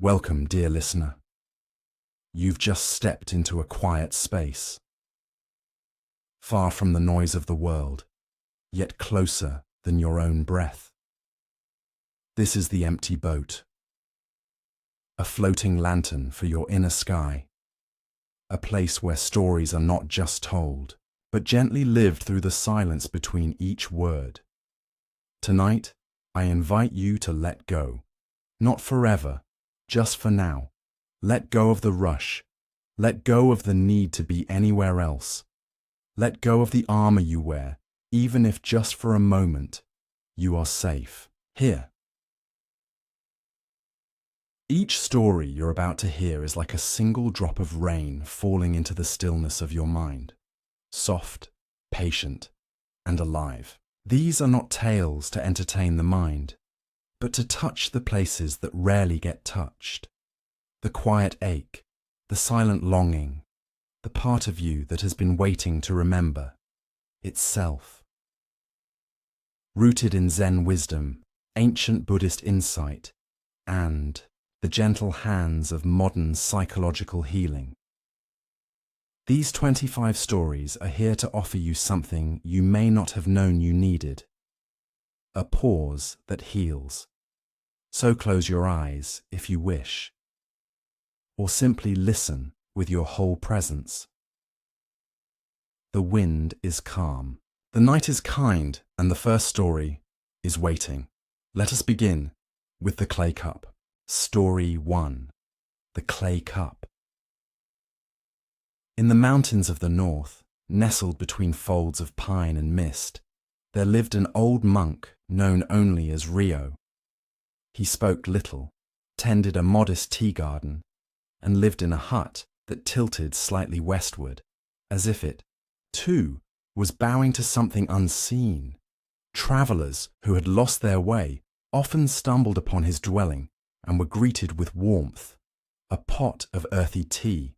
Welcome, dear listener. You've just stepped into a quiet space, far from the noise of the world, yet closer than your own breath. This is the empty boat, a floating lantern for your inner sky, a place where stories are not just told, but gently lived through the silence between each word. Tonight, I invite you to let go, not forever, just for now. Let go of the rush. Let go of the need to be anywhere else. Let go of the armor you wear, even if just for a moment you are safe here. Each story you're about to hear is like a single drop of rain falling into the stillness of your mind, soft, patient, and alive. These are not tales to entertain the mind, but to touch the places that rarely get touched. The quiet ache, the silent longing, the part of you that has been waiting to remember itself. Rooted in Zen wisdom, ancient Buddhist insight, and the gentle hands of modern psychological healing. These 25 stories are here to offer you something you may not have known you needed. A pause that heals. So close your eyes if you wish, or simply listen with your whole presence. The wind is calm. The night is kind, and the first story is waiting. Let us begin with the clay cup. Story 1. The clay cup. In the mountains of the north, nestled between folds of pine and mist, there lived an old monk known only as Rio. He spoke little, tended a modest tea garden, and lived in a hut that tilted slightly westward, as if it, too, was bowing to something unseen. Travelers who had lost their way often stumbled upon his dwelling and were greeted with warmth, a pot of earthy tea,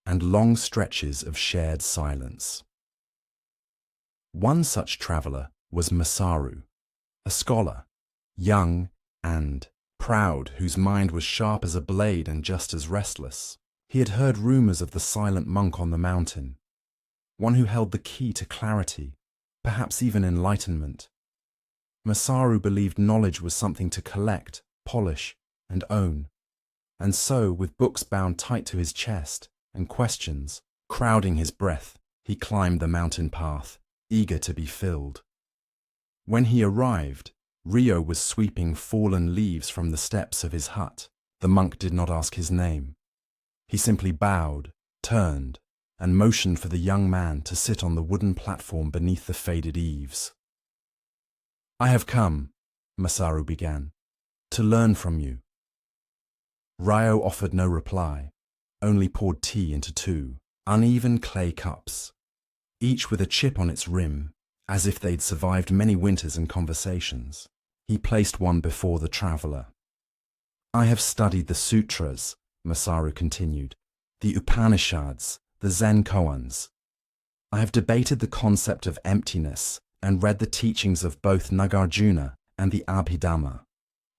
and long stretches of shared silence. One such traveller was Masaru, a scholar, young and proud, whose mind was sharp as a blade and just as restless. He had heard rumours of the silent monk on the mountain, one who held the key to clarity, perhaps even enlightenment. Masaru believed knowledge was something to collect, polish, and own, and so, with books bound tight to his chest and questions crowding his breath, he climbed the mountain path, eager to be filled. When he arrived, Rio was sweeping fallen leaves from the steps of his hut. The monk did not ask his name. He simply bowed, turned, and motioned for the young man to sit on the wooden platform beneath the faded eaves. "I have come," Masaru began, "to learn from you." Rio offered no reply, only poured tea into two uneven clay cups, each with a chip on its rim, as if they'd survived many winters and conversations. He placed one before the traveller. "I have studied the sutras," Masaru continued, "the Upanishads, the Zen koans. I have debated the concept of emptiness and read the teachings of both Nagarjuna and the Abhidhamma.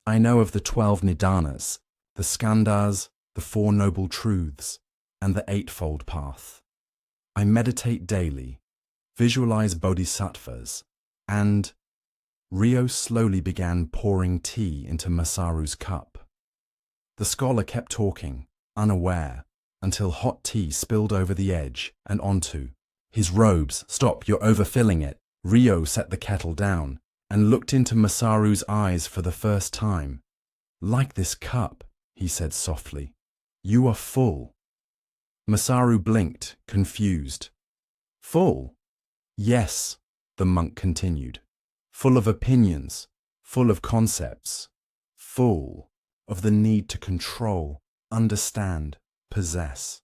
I know of the 12 Nidanas, the Skandhas, the Four Noble Truths, and the Eightfold Path. I meditate daily, visualize bodhisattvas, and..." Rio slowly began pouring tea into Masaru's cup. The scholar kept talking, unaware, until hot tea spilled over the edge and onto his robes. "Stop, you're overfilling it." Rio set the kettle down and looked into Masaru's eyes for the first time. "Like this cup," he said softly. "You are full." Masaru blinked, confused. "Full?" "Yes," the monk continued. "Full of opinions, full of concepts, full of the need to control, understand, possess.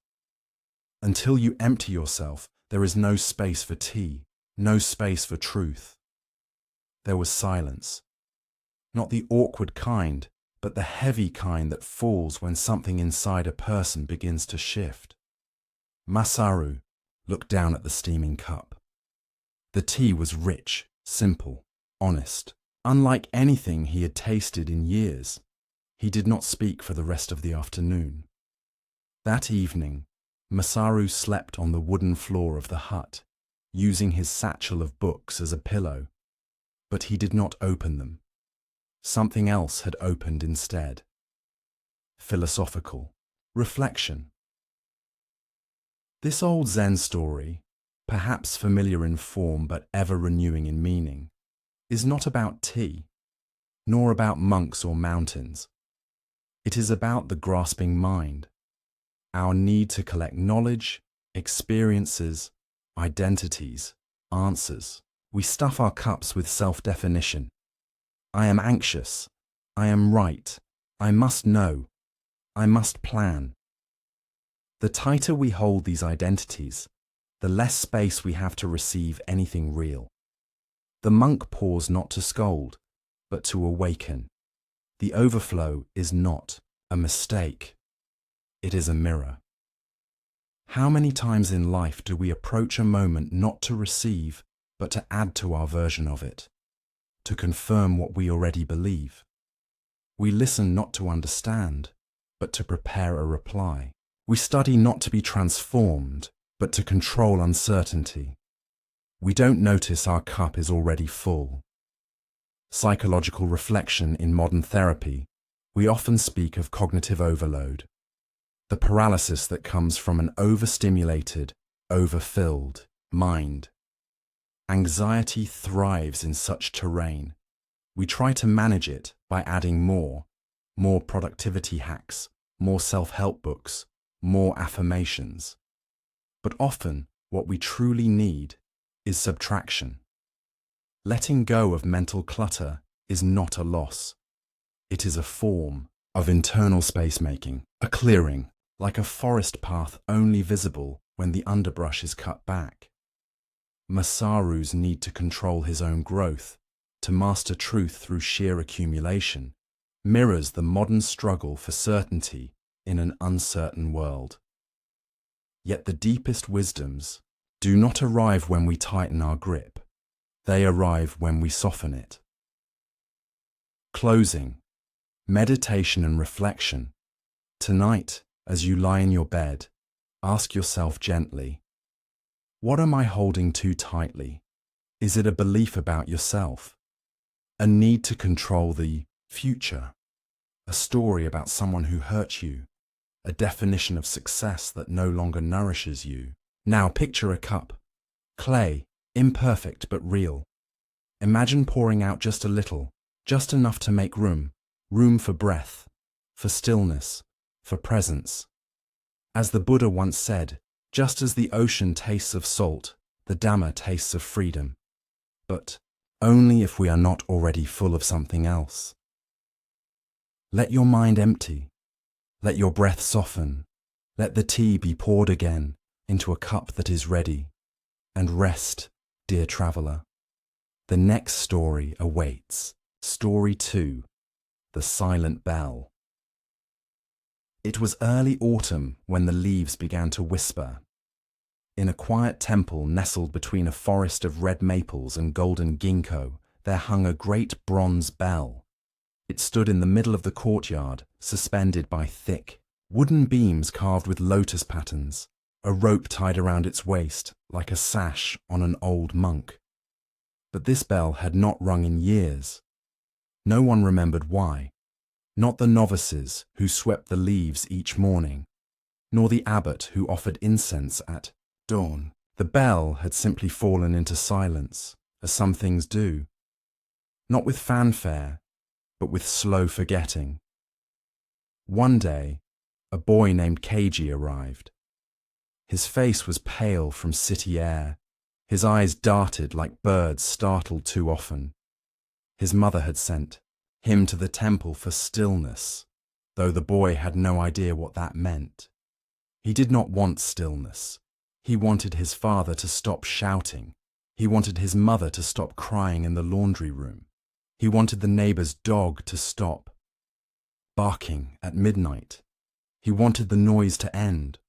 Until you empty yourself, there is no space for tea, no space for truth." There was silence. Not the awkward kind, but the heavy kind that falls when something inside a person begins to shift. Masaru looked down at the steaming cup. The tea was rich, simple, honest, unlike anything he had tasted in years. He did not speak for the rest of the afternoon. That evening, Masaru slept on the wooden floor of the hut, using his satchel of books as a pillow. But he did not open them. Something else had opened instead. Philosophical reflection. This old Zen story, perhaps familiar in form but ever renewing in meaning, is not about tea, nor about monks or mountains. It is about the grasping mind, our need to collect knowledge, experiences, identities, answers. We stuff our cups with self-definition. I am anxious. I am right. I must know. I must plan. The tighter we hold these identities, the less space we have to receive anything real. The monk paused not to scold, but to awaken. The overflow is not a mistake. It is a mirror. How many times in life do we approach a moment not to receive, but to add to our version of it, to confirm what we already believe? We listen not to understand, but to prepare a reply. We study not to be transformed, but to control uncertainty. We don't notice our cup is already full. Psychological reflection in modern therapy, we often speak of cognitive overload, the paralysis that comes from an overstimulated, overfilled mind. Anxiety thrives in such terrain. We try to manage it by adding more productivity hacks, more self-help books, more affirmations. But often, what we truly need is subtraction. Letting go of mental clutter is not a loss. It is a form of internal space-making, a clearing, like a forest path only visible when the underbrush is cut back. Masaru's need to control his own growth, to master truth through sheer accumulation, mirrors the modern struggle for certainty in an uncertain world. Yet the deepest wisdoms do not arrive when we tighten our grip. They arrive when we soften it. Closing. Meditation and reflection. Tonight, as you lie in your bed, ask yourself gently, what am I holding too tightly? Is it a belief about yourself? A need to control the future? A story about someone who hurt you? A definition of success that no longer nourishes you? Now picture a cup. Clay, imperfect but real. Imagine pouring out just a little, just enough to make room for breath, for stillness, for presence. As the Buddha once said, just as the ocean tastes of salt, the Dhamma tastes of freedom. But only if we are not already full of something else. Let your mind empty. Let your breath soften. Let the tea be poured again into a cup that is ready. And rest, dear traveller. The next story awaits. Story 2. The Silent Bell. It was early autumn when the leaves began to whisper. In a quiet temple nestled between a forest of red maples and golden ginkgo, there hung a great bronze bell. It stood in the middle of the courtyard, suspended by thick, wooden beams carved with lotus patterns, a rope tied around its waist like a sash on an old monk. But this bell had not rung in years. No one remembered why. Not the novices who swept the leaves each morning, nor the abbot who offered incense at dawn. The bell had simply fallen into silence, as some things do. Not with fanfare, but with slow forgetting. One day, a boy named Keiji arrived. His face was pale from city air. His eyes darted like birds startled too often. His mother had sent him to the temple for stillness, though the boy had no idea what that meant. He did not want stillness. He wanted his father to stop shouting. He wanted his mother to stop crying in the laundry room. He wanted the neighbor's dog to stop barking at midnight. He wanted the noise to end,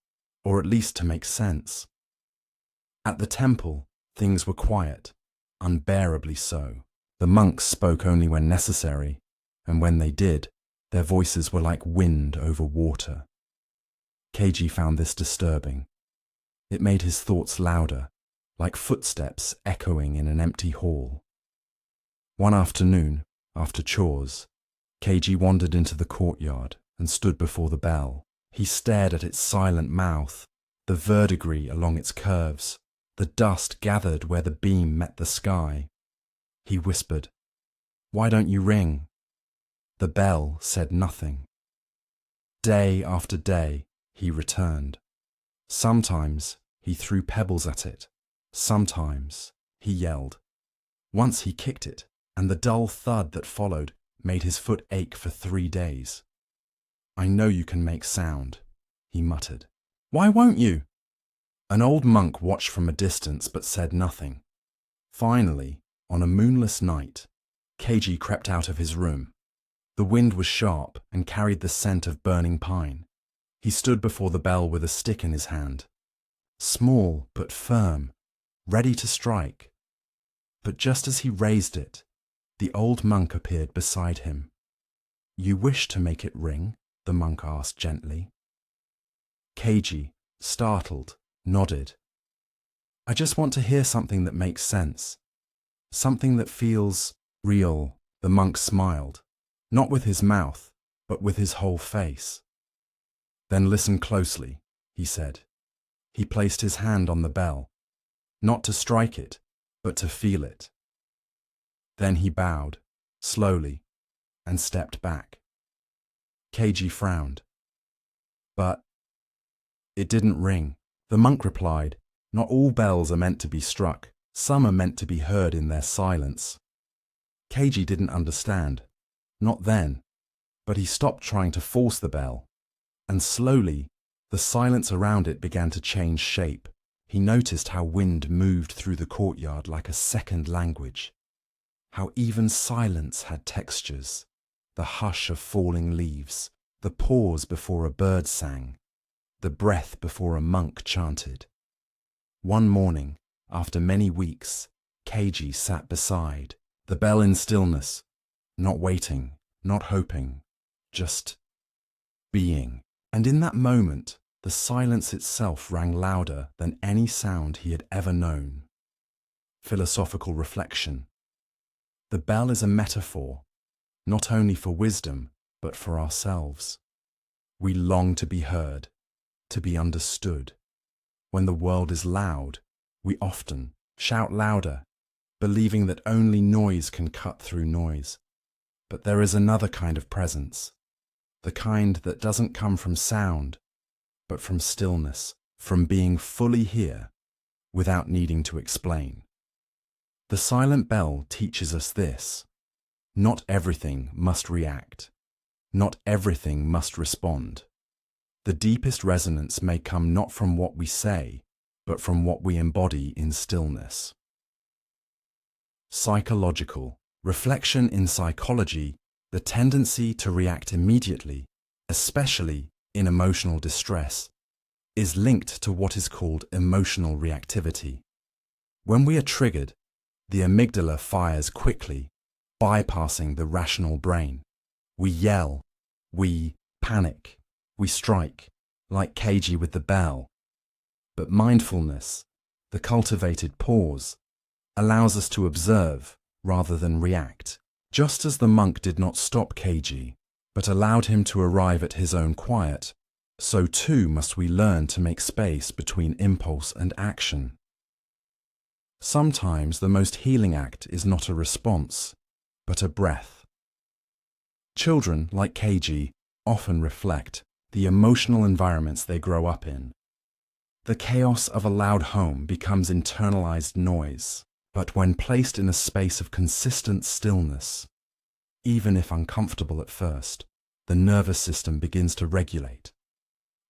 or at least to make sense. At the temple, things were quiet, unbearably so. The monks spoke only when necessary, and when they did, Their voices were like wind over water. Keiji found this disturbing. It made his thoughts louder, like footsteps echoing in an empty hall. One afternoon, after chores, Keiji wandered into the courtyard and stood before the bell. He stared at its silent mouth, the verdigris along its curves, the dust gathered where the beam met the sky. He whispered, "Why don't you ring?" The bell said nothing. Day after day, he returned. Sometimes he threw pebbles at it. Sometimes he yelled. Once he kicked it, and the dull thud that followed made his foot ache for 3 days. "I know you can make sound," he muttered. "Why won't you?" An old monk watched from a distance but said nothing. Finally, on a moonless night, Keiji crept out of his room. The wind was sharp and carried the scent of burning pine. He stood before the bell with a stick in his hand, small but firm, ready to strike. But just as he raised it, the old monk appeared beside him. "You wish to make it ring?" the monk asked gently. Keiji, startled, nodded. "I just want to hear something that makes sense. Something that feels real," the monk smiled, not with his mouth, but with his whole face. "Then listen closely," he said. He placed his hand on the bell, not to strike it, but to feel it. Then he bowed, slowly, and stepped back. Keiji frowned. "But it didn't ring," the monk replied. "Not all bells are meant to be struck. Some are meant to be heard in their silence." Keiji didn't understand. Not then. But he stopped trying to force the bell. And slowly, the silence around it began to change shape. He noticed how wind moved through the courtyard like a second language. How even silence had textures. The hush of falling leaves, the pause before a bird sang, the breath before a monk chanted. One morning, after many weeks, Keiji sat beside the bell in stillness, not waiting, not hoping, just being. And in that moment, the silence itself rang louder than any sound he had ever known. Philosophical reflection. The bell is a metaphor, not only for wisdom, but for ourselves. We long to be heard, to be understood. When the world is loud, we often shout louder, believing that only noise can cut through noise. But there is another kind of presence, the kind that doesn't come from sound, but from stillness, from being fully here without needing to explain. The silent bell teaches us this: not everything must react, not everything must respond. The deepest resonance may come not from what we say, but from what we embody in stillness. Psychological. Reflection in psychology, the tendency to react immediately, especially in emotional distress, is linked to what is called emotional reactivity. When we are triggered, the amygdala fires quickly, bypassing the rational brain. We yell, we panic, we strike, like Keiji with the bell. But mindfulness, the cultivated pause, allows us to observe rather than react. Just as the monk did not stop Keiji, but allowed him to arrive at his own quiet, so too must we learn to make space between impulse and action. Sometimes the most healing act is not a response, but a breath. Children, like Keiji, often reflect the emotional environments they grow up in. The chaos of a loud home becomes internalized noise, but when placed in a space of consistent stillness, even if uncomfortable at first, the nervous system begins to regulate.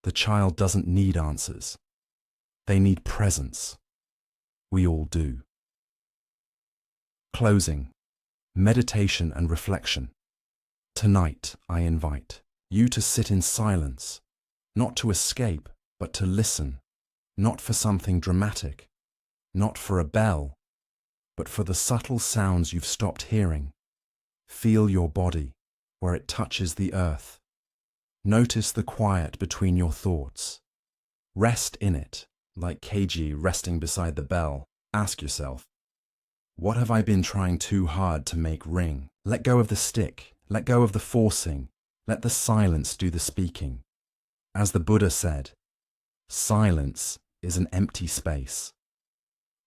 The child doesn't need answers. They need presence. We all do. Closing. Meditation and reflection. Tonight, I invite you to sit in silence, not to escape, but to listen, not for something dramatic, not for a bell, but for the subtle sounds you've stopped hearing. Feel your body, where it touches the earth. Notice the quiet between your thoughts. Rest in it, like Keiji resting beside the bell. Ask yourself, what have I been trying too hard to make ring? Let go of the stick, let go of the forcing, let the silence do the speaking. As the Buddha said, silence is an empty space.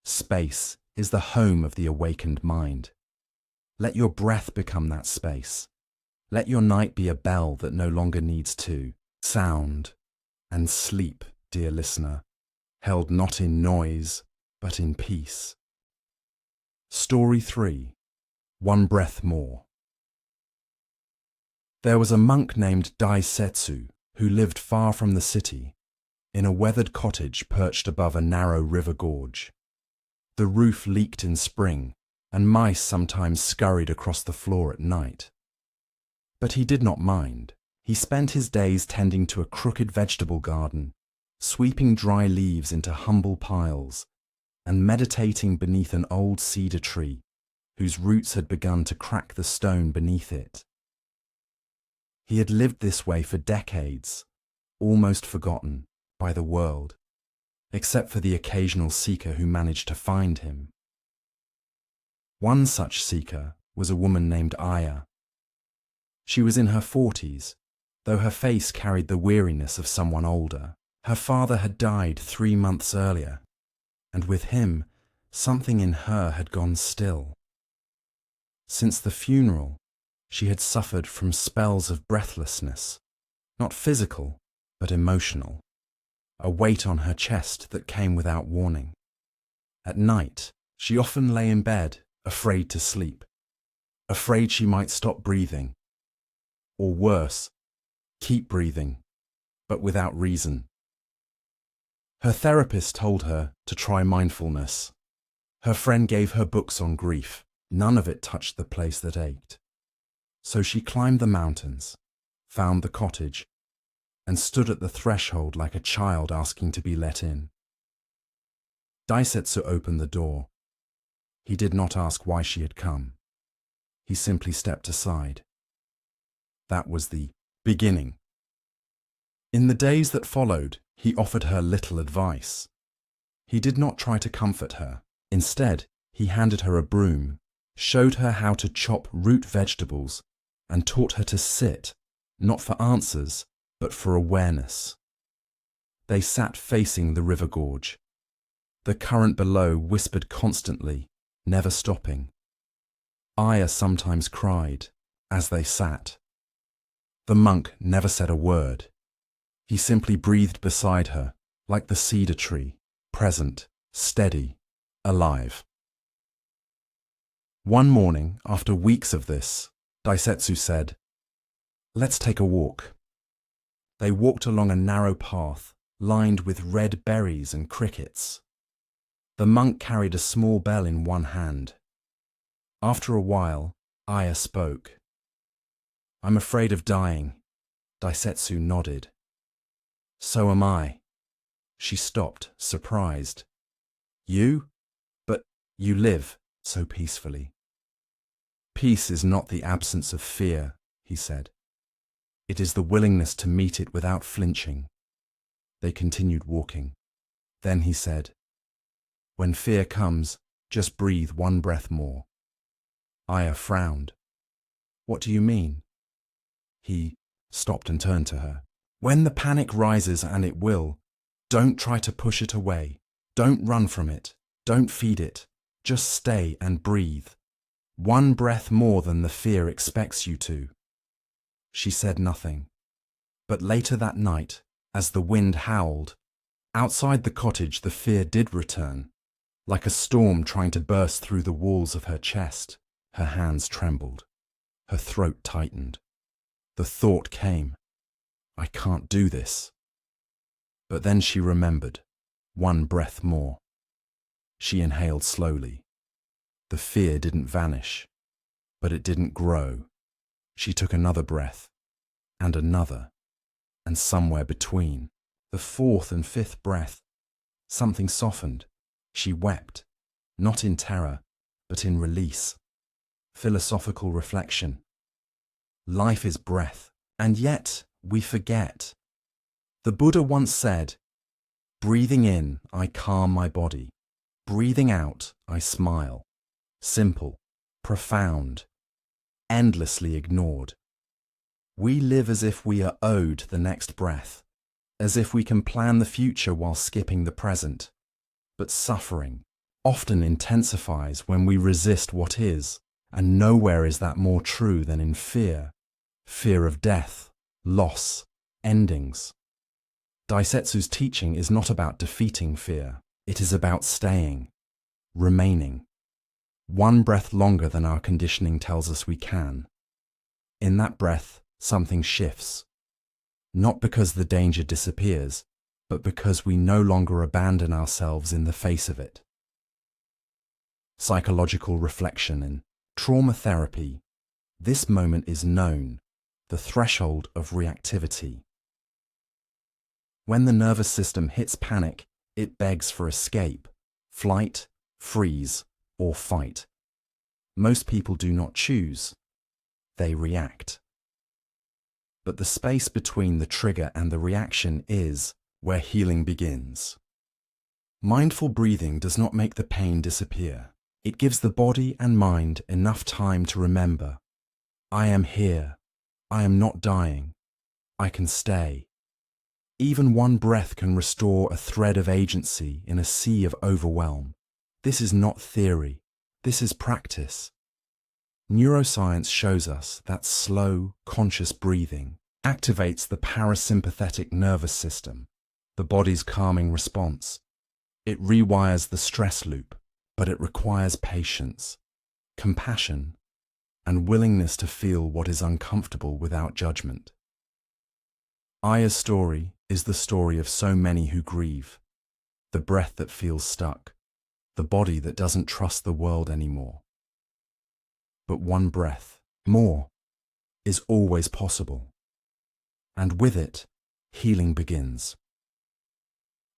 Space is the home of the awakened mind. Let your breath become that space. Let your night be a bell that no longer needs to sound. And sleep, dear listener, held not in noise, but in peace. Story 3. One breath more. There was a monk named Daisetsu who lived far from the city, in a weathered cottage perched above a narrow river gorge. The roof leaked in spring, and mice sometimes scurried across the floor at night. But he did not mind. He spent his days tending to a crooked vegetable garden, sweeping dry leaves into humble piles, and meditating beneath an old cedar tree whose roots had begun to crack the stone beneath it. He had lived this way for decades, almost forgotten by the world, except for the occasional seeker who managed to find him. One such seeker was a woman named Aya. She was in her 40s, though her face carried the weariness of someone older. Her father had died 3 months earlier, and with him, something in her had gone still. Since the funeral, she had suffered from spells of breathlessness, not physical, but emotional, a weight on her chest that came without warning. At night, she often lay in bed, afraid to sleep, afraid she might stop breathing, or worse, keep breathing, but without reason. Her therapist told her to try mindfulness. Her friend gave her books on grief. None of it touched the place that ached. So she climbed the mountains, found the cottage, and stood at the threshold like a child asking to be let in. Daisetsu opened the door. He did not ask why she had come. He simply stepped aside. That was the beginning. In the days that followed, he offered her little advice. He did not try to comfort her. Instead, he handed her a broom, showed her how to chop root vegetables, and taught her to sit, not for answers, but for awareness. They sat facing the river gorge. The current below whispered constantly, never stopping. Aya sometimes cried, as they sat. The monk never said a word. He simply breathed beside her, like the cedar tree, present, steady, alive. One morning, after weeks of this, Daisetsu said, "Let's take a walk." They walked along a narrow path, lined with red berries and crickets. The monk carried a small bell in one hand. After a while, Aya spoke. "I'm afraid of dying." Daisetsu nodded. "So am I." She stopped, surprised. "You? But you live so peacefully." "Peace is not the absence of fear," he said. "It is the willingness to meet it without flinching." They continued walking. Then he said, "When fear comes, just breathe one breath more." Aya frowned. "What do you mean?" He stopped and turned to her. "When the panic rises, and it will, don't try to push it away. Don't run from it. Don't feed it. Just stay and breathe. One breath more than the fear expects you to." She said nothing. But later that night, as the wind howled, outside the cottage the fear did return, like a storm trying to burst through the walls of her chest. Her hands trembled. Her throat tightened. The thought came, "I can't do this." But then she remembered, one breath more. She inhaled slowly. The fear didn't vanish, but it didn't grow. She took another breath, and another, and somewhere between, the fourth and fifth breath, something softened. She wept, not in terror, but in release. Philosophical reflection. Life is breath, and yet we forget. The Buddha once said, "Breathing in, I calm my body. Breathing out, I smile." Simple, profound, endlessly ignored. We live as if we are owed the next breath, as if we can plan the future while skipping the present. But suffering often intensifies when we resist what is, and nowhere is that more true than in fear. Fear of death, loss, endings. Daisetsu's teaching is not about defeating fear. It is about staying, remaining. One breath longer than our conditioning tells us we can. In that breath, something shifts. Not because the danger disappears, but because we no longer abandon ourselves in the face of it. Psychological reflection in trauma therapy. This moment is known, the threshold of reactivity. When the nervous system hits panic, it begs for escape, flight, freeze, or fight. Most people do not choose. They react. But the space between the trigger and the reaction is where healing begins. Mindful breathing does not make the pain disappear. It gives the body and mind enough time to remember, I am here. I am not dying. I can stay. Even one breath can restore a thread of agency in a sea of overwhelm. This is not theory. This is practice. Neuroscience shows us that slow, conscious breathing activates the parasympathetic nervous system, the body's calming response. It rewires the stress loop, but it requires patience, compassion, and willingness to feel what is uncomfortable without judgment. Aya's story is the story of so many who grieve, the breath that feels stuck, the body that doesn't trust the world anymore. But one breath, more, is always possible. And with it, healing begins.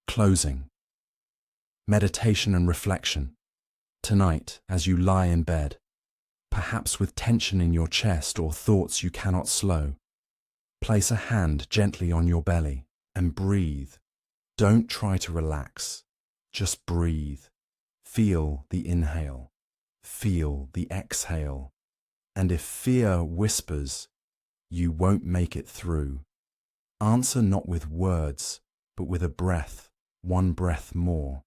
Closing. Meditation and reflection. Tonight, as you lie in bed, perhaps with tension in your chest or thoughts you cannot slow, place a hand gently on your belly and breathe. Don't try to relax. Just breathe. Feel the inhale. Feel the exhale. And if fear whispers, you won't make it through, answer not with words, but with a breath, one breath more.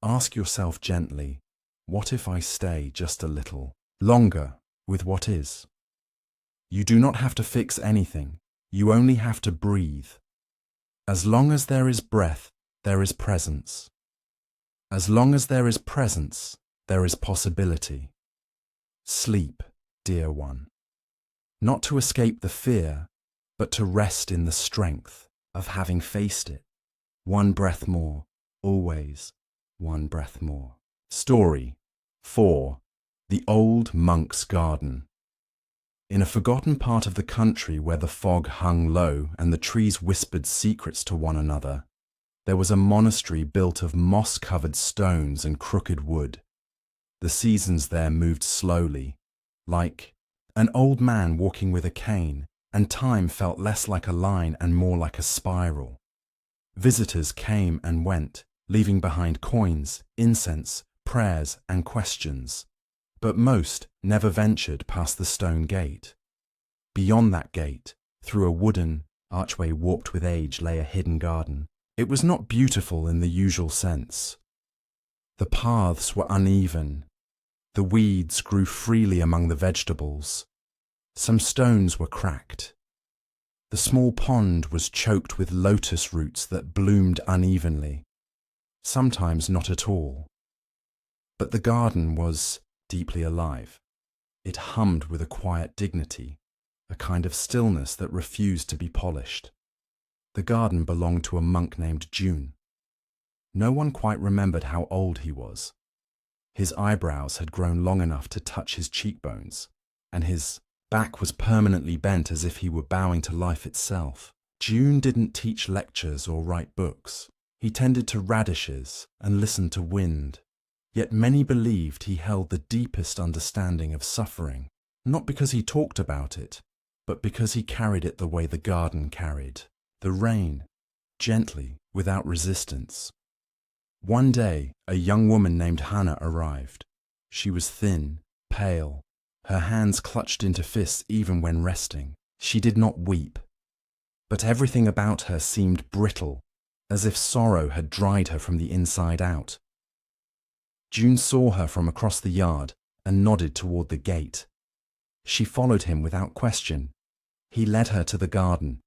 Ask yourself gently, what if I stay just a little longer with what is? You do not have to fix anything. You only have to breathe. As long as there is breath, there is presence. As long as there is presence, there is possibility. Sleep, dear one. Not to escape the fear, but to rest in the strength of having faced it. One breath more, always one breath more. Story 4. The Old Monk's Garden. In a forgotten part of the country where the fog hung low and the trees whispered secrets to one another, there was a monastery built of moss-covered stones and crooked wood. The seasons there moved slowly, like an old man walking with a cane, and time felt less like a line and more like a spiral. Visitors came and went, leaving behind coins, incense, prayers, and questions. But most never ventured past the stone gate. Beyond that gate, through a wooden archway warped with age, lay a hidden garden. It was not beautiful in the usual sense. The paths were uneven. The weeds grew freely among the vegetables. Some stones were cracked. The small pond was choked with lotus roots that bloomed unevenly, sometimes not at all. But the garden was deeply alive. It hummed with a quiet dignity, a kind of stillness that refused to be polished. The garden belonged to a monk named June. No one quite remembered how old he was. His eyebrows had grown long enough to touch his cheekbones, and his back was permanently bent as if he were bowing to life itself. June didn't teach lectures or write books. He tended to radishes and listened to wind. Yet many believed he held the deepest understanding of suffering, not because he talked about it, but because he carried it the way the garden carried the rain, gently, without resistance. One day, a young woman named Hannah arrived. She was thin, pale, her hands clutched into fists even when resting. She did not weep, but everything about her seemed brittle, as if sorrow had dried her from the inside out. June saw her from across the yard and nodded toward the gate. She followed him without question. He led her to the garden.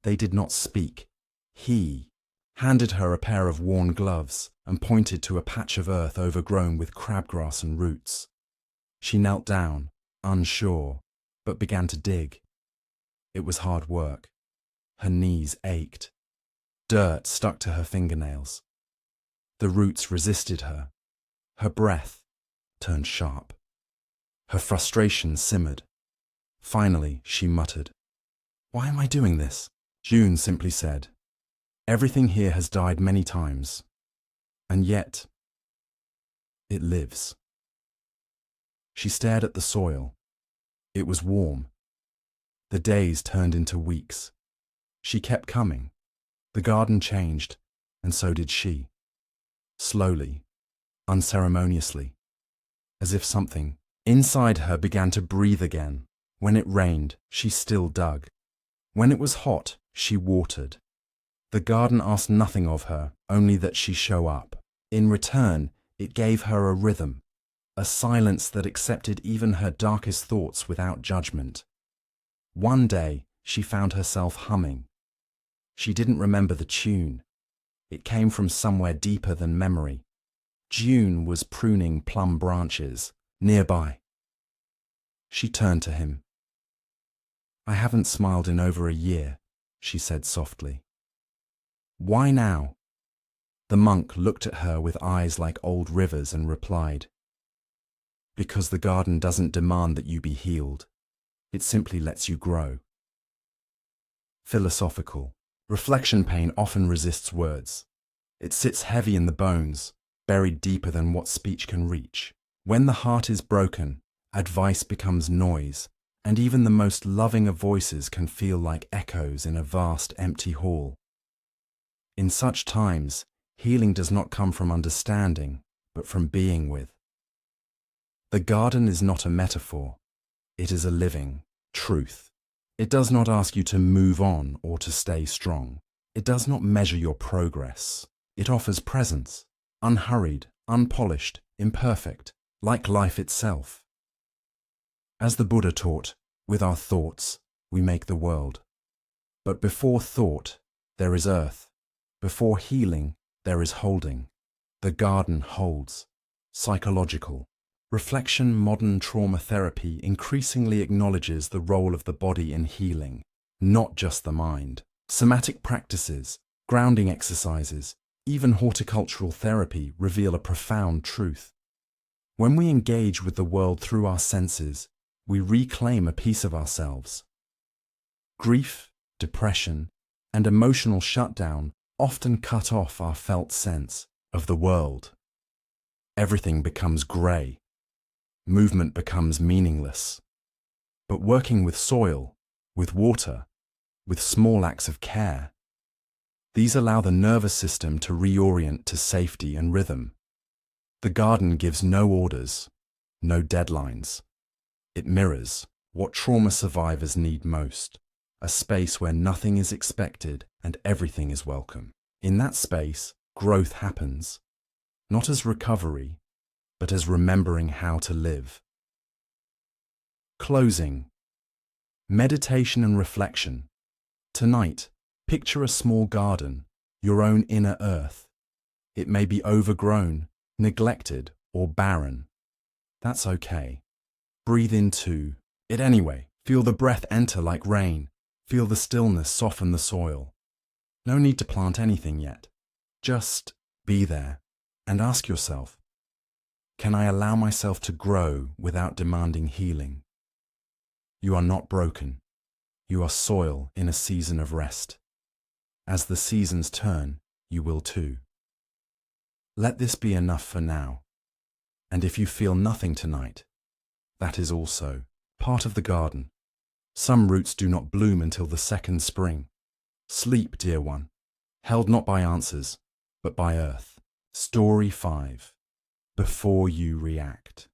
They did not speak. He handed her a pair of worn gloves and pointed to a patch of earth overgrown with crabgrass and roots. She knelt down, unsure, but began to dig. It was hard work. Her knees ached. Dirt stuck to her fingernails. The roots resisted her. Her breath turned sharp. Her frustration simmered. Finally, she muttered, "Why am I doing this?" June simply said, "Everything here has died many times, and yet it lives." She stared at the soil. It was warm. The days turned into weeks. She kept coming. The garden changed, and so did she. Slowly, unceremoniously, as if something inside her began to breathe again. When it rained, she still dug. When it was hot, she watered. The garden asked nothing of her, only that she show up. In return, it gave her a rhythm, a silence that accepted even her darkest thoughts without judgment. One day, she found herself humming. She didn't remember the tune. It came from somewhere deeper than memory. June was pruning plum branches nearby. She turned to him. "I haven't smiled in over a year," she said softly. "Why now?" The monk looked at her with eyes like old rivers and replied, "Because the garden doesn't demand that you be healed. It simply lets you grow." Philosophical. Reflection pain often resists words. It sits heavy in the bones, buried deeper than what speech can reach. When the heart is broken, advice becomes noise, and even the most loving of voices can feel like echoes in a vast empty hall. In such times, healing does not come from understanding, but from being with. The garden is not a metaphor. It is a living truth. It does not ask you to move on or to stay strong. It does not measure your progress. It offers presence, unhurried, unpolished, imperfect, like life itself. As the Buddha taught, with our thoughts, we make the world. But before thought, there is earth. Before healing, there is holding. The garden holds. Psychological. Reflection modern trauma therapy increasingly acknowledges the role of the body in healing, not just the mind. Somatic practices, grounding exercises, even horticultural therapy reveal a profound truth. When we engage with the world through our senses, we reclaim a piece of ourselves. Grief, depression, and emotional shutdown often cut off our felt sense of the world. Everything becomes grey. Movement becomes meaningless. But working with soil, with water, with small acts of care, these allow the nervous system to reorient to safety and rhythm. The garden gives no orders, no deadlines. It mirrors what trauma survivors need most, a space where nothing is expected and everything is welcome. In that space, growth happens, not as recovery, but as remembering how to live. Closing. Meditation and reflection. Tonight, picture a small garden, your own inner earth. It may be overgrown, neglected, or barren. That's okay. Breathe into it anyway. Feel the breath enter like rain. Feel the stillness soften the soil. No need to plant anything yet. Just be there and ask yourself, can I allow myself to grow without demanding healing? You are not broken. You are soil in a season of rest. As the seasons turn, you will too. Let this be enough for now. And if you feel nothing tonight, that is also part of the garden. Some roots do not bloom until the second spring. Sleep, dear one, held not by answers, but by earth. Story 5. Before you react.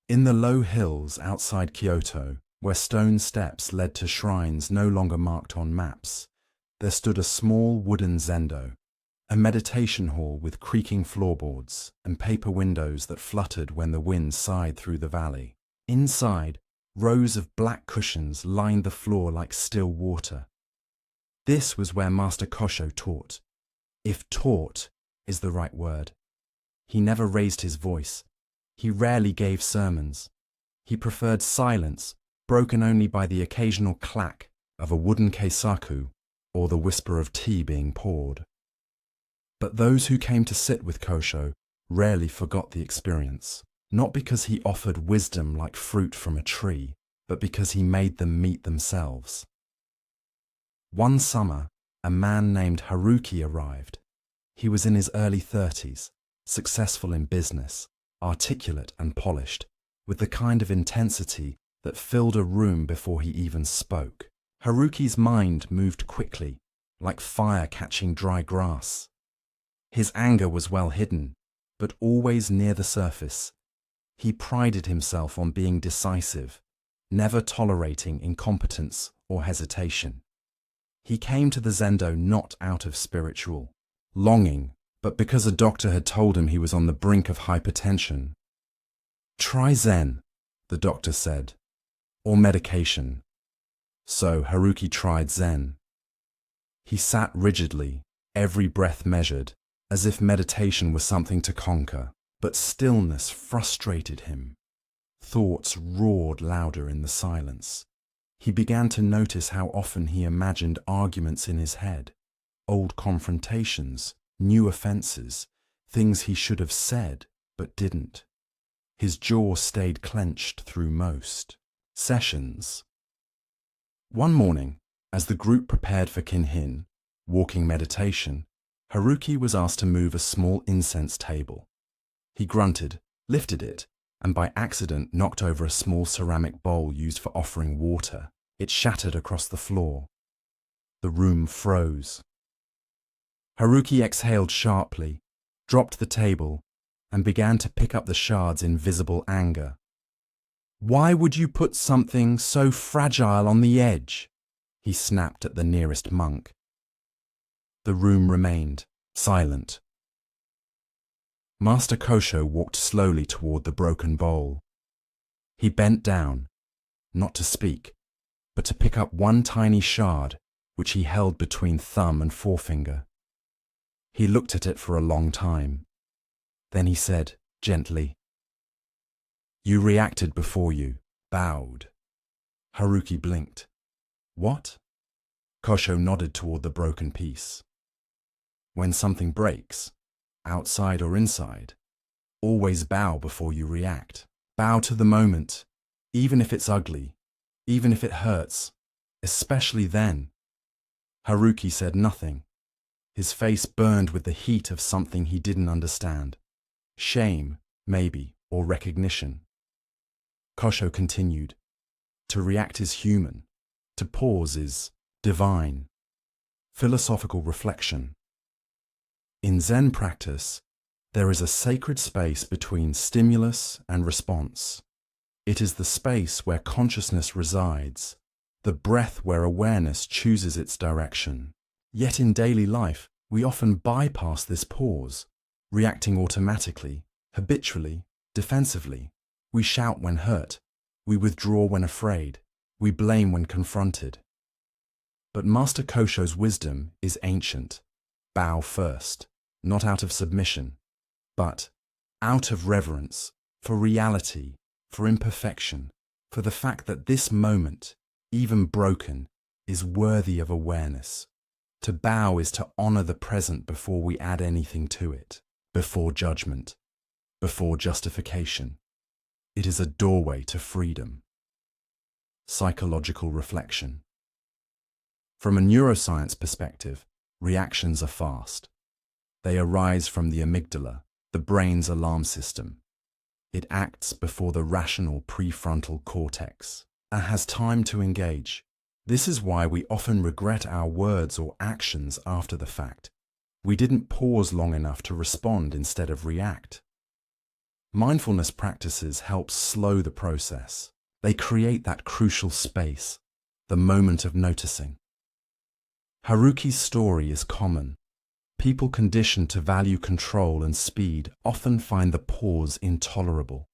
In the low hills outside Kyoto, where stone steps led to shrines no longer marked on maps, there stood a small wooden zendo, a meditation hall with creaking floorboards and paper windows that fluttered when the wind sighed through the valley. Inside, rows of black cushions lined the floor like still water. This was where Master Kosho taught, if taught is the right word. He never raised his voice. He rarely gave sermons. He preferred silence, broken only by the occasional clack of a wooden keisaku or the whisper of tea being poured. But those who came to sit with Kosho rarely forgot the experience, not because he offered wisdom like fruit from a tree, but because he made them meet themselves. One summer, a man named Haruki arrived. He was in his early 30s, successful in business, articulate and polished, with the kind of intensity that filled a room before he even spoke. Haruki's mind moved quickly, like fire catching dry grass. His anger was well hidden, but always near the surface. He prided himself on being decisive, never tolerating incompetence or hesitation. He came to the zendo not out of spiritual longing, but because a doctor had told him he was on the brink of hypertension. Try Zen, the doctor said, or medication. So Haruki tried Zen. He sat rigidly, every breath measured, as if meditation was something to conquer, but stillness frustrated him. Thoughts roared louder in the silence. He began to notice how often he imagined arguments in his head, old confrontations, new offenses, things he should have said but didn't. His jaw stayed clenched through most sessions. One morning, as the group prepared for Kinhin, walking meditation, Haruki was asked to move a small incense table. He grunted, lifted it, and by accident knocked over a small ceramic bowl used for offering water. It shattered across the floor. The room froze. Haruki exhaled sharply, dropped the table, and began to pick up the shards in visible anger. "Why would you put something so fragile on the edge?" he snapped at the nearest monk. The room remained silent. Master Kosho walked slowly toward the broken bowl. He bent down, not to speak, but to pick up one tiny shard which he held between thumb and forefinger. He looked at it for a long time. Then he said, gently, "You reacted before you bowed." Haruki blinked. "What?" Kosho nodded toward the broken piece. "When something breaks, outside or inside, always bow before you react. Bow to the moment, even if it's ugly, even if it hurts, especially then." Haruki said nothing. His face burned with the heat of something he didn't understand. Shame, maybe, or recognition. Kosho continued. To react is human. To pause is divine. Philosophical reflection. In Zen practice, there is a sacred space between stimulus and response. It is the space where consciousness resides, the breath where awareness chooses its direction. Yet in daily life, we often bypass this pause, reacting automatically, habitually, defensively. We shout when hurt, we withdraw when afraid, we blame when confronted. But Master Kosho's wisdom is ancient. Bow first, not out of submission, but out of reverence, for reality, for imperfection, for the fact that this moment, even broken, is worthy of awareness. To bow is to honor the present before we add anything to it, before judgment, before justification. It is a doorway to freedom. Psychological reflection. From a neuroscience perspective, reactions are fast. They arise from the amygdala, the brain's alarm system. It acts before the rational prefrontal cortex and has time to engage. This is why we often regret our words or actions after the fact. We didn't pause long enough to respond instead of react. Mindfulness practices help slow the process. They create that crucial space, the moment of noticing. Haruki's story is common. People conditioned to value control and speed often find the pause intolerable.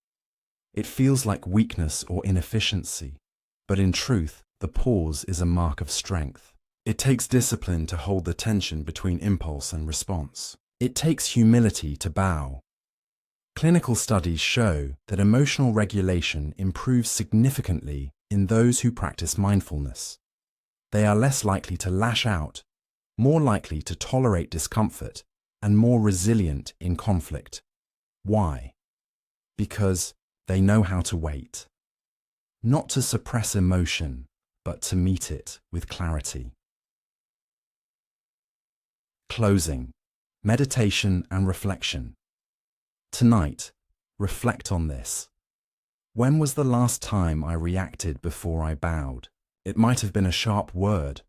It feels like weakness or inefficiency, but in truth, the pause is a mark of strength. It takes discipline to hold the tension between impulse and response. It takes humility to bow. Clinical studies show that emotional regulation improves significantly in those who practice mindfulness. They are less likely to lash out, more likely to tolerate discomfort, and more resilient in conflict. Why? Because they know how to wait. Not to suppress emotion, but to meet it with clarity. Closing. Meditation and reflection. Tonight, reflect on this. When was the last time I reacted before I bowed? It might have been a sharp word,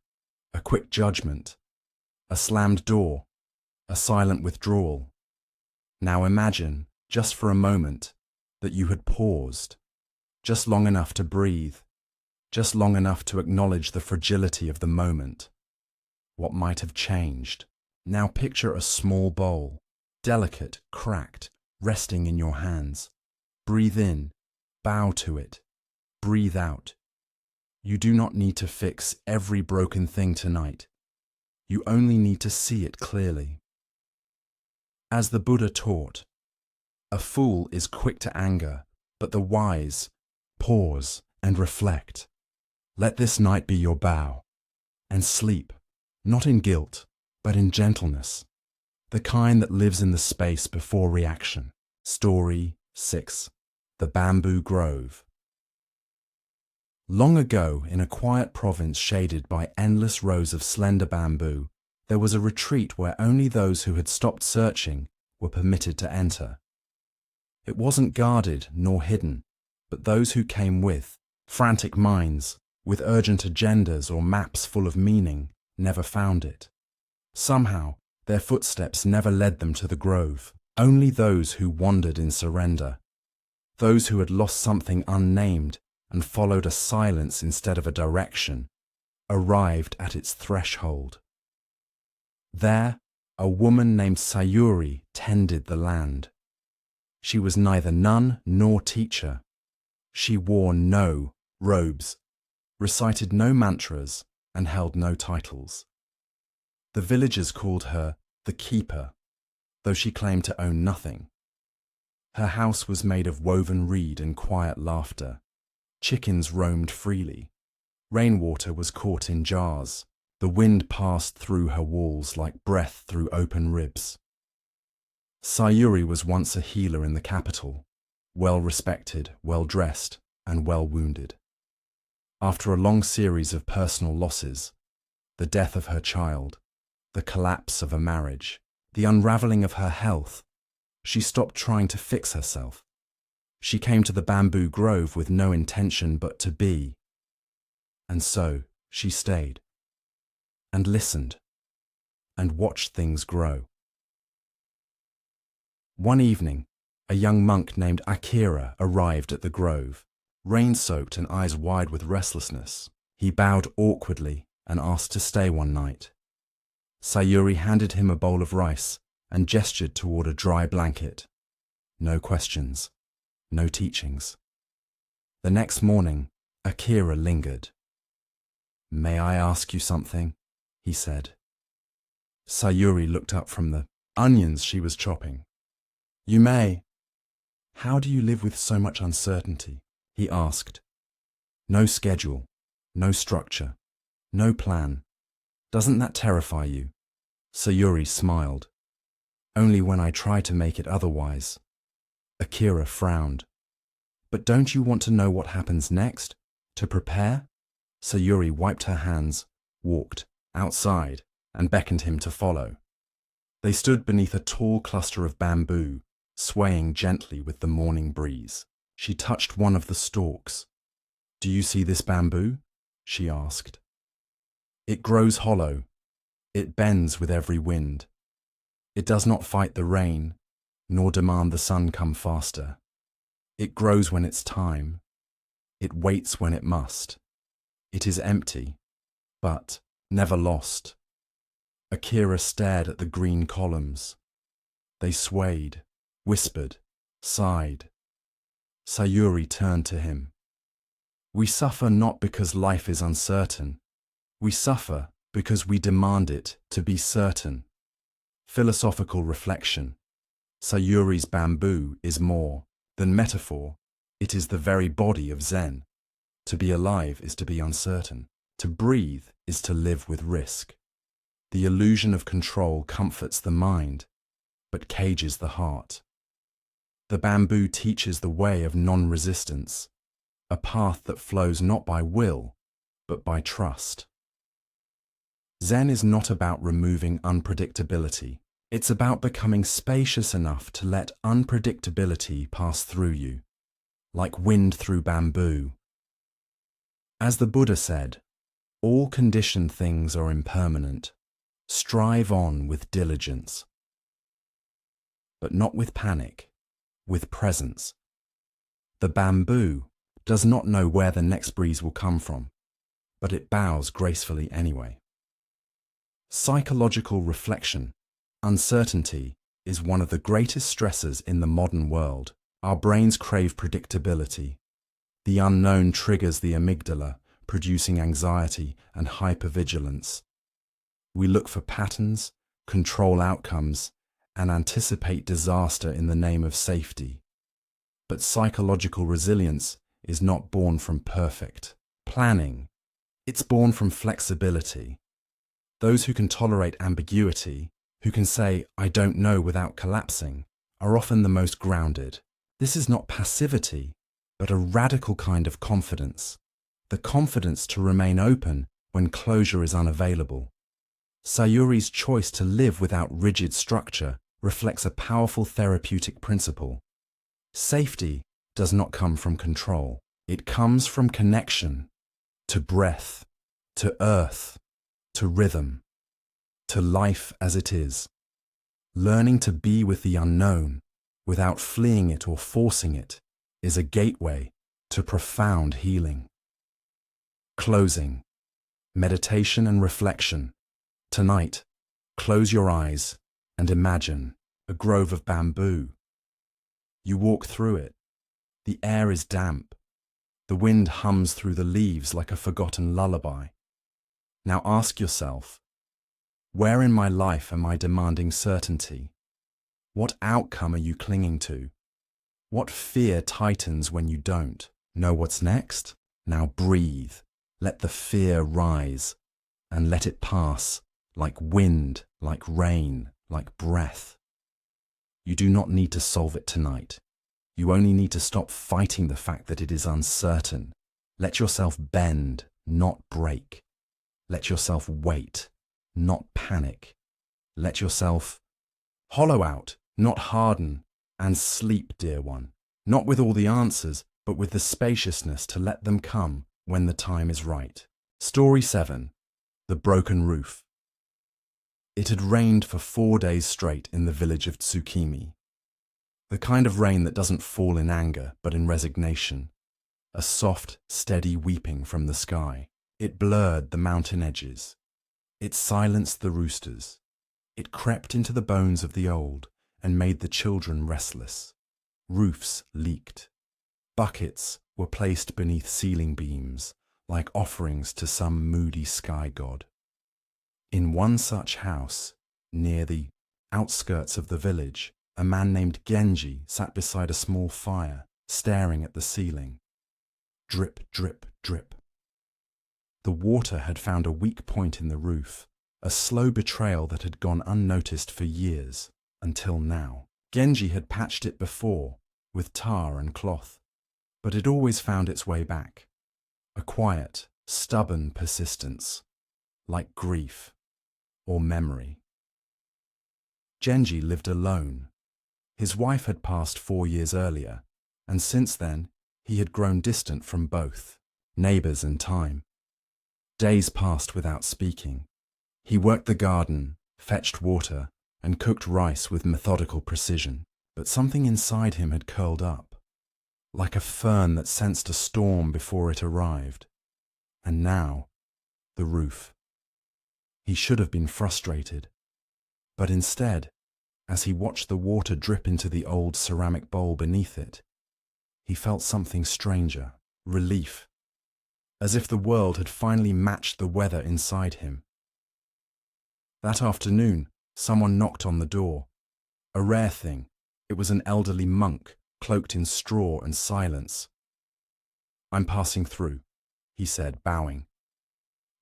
a quick judgment, a slammed door, a silent withdrawal. Now imagine, just for a moment, that you had paused, just long enough to breathe, just long enough to acknowledge the fragility of the moment. What might have changed? Now picture a small bowl, delicate, cracked, resting in your hands. Breathe in, bow to it, breathe out. You do not need to fix every broken thing tonight. You only need to see it clearly. As the Buddha taught, a fool is quick to anger, but the wise pause and reflect. Let this night be your bow, and sleep, not in guilt, but in gentleness, the kind that lives in the space before reaction. Story 6. The Bamboo Grove. Long ago, in a quiet province shaded by endless rows of slender bamboo, there was a retreat where only those who had stopped searching were permitted to enter. It wasn't guarded nor hidden, but those who came with frantic minds, with urgent agendas or maps full of meaning, never found it. Somehow, their footsteps never led them to the grove. Only those who wandered in surrender, those who had lost something unnamed and followed a silence instead of a direction, arrived at its threshold. There, a woman named Sayuri tended the land. She was neither nun nor teacher. She wore no robes, recited no mantras, and held no titles. The villagers called her the Keeper, though she claimed to own nothing. Her house was made of woven reed and quiet laughter. Chickens roamed freely. Rainwater was caught in jars. The wind passed through her walls like breath through open ribs. Sayuri was once a healer in the capital, well respected, well dressed, and well wounded. After a long series of personal losses, the death of her child, the collapse of a marriage, the unraveling of her health, she stopped trying to fix herself. She came to the bamboo grove with no intention but to be. And so she stayed, and listened, and watched things grow. One evening, a young monk named Akira arrived at the grove, rain-soaked and eyes wide with restlessness. He bowed awkwardly and asked to stay one night. Sayuri handed him a bowl of rice and gestured toward a dry blanket. No questions, no teachings. The next morning, Akira lingered. "May I ask you something?" he said. Sayuri looked up from the onions she was chopping. "You may." "How do you live with so much uncertainty?" he asked. "No schedule, no structure, no plan. Doesn't that terrify you?" Sayuri smiled. "Only when I try to make it otherwise." Akira frowned. "But don't you want to know what happens next? To prepare?" Sayuri wiped her hands, walked outside, and beckoned him to follow. They stood beneath a tall cluster of bamboo, swaying gently with the morning breeze. She touched one of the stalks. "Do you see this bamboo?" she asked. "It grows hollow. It bends with every wind. It does not fight the rain, nor demand the sun come faster. It grows when it's time. It waits when it must. It is empty, but never lost." Akira stared at the green columns. They swayed, whispered, sighed. Sayuri turned to him. "We suffer not because life is uncertain. We suffer because we demand it to be certain." Philosophical reflection. Sayuri's bamboo is more than metaphor. It is the very body of Zen. To be alive is to be uncertain. To breathe is to live with risk. The illusion of control comforts the mind, but cages the heart. The bamboo teaches the way of non-resistance, a path that flows not by will, but by trust. Zen is not about removing unpredictability. It's about becoming spacious enough to let unpredictability pass through you, like wind through bamboo. As the Buddha said, all conditioned things are impermanent. Strive on with diligence, but not with panic, with presence. The bamboo does not know where the next breeze will come from, but it bows gracefully anyway. Psychological reflection. Uncertainty is one of the greatest stressors in the modern world. Our brains crave predictability. The unknown triggers the amygdala, producing anxiety and hypervigilance. We look for patterns, control outcomes, and anticipate disaster in the name of safety. But psychological resilience is not born from perfect planning. It's born from flexibility. Those who can tolerate ambiguity, who can say, "I don't know" without collapsing, are often the most grounded. This is not passivity, but a radical kind of confidence. The confidence to remain open when closure is unavailable. Sayuri's choice to live without rigid structure reflects a powerful therapeutic principle. Safety does not come from control. It comes from connection to breath, to earth, to rhythm, to life as it is. Learning to be with the unknown without fleeing it or forcing it is a gateway to profound healing. Closing. Meditation and reflection. Tonight, close your eyes and imagine a grove of bamboo. You walk through it. The air is damp. The wind hums through the leaves like a forgotten lullaby. Now ask yourself, where in my life am I demanding certainty? What outcome are you clinging to? What fear tightens when you don't know what's next? Now breathe. Let the fear rise and let it pass. Like wind, like rain, like breath. You do not need to solve it tonight. You only need to stop fighting the fact that it is uncertain. Let yourself bend, not break. Let yourself wait, not panic. Let yourself hollow out, not harden, and sleep, dear one. Not with all the answers, but with the spaciousness to let them come when the time is right. Story 7. The Broken Roof. It had rained for 4 days straight in the village of Tsukimi. The kind of rain that doesn't fall in anger, but in resignation. A soft, steady weeping from the sky. It blurred the mountain edges. It silenced the roosters. It crept into the bones of the old and made the children restless. Roofs leaked. Buckets were placed beneath ceiling beams, like offerings to some moody sky god. In one such house, near the outskirts of the village, a man named Genji sat beside a small fire, staring at the ceiling. Drip, drip, drip. The water had found a weak point in the roof, a slow betrayal that had gone unnoticed for years, until now. Genji had patched it before, with tar and cloth, but it always found its way back. A quiet, stubborn persistence, like grief or memory. Genji lived alone. His wife had passed 4 years earlier, and since then he had grown distant from both, neighbours and time. Days passed without speaking. He worked the garden, fetched water, and cooked rice with methodical precision, but something inside him had curled up, like a fern that sensed a storm before it arrived. And now, the roof. He should have been frustrated, but instead, as he watched the water drip into the old ceramic bowl beneath it, he felt something stranger, relief, as if the world had finally matched the weather inside him. That afternoon, someone knocked on the door. A rare thing, it was an elderly monk, cloaked in straw and silence. "I'm passing through," he said, bowing.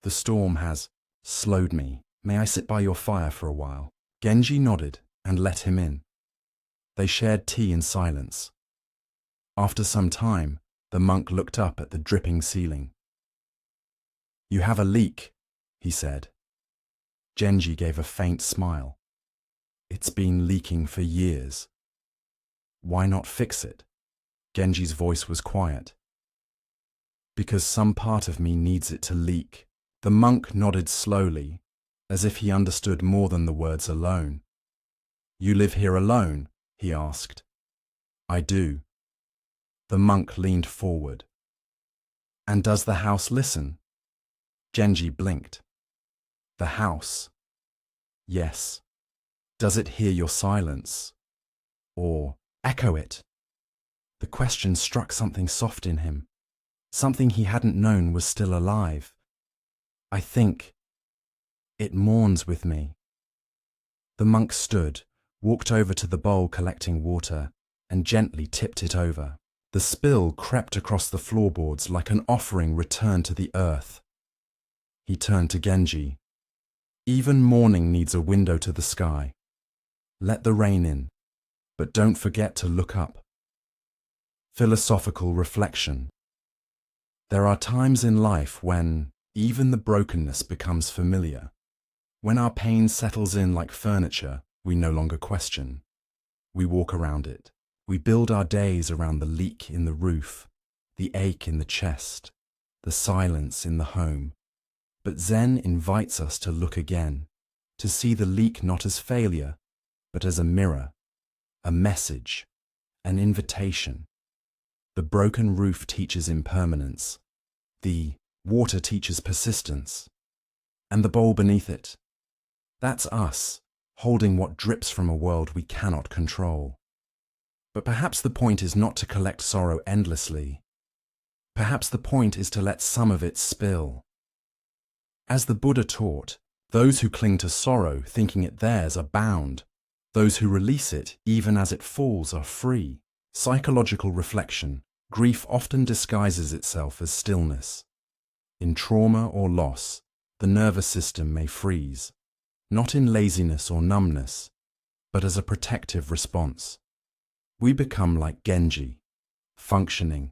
"The storm has slowed me. May I sit by your fire for a while?" Genji nodded and let him in. They shared tea in silence. After some time, the monk looked up at the dripping ceiling. "You have a leak," he said. Genji gave a faint smile. "It's been leaking for years." "Why not fix it?" Genji's voice was quiet. "Because some part of me needs it to leak." The monk nodded slowly, as if he understood more than the words alone. "You live here alone?" he asked. "I do." The monk leaned forward. "And does the house listen?" Genji blinked. "The house?" "Yes. Does it hear your silence? Or echo it?" The question struck something soft in him, something he hadn't known was still alive. "I think it mourns with me." The monk stood, walked over to the bowl collecting water, and gently tipped it over. The spill crept across the floorboards like an offering returned to the earth. He turned to Genji. "Even morning needs a window to the sky. Let the rain in, but don't forget to look up." Philosophical reflection. There are times in life when even the brokenness becomes familiar. When our pain settles in like furniture, we no longer question. We walk around it. We build our days around the leak in the roof, the ache in the chest, the silence in the home. But Zen invites us to look again, to see the leak not as failure, but as a mirror, a message, an invitation. The broken roof teaches impermanence. The water teaches persistence. And the bowl beneath it, that's us, holding what drips from a world we cannot control. But perhaps the point is not to collect sorrow endlessly. Perhaps the point is to let some of it spill. As the Buddha taught, those who cling to sorrow thinking it theirs are bound. Those who release it, even as it falls, are free. Psychological reflection. Grief often disguises itself as stillness. In trauma or loss, the nervous system may freeze, not in laziness or numbness, but as a protective response. We become like Genji, functioning,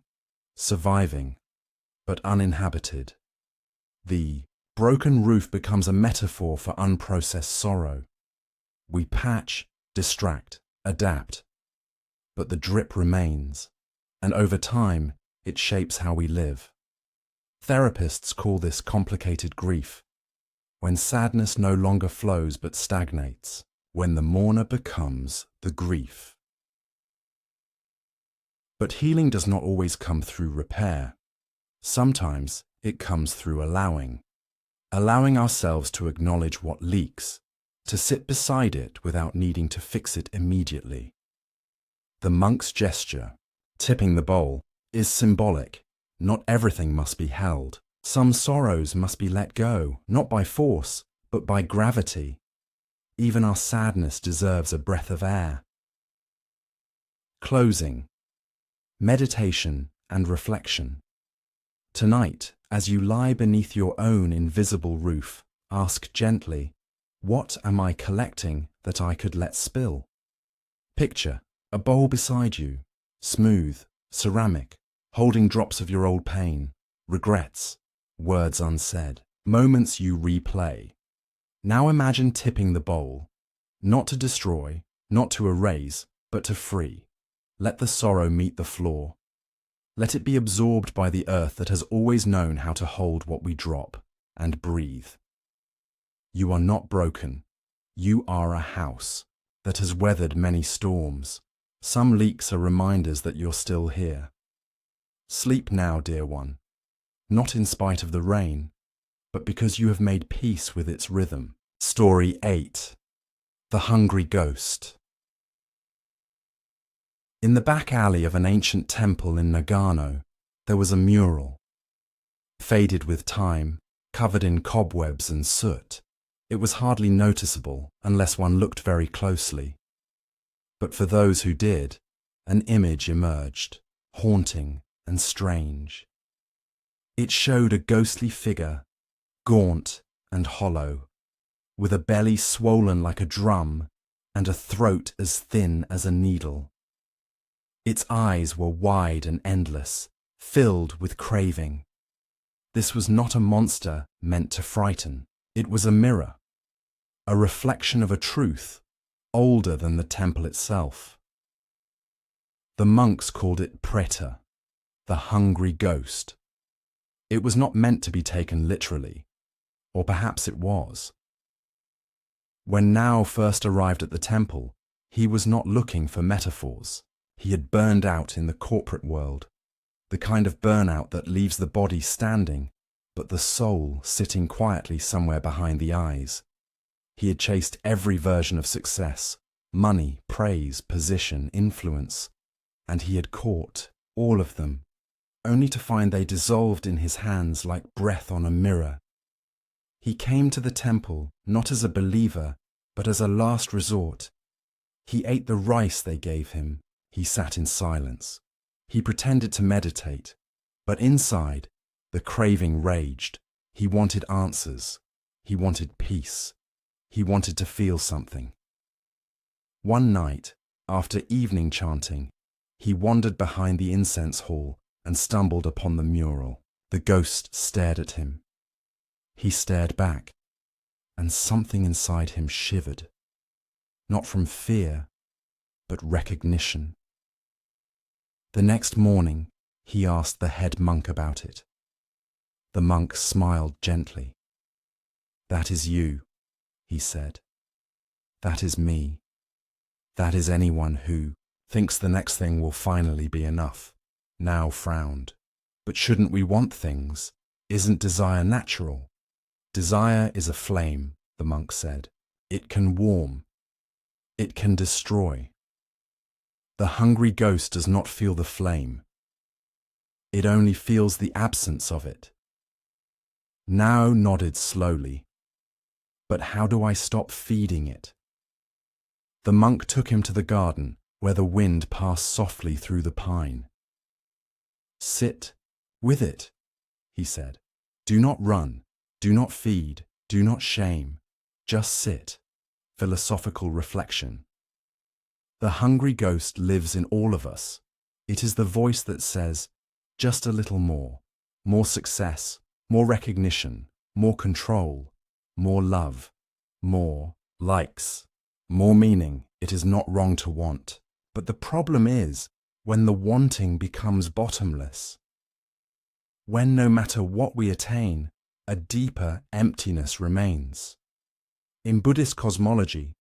surviving, but uninhabited. The broken roof becomes a metaphor for unprocessed sorrow. We patch, distract, adapt, but the drip remains, and over time, it shapes how we live. Therapists call this complicated grief, when sadness no longer flows but stagnates, when the mourner becomes the grief. But healing does not always come through repair. Sometimes it comes through allowing ourselves to acknowledge what leaks, to sit beside it without needing to fix it immediately. The monk's gesture, tipping the bowl, is symbolic. Not everything must be held. Some sorrows must be let go, not by force, but by gravity. Even our sadness deserves a breath of air. Closing. Meditation and reflection. Tonight, as you lie beneath your own invisible roof, ask gently, what am I collecting that I could let spill? Picture a bowl beside you, smooth, ceramic, holding drops of your old pain, regrets, words unsaid, moments you replay. Now imagine tipping the bowl, not to destroy, not to erase, but to free. Let the sorrow meet the floor. Let it be absorbed by the earth that has always known how to hold what we drop, and breathe. You are not broken. You are a house that has weathered many storms. Some leaks are reminders that you're still here. Sleep now, dear one, not in spite of the rain, but because you have made peace with its rhythm. Story 8. The Hungry Ghost. In the back alley of an ancient temple in Nagano, there was a mural. Faded with time, covered in cobwebs and soot, it was hardly noticeable unless one looked very closely. But for those who did, an image emerged, haunting and strange. It showed a ghostly figure, gaunt and hollow, with a belly swollen like a drum and a throat as thin as a needle. Its eyes were wide and endless, filled with craving. This was not a monster meant to frighten. It was a mirror, a reflection of a truth older than the temple itself. The monks called it Preta, the hungry ghost. It was not meant to be taken literally, or perhaps it was. When Nao first arrived at the temple, he was not looking for metaphors. He had burned out in the corporate world, the kind of burnout that leaves the body standing, but the soul sitting quietly somewhere behind the eyes. He had chased every version of success, money, praise, position, influence, and he had caught all of them, only to find they dissolved in his hands like breath on a mirror. He came to the temple not as a believer, but as a last resort. He ate the rice they gave him. He sat in silence. He pretended to meditate, but inside, the craving raged. He wanted answers. He wanted peace. He wanted to feel something. One night, after evening chanting, he wandered behind the incense hall and stumbled upon the mural. The ghost stared at him. He stared back, and something inside him shivered, not from fear, but recognition. The next morning, he asked the head monk about it. The monk smiled gently. "That is you," he said. "That is me. That is anyone who thinks the next thing will finally be enough." Now frowned. "But shouldn't we want things? Isn't desire natural?" "Desire is a flame," the monk said. "It can warm. It can destroy. The hungry ghost does not feel the flame. It only feels the absence of it." Nao nodded slowly. "But how do I stop feeding it?" The monk took him to the garden, where the wind passed softly through the pine. "Sit with it," he said. "Do not run, do not feed, do not shame. Just sit." Philosophical reflection. The hungry ghost lives in all of us. It is the voice that says, just a little more success, more recognition, more control, more love, more likes, more meaning. It is not wrong to want. But the problem is when the wanting becomes bottomless. When no matter what we attain, a deeper emptiness remains. In Buddhist cosmology,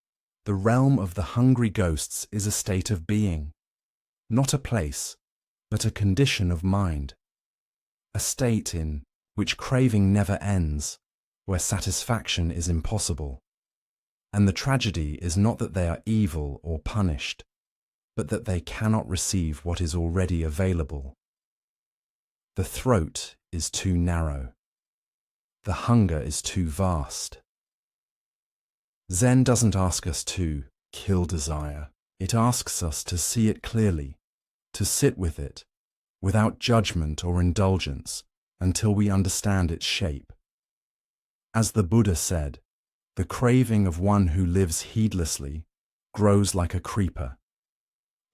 the realm of the hungry ghosts is a state of being, not a place, but a condition of mind, a state in which craving never ends, where satisfaction is impossible. And the tragedy is not that they are evil or punished, but that they cannot receive what is already available. The throat is too narrow. The hunger is too vast. Zen doesn't ask us to kill desire. It asks us to see it clearly, to sit with it, without judgment or indulgence, until we understand its shape. As the Buddha said, the craving of one who lives heedlessly grows like a creeper.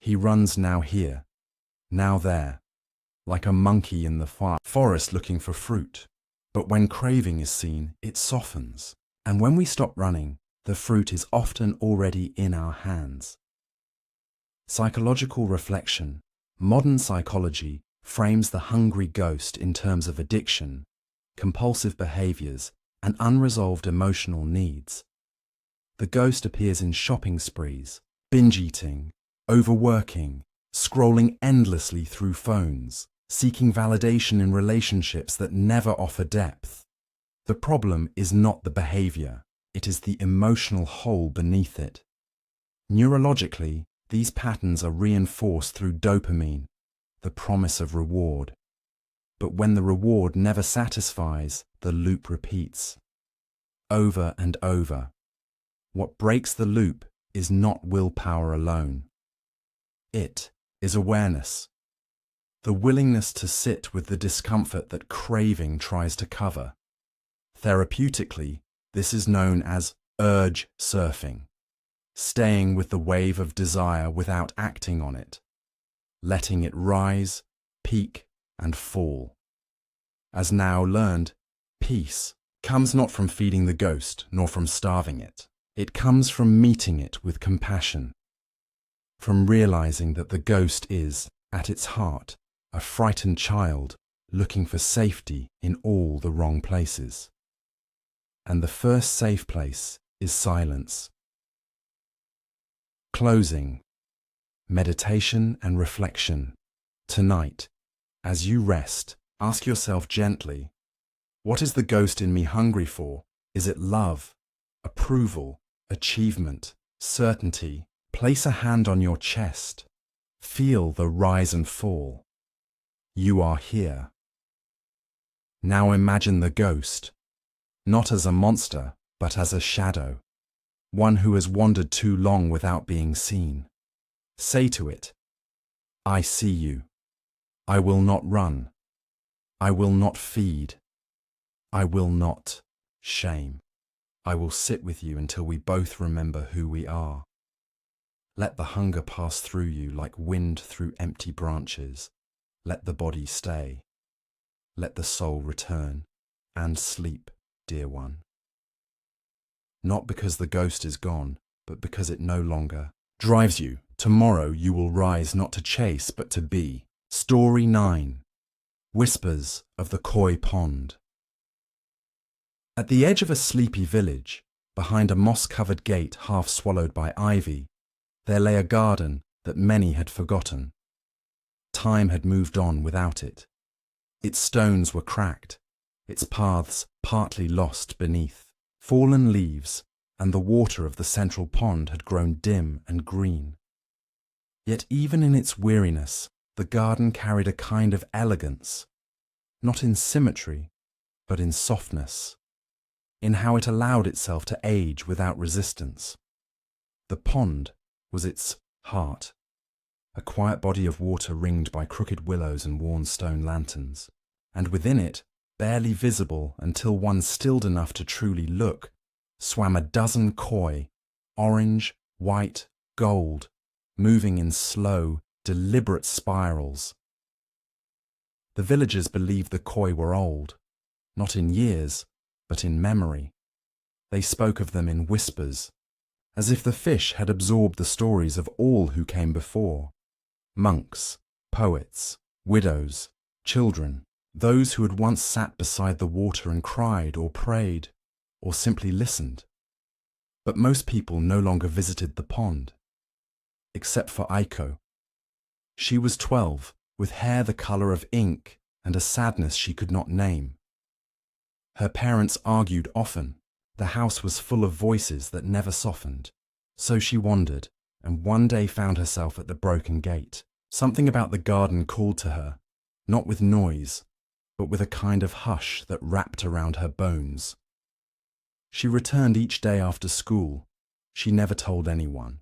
He runs now here, now there, like a monkey in the forest looking for fruit. But when craving is seen, it softens. And when we stop running, the fruit is often already in our hands. Psychological reflection. Modern psychology frames the hungry ghost in terms of addiction, compulsive behaviors, and unresolved emotional needs. The ghost appears in shopping sprees, binge eating, overworking, scrolling endlessly through phones, seeking validation in relationships that never offer depth. The problem is not the behavior, it is the emotional hole beneath it. Neurologically, these patterns are reinforced through dopamine, the promise of reward. But when the reward never satisfies, the loop repeats. Over and over. What breaks the loop is not willpower alone. It is awareness. The willingness to sit with the discomfort that craving tries to cover. Therapeutically, this is known as urge surfing, staying with the wave of desire without acting on it, letting it rise, peak, and fall. As now learned, peace comes not from feeding the ghost nor from starving it. It comes from meeting it with compassion, from realizing that the ghost is, at its heart, a frightened child looking for safety in all the wrong places. And the first safe place is silence. Closing. Meditation and reflection. Tonight, as you rest, ask yourself gently, what is the ghost in me hungry for? Is it love, approval, achievement, certainty? Place a hand on your chest. Feel the rise and fall. You are here. Now imagine the ghost, not as a monster, but as a shadow, one who has wandered too long without being seen. Say to it, I see you. I will not run. I will not feed. I will not shame. I will sit with you until we both remember who we are. Let the hunger pass through you like wind through empty branches. Let the body stay. Let the soul return and sleep, dear one. Not because the ghost is gone, but because it no longer drives you. Tomorrow you will rise not to chase, but to be. Story 9. Whispers of the Koi Pond. At the edge of a sleepy village, behind a moss-covered gate half swallowed by ivy, there lay a garden that many had forgotten. Time had moved on without it. Its stones were cracked, its paths partly lost beneath. Fallen leaves and the water of the central pond had grown dim and green. Yet even in its weariness, the garden carried a kind of elegance, not in symmetry, but in softness, in how it allowed itself to age without resistance. The pond was its heart, a quiet body of water ringed by crooked willows and worn stone lanterns, and within it, barely visible until one stilled enough to truly look, swam a dozen koi, orange, white, gold, moving in slow, deliberate spirals. The villagers believed the koi were old, not in years, but in memory. They spoke of them in whispers, as if the fish had absorbed the stories of all who came before. Monks, poets, widows, children, those who had once sat beside the water and cried or prayed, or simply listened. But most people no longer visited the pond, except for Aiko. She was 12, with hair the colour of ink and a sadness she could not name. Her parents argued often. The house was full of voices that never softened. So she wandered, and one day found herself at the broken gate. Something about the garden called to her, not with noise, but with a kind of hush that wrapped around her bones. She returned each day after school. She never told anyone.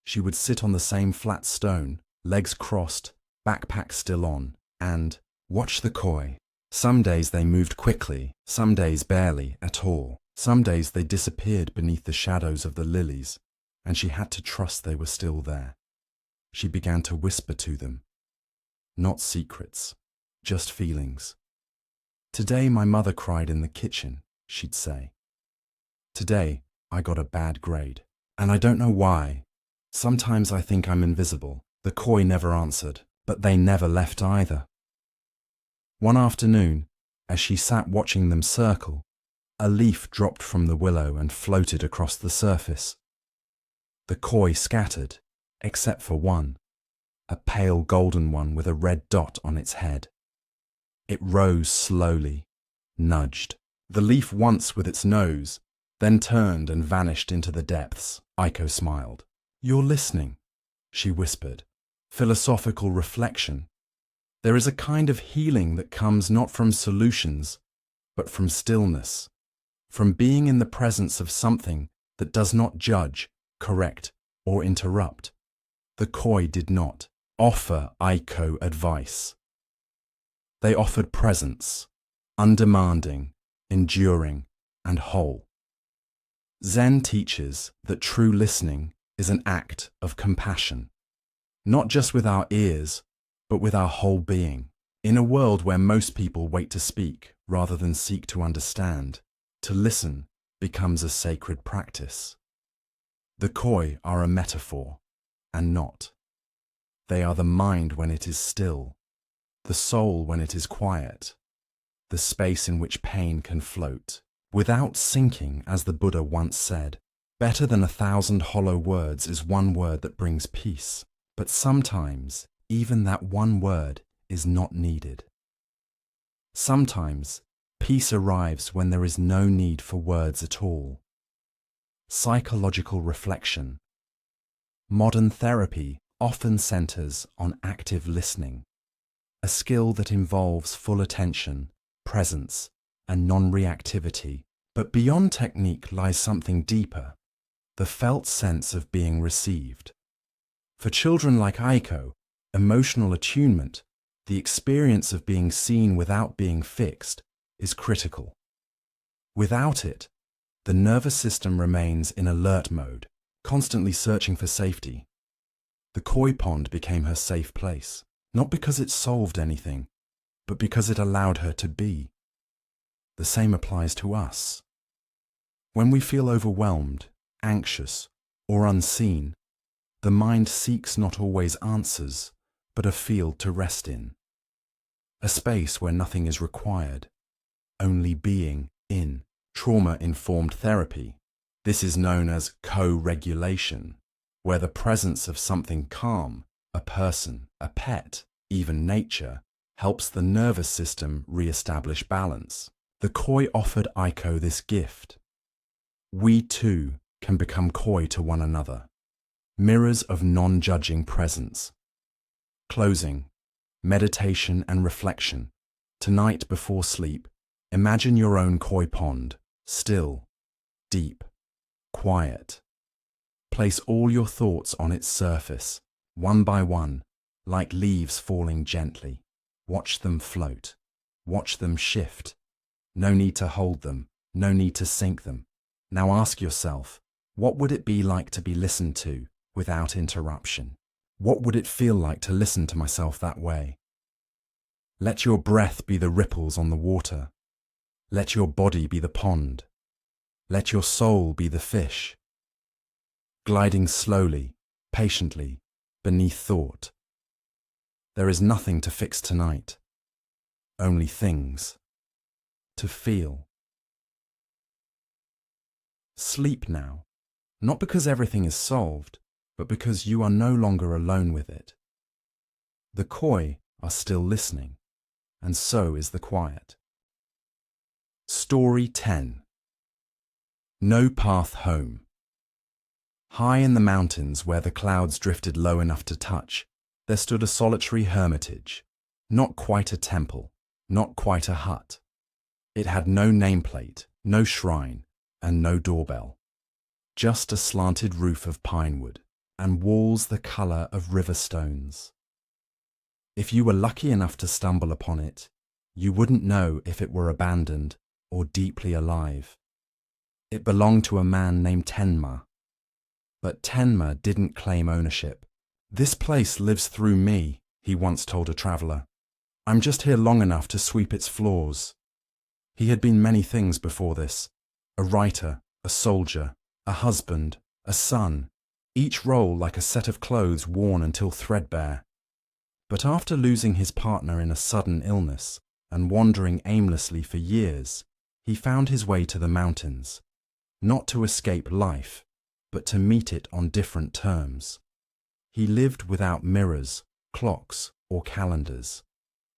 She would sit on the same flat stone, legs crossed, backpack still on, and watch the koi. Some days they moved quickly, some days barely at all. Some days they disappeared beneath the shadows of the lilies, and she had to trust they were still there. She began to whisper to them. Not secrets, just feelings. Today my mother cried in the kitchen, she'd say. Today I got a bad grade, and I don't know why. Sometimes I think I'm invisible. The koi never answered, but they never left either. One afternoon, as she sat watching them circle, a leaf dropped from the willow and floated across the surface. The koi scattered, except for one, a pale golden one with a red dot on its head. It rose slowly, nudged the leaf once with its nose, then turned and vanished into the depths. Aiko smiled. "You're listening," she whispered. "Philosophical reflection. There is a kind of healing that comes not from solutions, but from stillness, from being in the presence of something that does not judge, correct, or interrupt." The koi did not offer Aiko advice. They offered presence, undemanding, enduring, and whole. Zen teaches that true listening is an act of compassion, not just with our ears, but with our whole being. In a world where most people wait to speak rather than seek to understand, to listen becomes a sacred practice. The koi are a metaphor, and not. They are the mind when it is still, the soul when it is quiet, the space in which pain can float, without sinking, as the Buddha once said. Better than 1,000 hollow words is one word that brings peace, but sometimes even that one word is not needed. Sometimes peace arrives when there is no need for words at all. Psychological reflection. Modern therapy often centers on active listening, a skill that involves full attention, presence, and non-reactivity. But beyond technique lies something deeper, the felt sense of being received. For children like Aiko, emotional attunement, the experience of being seen without being fixed, is critical. Without it, the nervous system remains in alert mode, constantly searching for safety. The koi pond became her safe place, not because it solved anything, but because it allowed her to be. The same applies to us. When we feel overwhelmed, anxious, or unseen, the mind seeks not always answers, but a field to rest in. A space where nothing is required, only being in. Trauma-informed therapy. This is known as co-regulation, where the presence of something calm, a person, a pet, even nature, helps the nervous system re-establish balance. The koi offered Aiko this gift. We too can become koi to one another, mirrors of non-judging presence. Closing, meditation and reflection. Tonight before sleep, imagine your own koi pond, still, deep, quiet. Place all your thoughts on its surface, one by one, like leaves falling gently. Watch them float. Watch them shift. No need to hold them, no need to sink them. Now ask yourself, what would it be like to be listened to without interruption? What would it feel like to listen to myself that way? Let your breath be the ripples on the water. Let your body be the pond. Let your soul be the fish. Gliding slowly, patiently, beneath thought. There is nothing to fix tonight, only things to feel. Sleep now, not because everything is solved, but because you are no longer alone with it. The koi are still listening, and so is the quiet. Story 10. No path home. High in the mountains where the clouds drifted low enough to touch, there stood a solitary hermitage, not quite a temple, not quite a hut. It had no nameplate, no shrine, and no doorbell. Just a slanted roof of pine wood, and walls the colour of river stones. If you were lucky enough to stumble upon it, you wouldn't know if it were abandoned or deeply alive. It belonged to a man named Tenma. But Tenma didn't claim ownership. "This place lives through me," he once told a traveller. "I'm just here long enough to sweep its floors." He had been many things before this: a writer, a soldier, a husband, a son, each role like a set of clothes worn until threadbare. But after losing his partner in a sudden illness and wandering aimlessly for years, he found his way to the mountains, not to escape life, but to meet it on different terms. He lived without mirrors, clocks, or calendars.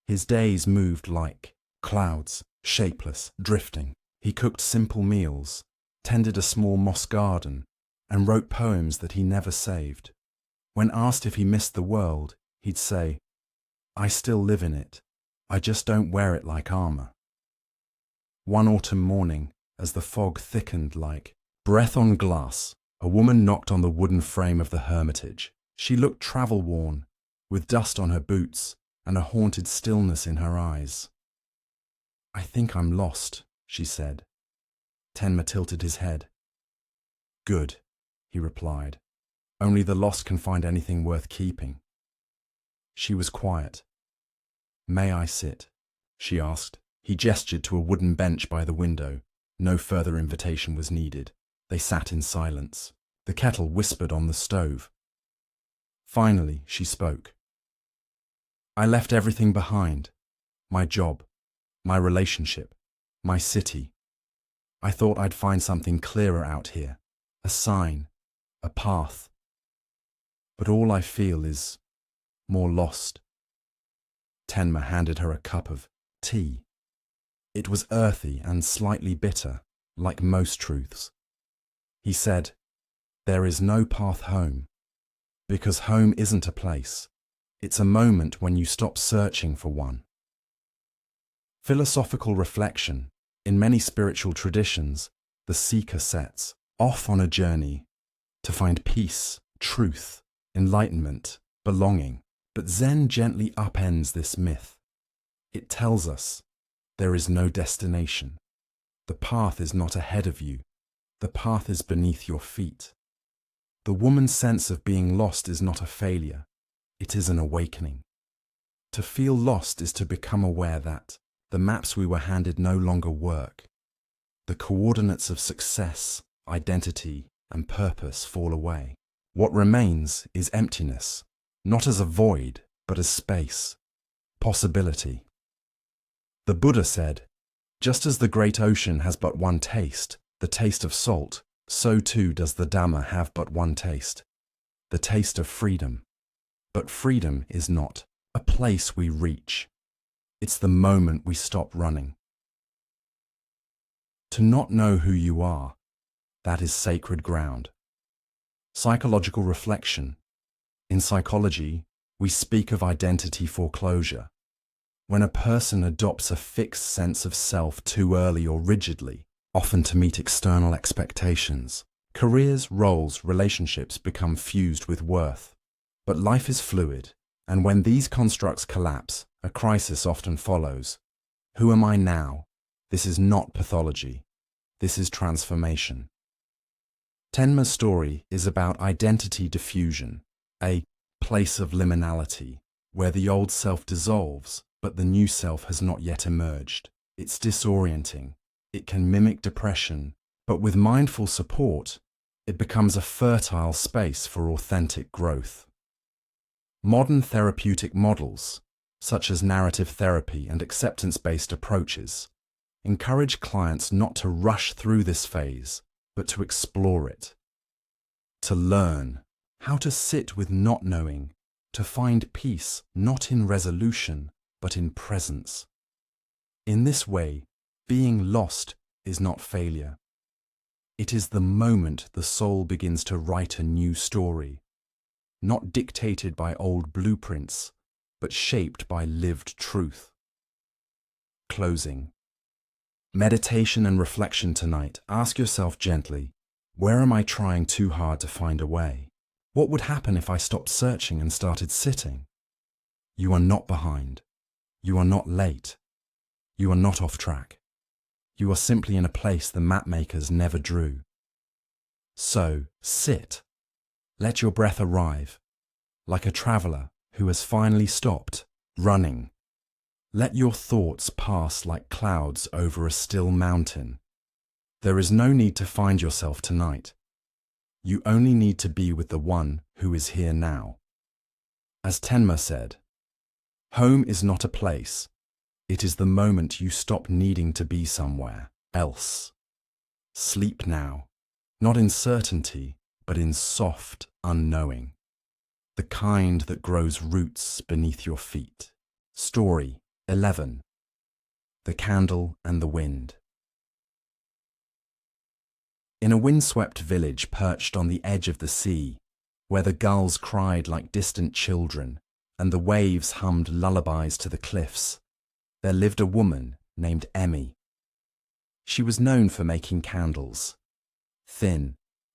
His days moved like clouds, shapeless, drifting. He cooked simple meals, tended a small moss garden, and wrote poems that he never saved. When asked if he missed the world, he'd say, "I still live in it. I just don't wear it like armor." One autumn morning, as the fog thickened like breath on glass, a woman knocked on the wooden frame of the hermitage. She looked travel-worn, with dust on her boots and a haunted stillness in her eyes. "I think I'm lost," she said. Tenma tilted his head. "Good," he replied. "Only the lost can find anything worth keeping." She was quiet. "May I sit?" she asked. He gestured to a wooden bench by the window. No further invitation was needed. They sat in silence. The kettle whispered on the stove. Finally, she spoke. "I left everything behind. My job, my relationship, my city. I thought I'd find something clearer out here, a sign, a path. But all I feel is more lost." Tenma handed her a cup of tea. It was earthy and slightly bitter, like most truths. He said, "There is no path home, because home isn't a place. It's a moment when you stop searching for one." Philosophical reflection. In many spiritual traditions, the seeker sets off on a journey to find peace, truth, enlightenment, belonging. But Zen gently upends this myth. It tells us there is no destination. The path is not ahead of you. The path is beneath your feet. The woman's sense of being lost is not a failure. It is an awakening. To feel lost is to become aware that the maps we were handed no longer work. The coordinates of success, identity, and purpose fall away. What remains is emptiness, not as a void, but as space, possibility. The Buddha said, "Just as the great ocean has but one taste, the taste of salt, so too does the Dhamma have but one taste, the taste of freedom." But freedom is not a place we reach. It's the moment we stop running. To not know who you are, that is sacred ground. Psychological reflection. In psychology, we speak of identity foreclosure. When a person adopts a fixed sense of self too early or rigidly, often to meet external expectations, careers, roles, relationships become fused with worth. But life is fluid, and when these constructs collapse, a crisis often follows. Who am I now? This is not pathology. This is transformation. Tenma's story is about identity diffusion, a place of liminality, where the old self dissolves, but the new self has not yet emerged. It's disorienting. It can mimic depression, but with mindful support, it becomes a fertile space for authentic growth. Modern therapeutic models, such as narrative therapy and acceptance-based approaches, encourage clients not to rush through this phase, but to explore it. To learn how to sit with not knowing, to find peace not in resolution, but in presence. In this way, being lost is not failure. It is the moment the soul begins to write a new story, not dictated by old blueprints, but shaped by lived truth. Closing. Meditation and reflection tonight. Ask yourself gently, where am I trying too hard to find a way? What would happen if I stopped searching and started sitting? You are not behind. You are not late. You are not off track. You are simply in a place the mapmakers never drew. So, sit. Let your breath arrive, like a traveler who has finally stopped running. Let your thoughts pass like clouds over a still mountain. There is no need to find yourself tonight. You only need to be with the one who is here now. As Tenma said, home is not a place. It is the moment you stop needing to be somewhere else. Sleep now, not in certainty, but in soft unknowing. The kind that grows roots beneath your feet. Story 11. The Candle and the Wind. In a windswept village perched on the edge of the sea, where the gulls cried like distant children and the waves hummed lullabies to the cliffs, there lived a woman named Emmy. She was known for making candles. Thin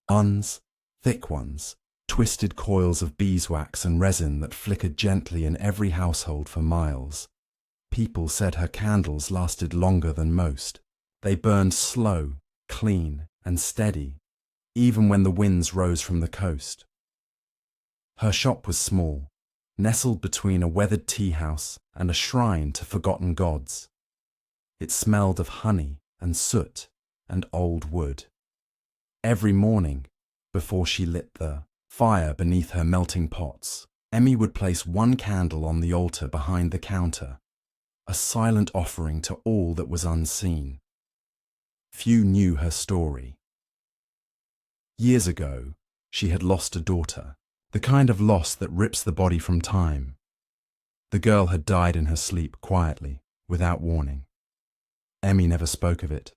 ones, thick ones, twisted coils of beeswax and resin that flickered gently in every household for miles. People said her candles lasted longer than most. They burned slow, clean, and steady, even when the winds rose from the coast. Her shop was small, nestled between a weathered tea house and a shrine to forgotten gods. It smelled of honey and soot and old wood. Every morning, before she lit the fire beneath her melting pots, Emmy would place one candle on the altar behind the counter, a silent offering to all that was unseen. Few knew her story. Years ago, she had lost a daughter, the kind of loss that rips the body from time. The girl had died in her sleep quietly, without warning. Emmy never spoke of it.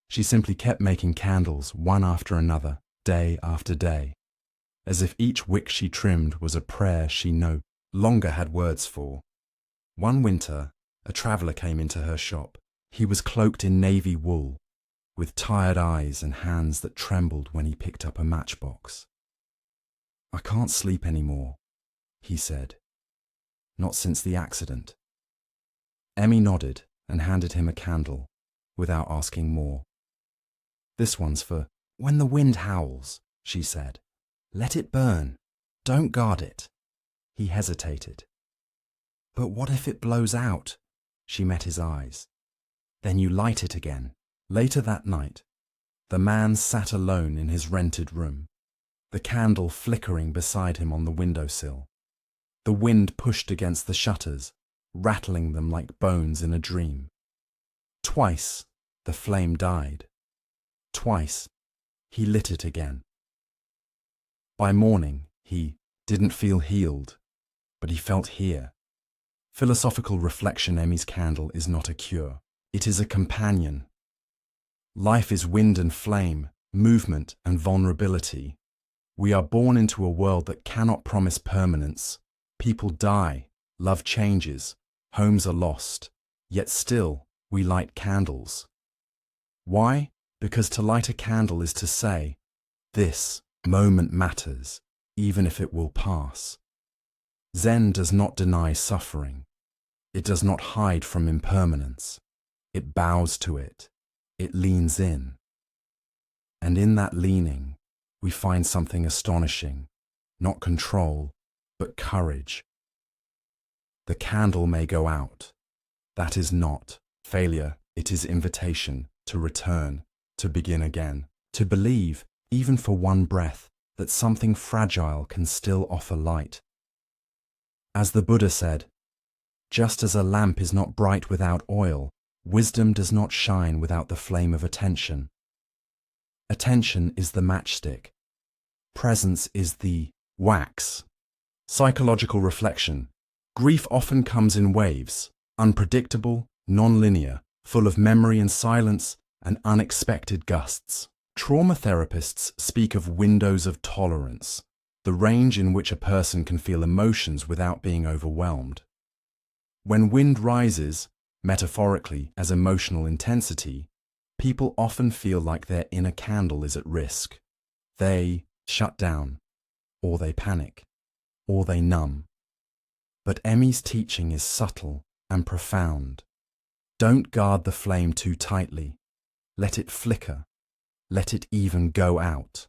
She simply kept making candles one after another, day after day, as if each wick she trimmed was a prayer she no longer had words for. One winter, a traveller came into her shop. He was cloaked in navy wool, with tired eyes and hands that trembled when he picked up a matchbox. "I can't sleep anymore," he said. "Not since the accident." Emmy nodded and handed him a candle, without asking more. "This one's for when the wind howls," she said. "Let it burn. Don't guard it." He hesitated. "But what if it blows out?" She met his eyes. "Then you light it again." Later that night, the man sat alone in his rented room, the candle flickering beside him on the windowsill. The wind pushed against the shutters, rattling them like bones in a dream. Twice, the flame died. Twice, he lit it again. By morning, he didn't feel healed, but he felt here. Philosophical reflection. Emmy's candle is not a cure. It is a companion. Life is wind and flame, movement and vulnerability. We are born into a world that cannot promise permanence. People die, love changes, homes are lost, yet still we light candles. Why? Because to light a candle is to say, this moment matters, even if it will pass. Zen does not deny suffering. It does not hide from impermanence. It bows to it. It leans in. And in that leaning, we find something astonishing, not control, but courage. The candle may go out. That is not failure. It is invitation to return, to begin again, to believe, even for one breath, that something fragile can still offer light. As the Buddha said, just as a lamp is not bright without oil, wisdom does not shine without the flame of attention. Attention is the matchstick. Presence is the wax. Psychological reflection. Grief often comes in waves, unpredictable, non-linear, full of memory and silence and unexpected gusts. Trauma therapists speak of windows of tolerance, the range in which a person can feel emotions without being overwhelmed. When wind rises, metaphorically as emotional intensity, people often feel like their inner candle is at risk. They shut down, or they panic, or they numb. But Emmy's teaching is subtle and profound. Don't guard the flame too tightly. Let it flicker. Let it even go out.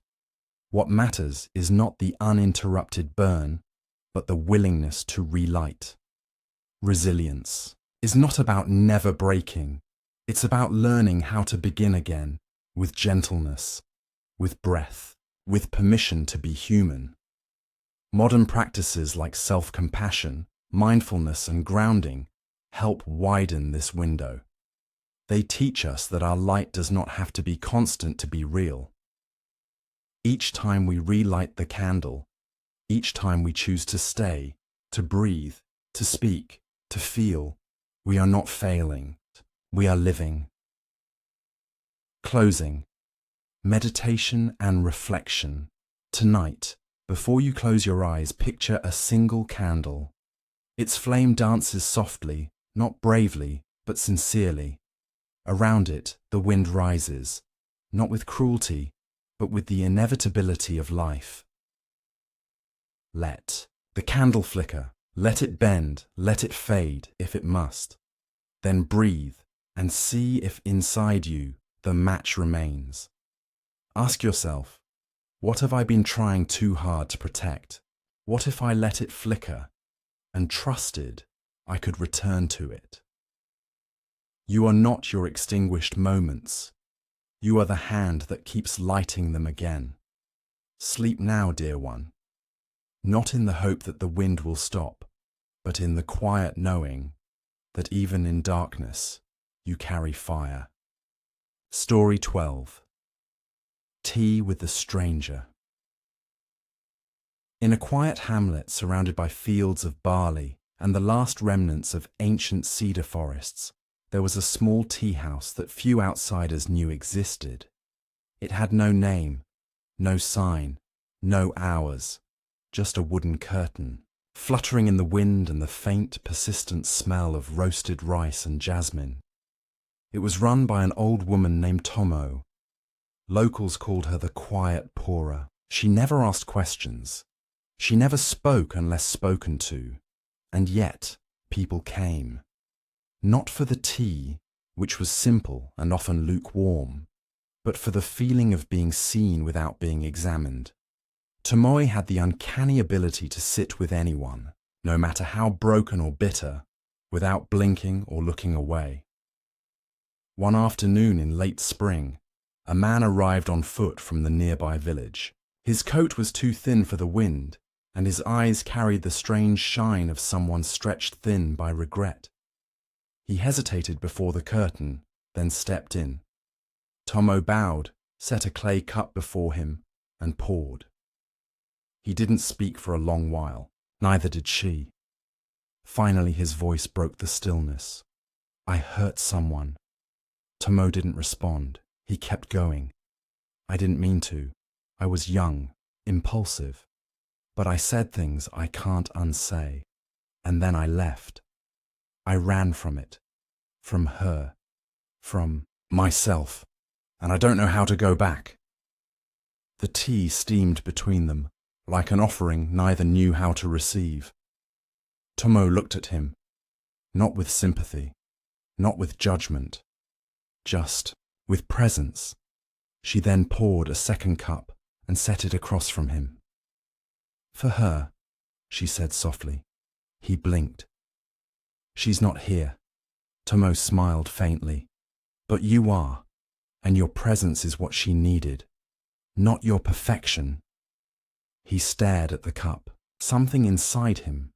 What matters is not the uninterrupted burn, but the willingness to relight. Resilience is not about never breaking. It's about learning how to begin again with gentleness, with breath, with permission to be human. Modern practices like self-compassion, mindfulness, and grounding help widen this window. They teach us that our light does not have to be constant to be real. Each time we relight the candle, each time we choose to stay, to breathe, to speak, to feel, we are not failing, we are living. Closing. Meditation and reflection. Tonight, before you close your eyes, picture a single candle. Its flame dances softly, not bravely, but sincerely. Around it, the wind rises, not with cruelty, but with the inevitability of life. Let the candle flicker, let it bend, let it fade if it must. Then breathe and see if inside you the match remains. Ask yourself, what have I been trying too hard to protect? What if I let it flicker and trusted I could return to it? You are not your extinguished moments. You are the hand that keeps lighting them again. Sleep now, dear one, not in the hope that the wind will stop, but in the quiet knowing that even in darkness you carry fire. Story 12. Tea with the Stranger. In a quiet hamlet surrounded by fields of barley and the last remnants of ancient cedar forests, there was a small tea house that few outsiders knew existed. It had no name, no sign, no hours, just a wooden curtain, fluttering in the wind and the faint, persistent smell of roasted rice and jasmine. It was run by an old woman named Tomo. Locals called her the quiet pourer. She never asked questions. She never spoke unless spoken to. And yet, people came. Not for the tea, which was simple and often lukewarm, but for the feeling of being seen without being examined. Tomoe had the uncanny ability to sit with anyone, no matter how broken or bitter, without blinking or looking away. One afternoon in late spring, a man arrived on foot from the nearby village. His coat was too thin for the wind, and his eyes carried the strange shine of someone stretched thin by regret. He hesitated before the curtain, then stepped in. Tomo bowed, set a clay cup before him, and poured. He didn't speak for a long while, neither did she. Finally his voice broke the stillness. "I hurt someone." Tomo didn't respond. He kept going. "I didn't mean to. I was young, impulsive. But I said things I can't unsay. And then I left. I ran from it. From her. From myself. And I don't know how to go back." The tea steamed between them, like an offering neither knew how to receive. Tomo looked at him, not with sympathy, not with judgment, just with presence. She then poured a second cup and set it across from him. "For her," she said softly. He blinked. "She's not here." Tomo smiled faintly. "But you are, and your presence is what she needed, not your perfection." He stared at the cup. Something inside him,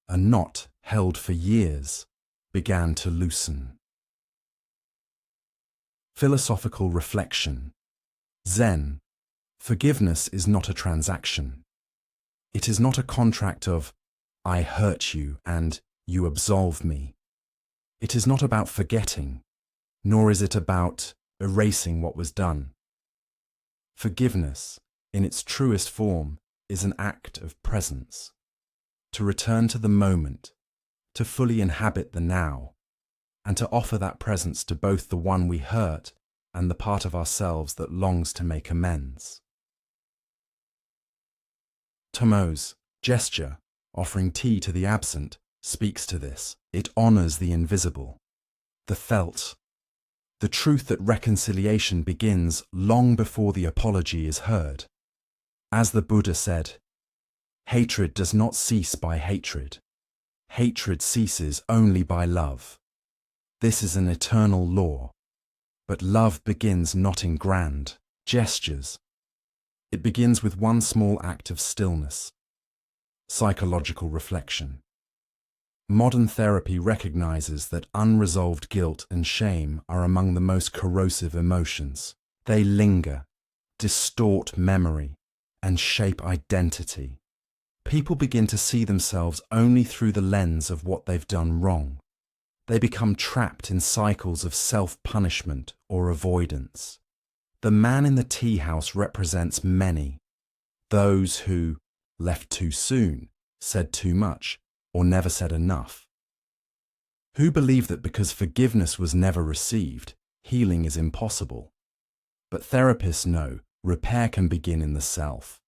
a knot held for years, began to loosen. Philosophical reflection. Zen. Forgiveness is not a transaction. It is not a contract of, "I hurt you and you absolve me." It is not about forgetting, nor is it about erasing what was done. Forgiveness, in its truest form, is an act of presence. To return to the moment, to fully inhabit the now, and to offer that presence to both the one we hurt and the part of ourselves that longs to make amends. Tomo's gesture, offering tea to the absent, speaks to this. It honors the invisible, the felt, the truth that reconciliation begins long before the apology is heard. As the Buddha said, "Hatred does not cease by hatred. Hatred ceases only by love. This is an eternal law. But love begins not in grand gestures, It begins with one small act of stillness, psychological reflection. Modern therapy recognizes that unresolved guilt and shame are among the most corrosive emotions. They linger, distort memory, and shape identity. People begin to see themselves only through the lens of what they've done wrong. They become trapped in cycles of self-punishment or avoidance. The man in the tea house represents many, those who left too soon, said too much, or never said enough. Who believe that because forgiveness was never received, healing is impossible. But therapists know repair can begin in the self.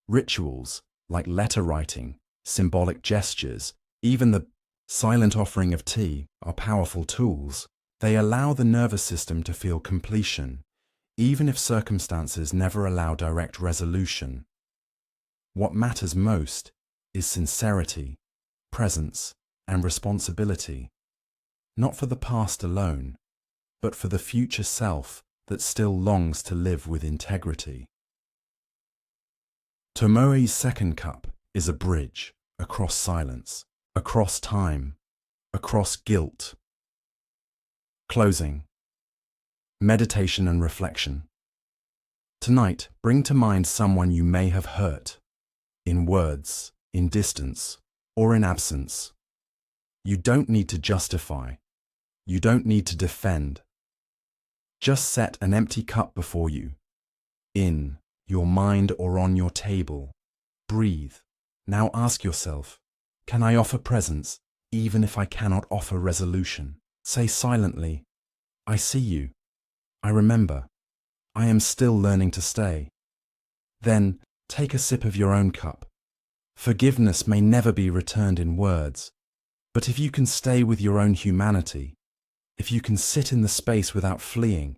Rituals, like letter writing, symbolic gestures, even the silent offering of tea, are powerful tools. They allow the nervous system to feel completion, even if circumstances never allow direct resolution. What matters most is sincerity, presence, and responsibility, not for the past alone, but for the future self that still longs to live with integrity. Tomoe's second cup is a bridge across silence, across time, across guilt. Closing. Meditation and reflection. Tonight, bring to mind someone you may have hurt, in words, in distance, or in absence. You don't need to justify. You don't need to defend. Just set an empty cup before you, in your mind or on your table. Breathe. Now ask yourself, can I offer presence, even if I cannot offer resolution? Say silently, I see you. I remember. I am still learning to stay. Then, take a sip of your own cup. Forgiveness may never be returned in words, but if you can stay with your own humanity, if you can sit in the space without fleeing,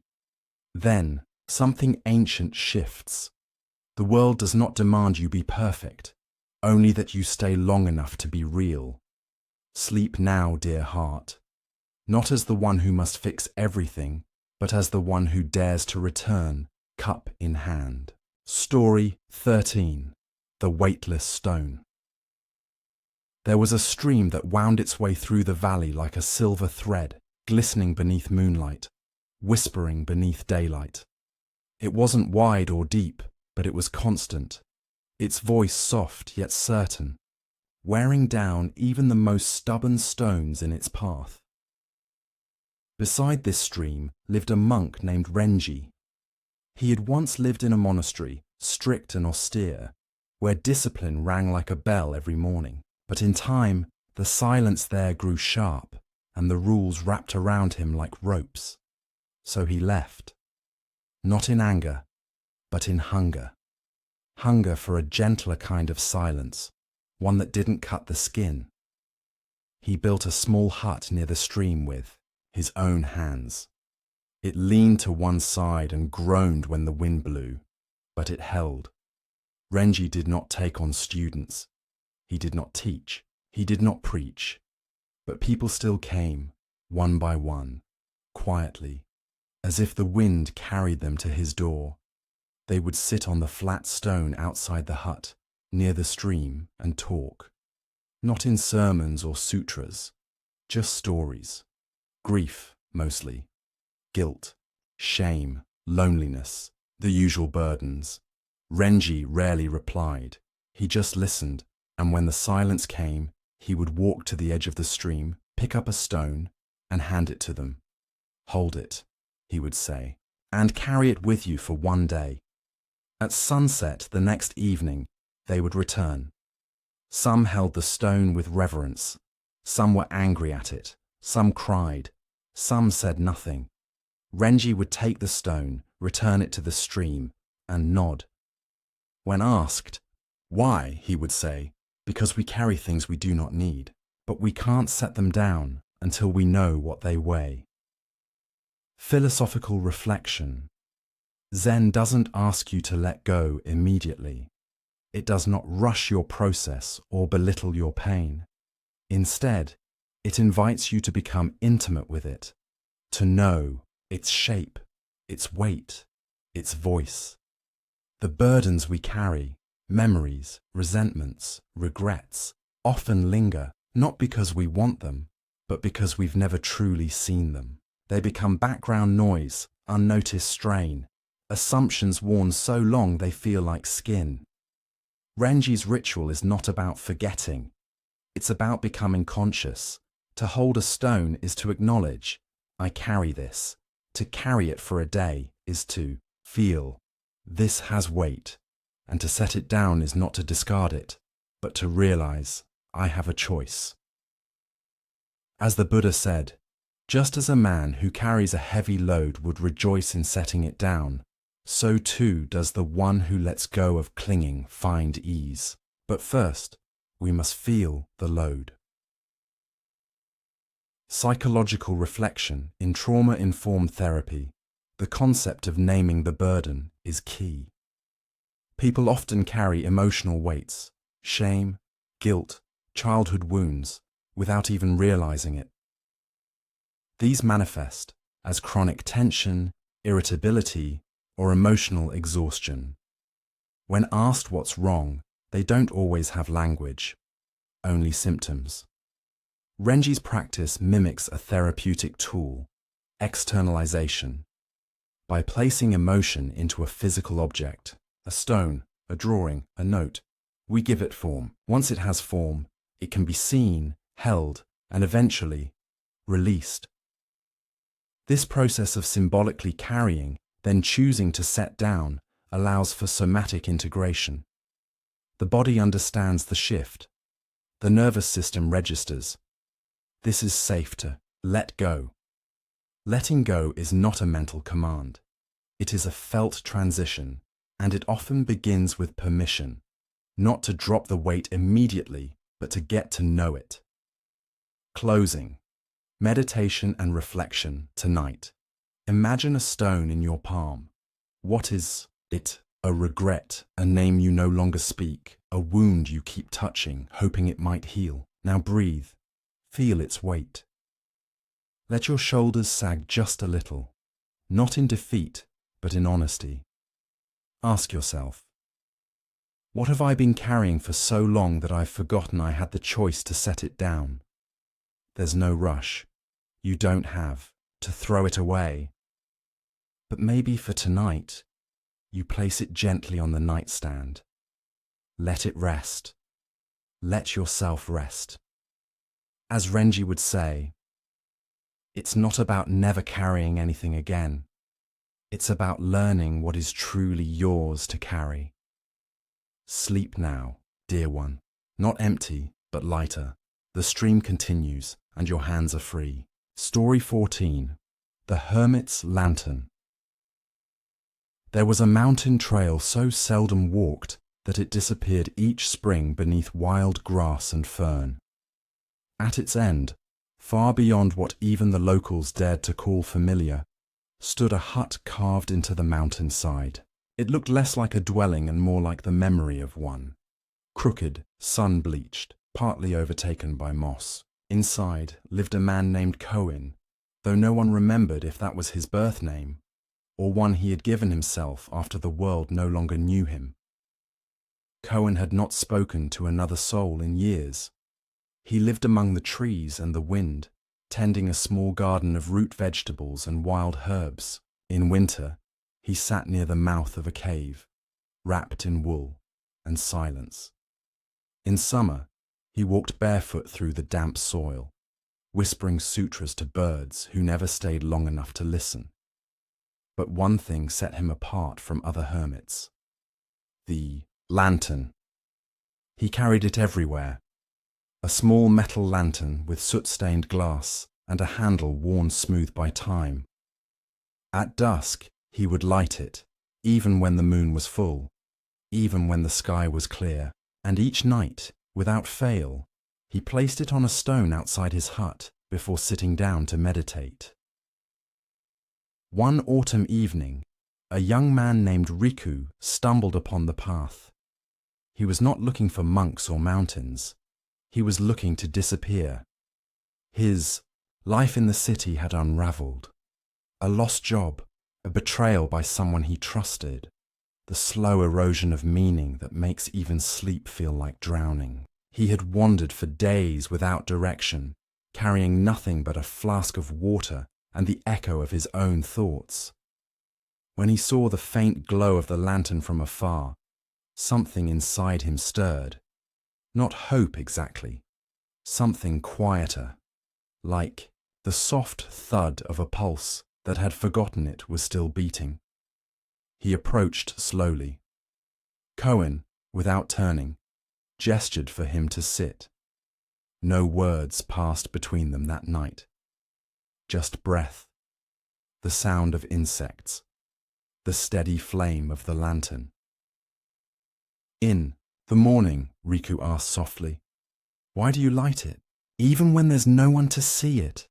then something ancient shifts. The world does not demand you be perfect, only that you stay long enough to be real. Sleep now, dear heart, not as the one who must fix everything, but as the one who dares to return, cup in hand. Story 13. The Weightless Stone. There was a stream that wound its way through the valley like a silver thread, glistening beneath moonlight, whispering beneath daylight. It wasn't wide or deep, but it was constant, its voice soft yet certain, wearing down even the most stubborn stones in its path. Beside this stream lived a monk named Renji. He had once lived in a monastery, strict and austere, where discipline rang like a bell every morning. But in time, the silence there grew sharp, and the rules wrapped around him like ropes. So he left. Not in anger, but in hunger. Hunger for a gentler kind of silence, one that didn't cut the skin. He built a small hut near the stream with his own hands. It leaned to one side and groaned when the wind blew, but it held. Renji did not take on students. He did not teach. He did not preach. But people still came, one by one, quietly, as if the wind carried them to his door. They would sit on the flat stone outside the hut, near the stream, and talk. Not in sermons or sutras, just stories. Grief, mostly. Guilt, shame, loneliness, the usual burdens. Renji rarely replied. He just listened, and when the silence came, he would walk to the edge of the stream, pick up a stone, and hand it to them. Hold it, he would say, and carry it with you for one day. At sunset the next evening, they would return. Some held the stone with reverence. Some were angry at it. Some cried. Some said nothing. Renji would take the stone, return it to the stream, and nod. When asked, why, he would say, because we carry things we do not need, but we can't set them down until we know what they weigh. Philosophical reflection. Zen doesn't ask you to let go immediately. It does not rush your process or belittle your pain. Instead, it invites you to become intimate with it, to know its shape, its weight, its voice. The burdens we carry, memories, resentments, regrets, often linger, not because we want them, but because we've never truly seen them. They become background noise, unnoticed strain, assumptions worn so long they feel like skin. Renji's ritual is not about forgetting. It's about becoming conscious. To hold a stone is to acknowledge, I carry this. To carry it for a day is to feel, this has weight. And to set it down is not to discard it, but to realize, I have a choice. As the Buddha said, just as a man who carries a heavy load would rejoice in setting it down, so too does the one who lets go of clinging find ease. But first, we must feel the load. Psychological reflection in trauma-informed therapy, the concept of naming the burden is key. People often carry emotional weights, shame, guilt, childhood wounds, without even realizing it. These manifest as chronic tension, irritability, or emotional exhaustion. When asked what's wrong, they don't always have language, only symptoms. Renji's practice mimics a therapeutic tool, externalization. By placing emotion into a physical object, a stone, a drawing, a note, we give it form. Once it has form, it can be seen, held, and eventually released. This process of symbolically carrying, then choosing to set down, allows for somatic integration. The body understands the shift. The nervous system registers. This is safe to let go. Letting go is not a mental command. It is a felt transition, and it often begins with permission, not to drop the weight immediately, but to get to know it. Closing. Meditation and reflection tonight. Imagine a stone in your palm. What is it? A regret, a name you no longer speak, a wound you keep touching, hoping it might heal. Now breathe. Feel its weight. Let your shoulders sag just a little, not in defeat, but in honesty. Ask yourself, what have I been carrying for so long that I've forgotten I had the choice to set it down? There's no rush. You don't have to throw it away. But maybe for tonight, you place it gently on the nightstand. Let it rest. Let yourself rest. As Renji would say, it's not about never carrying anything again. It's about learning what is truly yours to carry. Sleep now, dear one. Not empty, but lighter. The stream continues, and your hands are free. Story 14. The Hermit's Lantern. There was a mountain trail so seldom walked that it disappeared each spring beneath wild grass and fern. At its end, far beyond what even the locals dared to call familiar, stood a hut carved into the mountainside. It looked less like a dwelling and more like the memory of one. Crooked, sun-bleached, partly overtaken by moss. Inside lived a man named Cohen, though no one remembered if that was his birth name, or one he had given himself after the world no longer knew him. Cohen had not spoken to another soul in years. He lived among the trees and the wind, tending a small garden of root vegetables and wild herbs. In winter, he sat near the mouth of a cave, wrapped in wool and silence. In summer, he walked barefoot through the damp soil, whispering sutras to birds who never stayed long enough to listen. But one thing set him apart from other hermits: the lantern. He carried it everywhere, a small metal lantern with soot-stained glass and a handle worn smooth by time. At dusk, he would light it, even when the moon was full, even when the sky was clear, and each night, without fail, he placed it on a stone outside his hut before sitting down to meditate. One autumn evening, a young man named Riku stumbled upon the path. He was not looking for monks or mountains. He was looking to disappear. His life in the city had unraveled. A lost job, a betrayal by someone he trusted, the slow erosion of meaning that makes even sleep feel like drowning. He had wandered for days without direction, carrying nothing but a flask of water and the echo of his own thoughts. When he saw the faint glow of the lantern from afar, something inside him stirred. Not hope exactly, something quieter, like the soft thud of a pulse that had forgotten it was still beating. He approached slowly. Cohen, without turning, gestured for him to sit. No words passed between them that night. Just breath, the sound of insects, the steady flame of the lantern. In the morning, Riku asked softly, "Why do you light it, even when there's no one to see it?"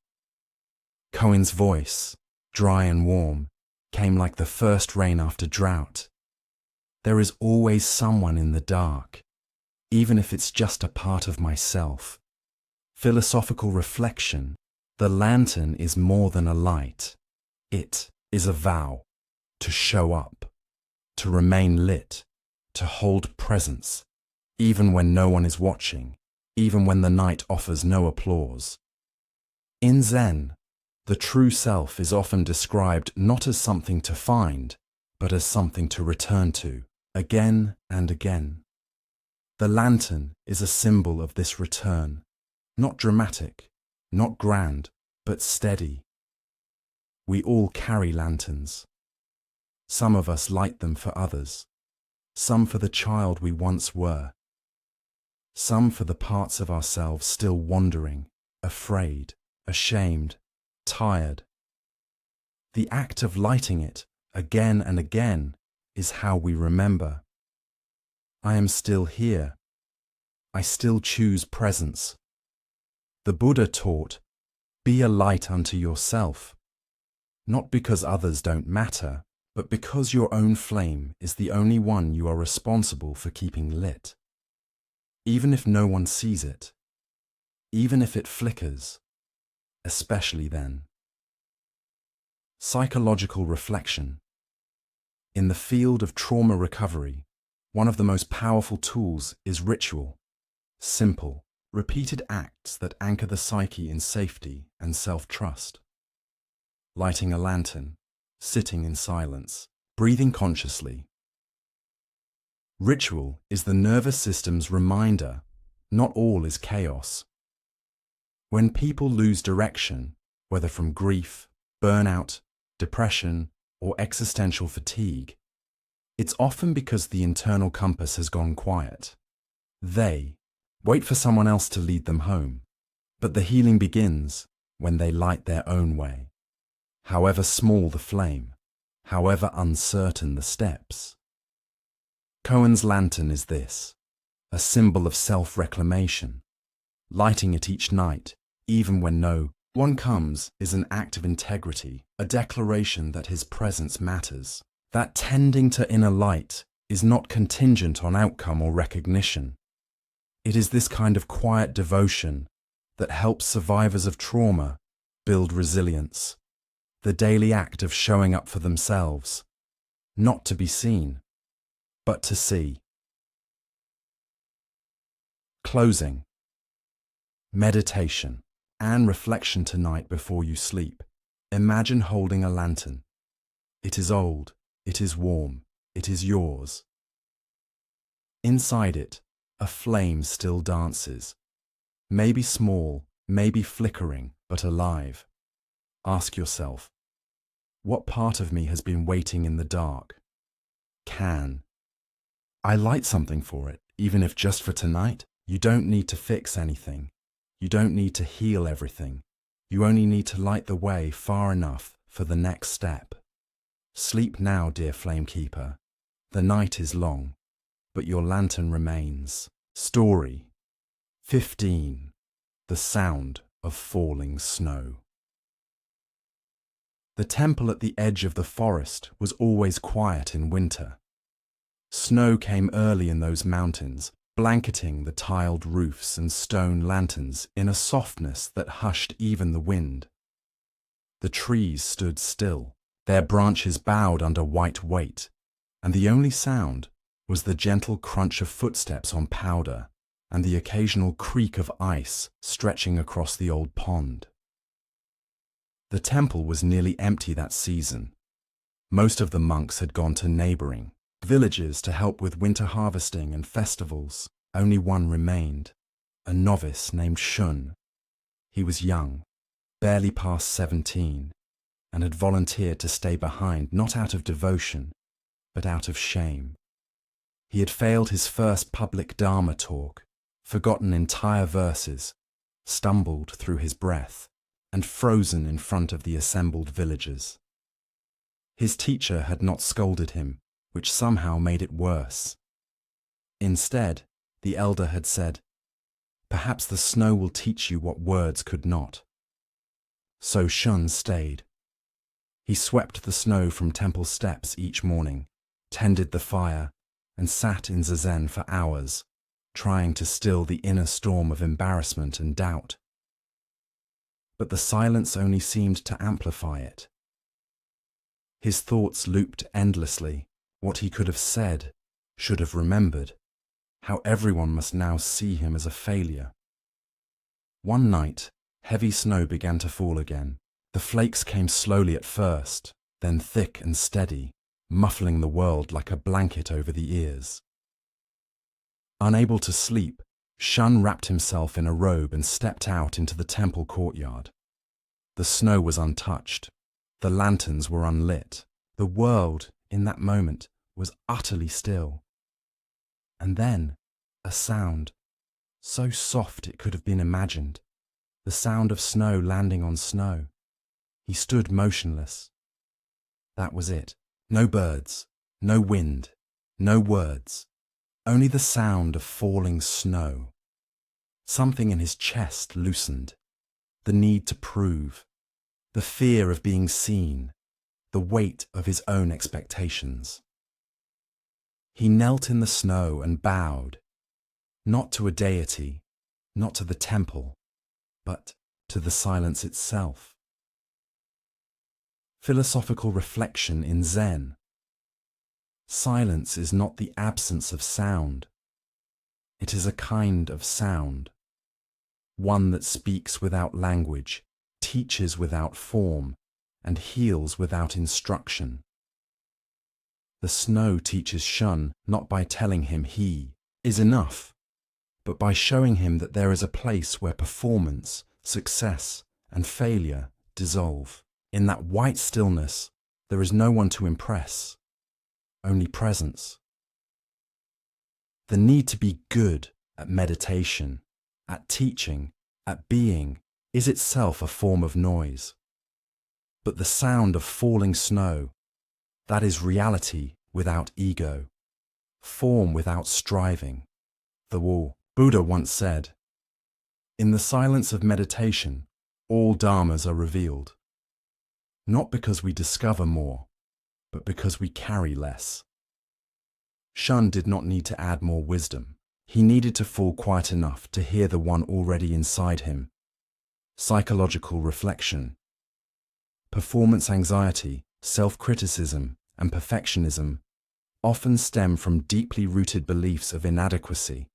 Cohen's voice, dry and warm, came like the first rain after drought. "There is always someone in the dark, even if it's just a part of myself." Philosophical reflection, the lantern is more than a light. It is a vow to show up, to remain lit, to hold presence, even when no one is watching, even when the night offers no applause. In Zen, the true self is often described not as something to find, but as something to return to, again and again. The lantern is a symbol of this return, not dramatic, not grand, but steady. We all carry lanterns. Some of us light them for others, some for the child we once were, some for the parts of ourselves still wandering, afraid, ashamed, tired. The act of lighting it again and again is how we remember. I am still here. I still choose presence. The Buddha taught, be a light unto yourself, not because others don't matter, but because your own flame is the only one you are responsible for keeping lit. Even if no one sees it, even if it flickers, especially then. Psychological reflection. In the field of trauma recovery, one of the most powerful tools is ritual, simple, repeated acts that anchor the psyche in safety and self-trust. Lighting a lantern, sitting in silence, breathing consciously. Ritual is the nervous system's reminder, not all is chaos. When people lose direction, whether from grief, burnout, depression, or existential fatigue, it's often because the internal compass has gone quiet. They wait for someone else to lead them home, but the healing begins when they light their own way. However small the flame, however uncertain the steps. Cohen's lantern is this, a symbol of self-reclamation. Lighting it each night, even when no one comes, is an act of integrity, a declaration that his presence matters. That tending to inner light is not contingent on outcome or recognition. It is this kind of quiet devotion that helps survivors of trauma build resilience. The daily act of showing up for themselves, not to be seen, but to see. Closing. Meditation and reflection tonight before you sleep. Imagine holding a lantern. It is old, it is warm, it is yours. Inside it, a flame still dances. Maybe small, maybe flickering, but alive. Ask yourself, what part of me has been waiting in the dark? Can I light something for it, even if just for tonight? You don't need to fix anything. You don't need to heal everything. You only need to light the way far enough for the next step. Sleep now, dear flamekeeper. The night is long, but your lantern remains. Story 15. The sound of falling snow. The temple at the edge of the forest was always quiet in winter. Snow came early in those mountains, blanketing the tiled roofs and stone lanterns in a softness that hushed even the wind. The trees stood still, Their branches bowed under white weight, and the only sound was the gentle crunch of footsteps on powder and the occasional creak of ice stretching across the old pond. The temple was nearly empty that season. Most of the monks had gone to neighboring villages to help with winter harvesting and festivals. Only one remained, a novice named Shun. He was young, barely past 17, and had volunteered to stay behind not out of devotion, but out of shame. He had failed his first public Dharma talk, forgotten entire verses, stumbled through his breath, and frozen in front of the assembled villagers. His teacher had not scolded him, which somehow made it worse. Instead, the elder had said, "Perhaps the snow will teach you what words could not." So Shun stayed. He swept the snow from temple steps each morning, tended the fire, and sat in zazen for hours, trying to still the inner storm of embarrassment and doubt. But the silence only seemed to amplify it. His thoughts looped endlessly, what he could have said, should have remembered, how everyone must now see him as a failure. One night, heavy snow began to fall again. The flakes came slowly at first, then thick and steady, muffling the world like a blanket over the ears. Unable to sleep, Shun wrapped himself in a robe and stepped out into the temple courtyard. The snow was untouched. The lanterns were unlit. The world, in that moment, was utterly still. And then, a sound, so soft it could have been imagined, the sound of snow landing on snow. He stood motionless. That was it. No birds, no wind, no words, only the sound of falling snow. Something in his chest loosened, the need to prove, the fear of being seen, the weight of his own expectations. He knelt in the snow and bowed, not to a deity, not to the temple, but to the silence itself. Philosophical reflection in Zen. Silence is not the absence of sound. It is a kind of sound, one that speaks without language, teaches without form, and heals without instruction. The snow teaches Shun not by telling him he is enough, but by showing him that there is a place where performance, success, and failure dissolve. In that white stillness, there is no one to impress, only presence. The need to be good at meditation, at teaching, at being, is itself a form of noise. But the sound of falling snow, that is reality without ego, form without striving. The Buddha once said, "In the silence of meditation, all dharmas are revealed. Not because we discover more, but because we carry less." Shun did not need to add more wisdom. He needed to fall quiet enough to hear the one already inside him. Psychological reflection. Performance anxiety, self-criticism, and perfectionism often stem from deeply rooted beliefs of inadequacy,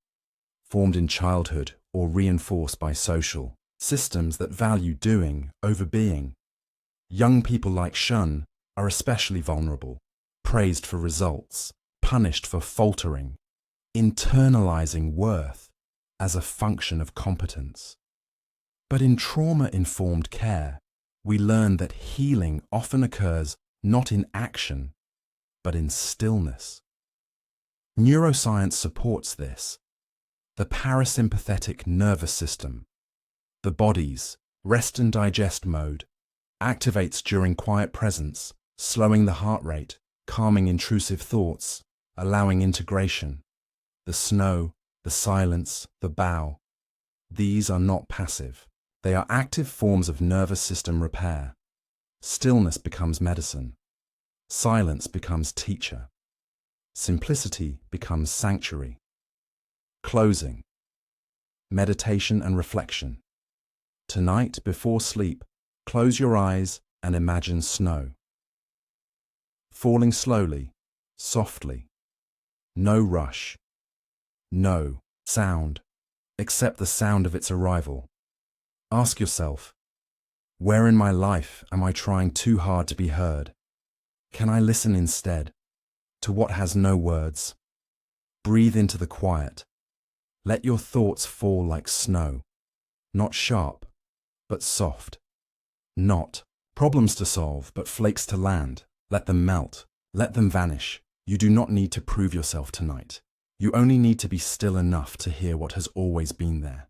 formed in childhood or reinforced by social systems that value doing over being. Young people like Shun are especially vulnerable, praised for results, punished for faltering, internalizing worth as a function of competence. But in trauma-informed care, we learn that healing often occurs not in action, but in stillness. Neuroscience supports this. The parasympathetic nervous system, the body's rest and digest mode, activates during quiet presence, slowing the heart rate, calming intrusive thoughts, allowing integration. The snow, the silence, the bow. These are not passive. They are active forms of nervous system repair. Stillness becomes medicine. Silence becomes teacher. Simplicity becomes sanctuary. Closing. Meditation and reflection. Tonight, before sleep, close your eyes and imagine snow. falling slowly, softly. No rush. No sound, except the sound of its arrival. Ask yourself, where in my life am I trying too hard to be heard? Can I listen instead to what has no words? Breathe into the quiet. Let your thoughts fall like snow, not sharp, but soft. Not problems to solve, but flakes to land. Let them melt. Let them vanish. You do not need to prove yourself tonight. You only need to be still enough to hear what has always been there.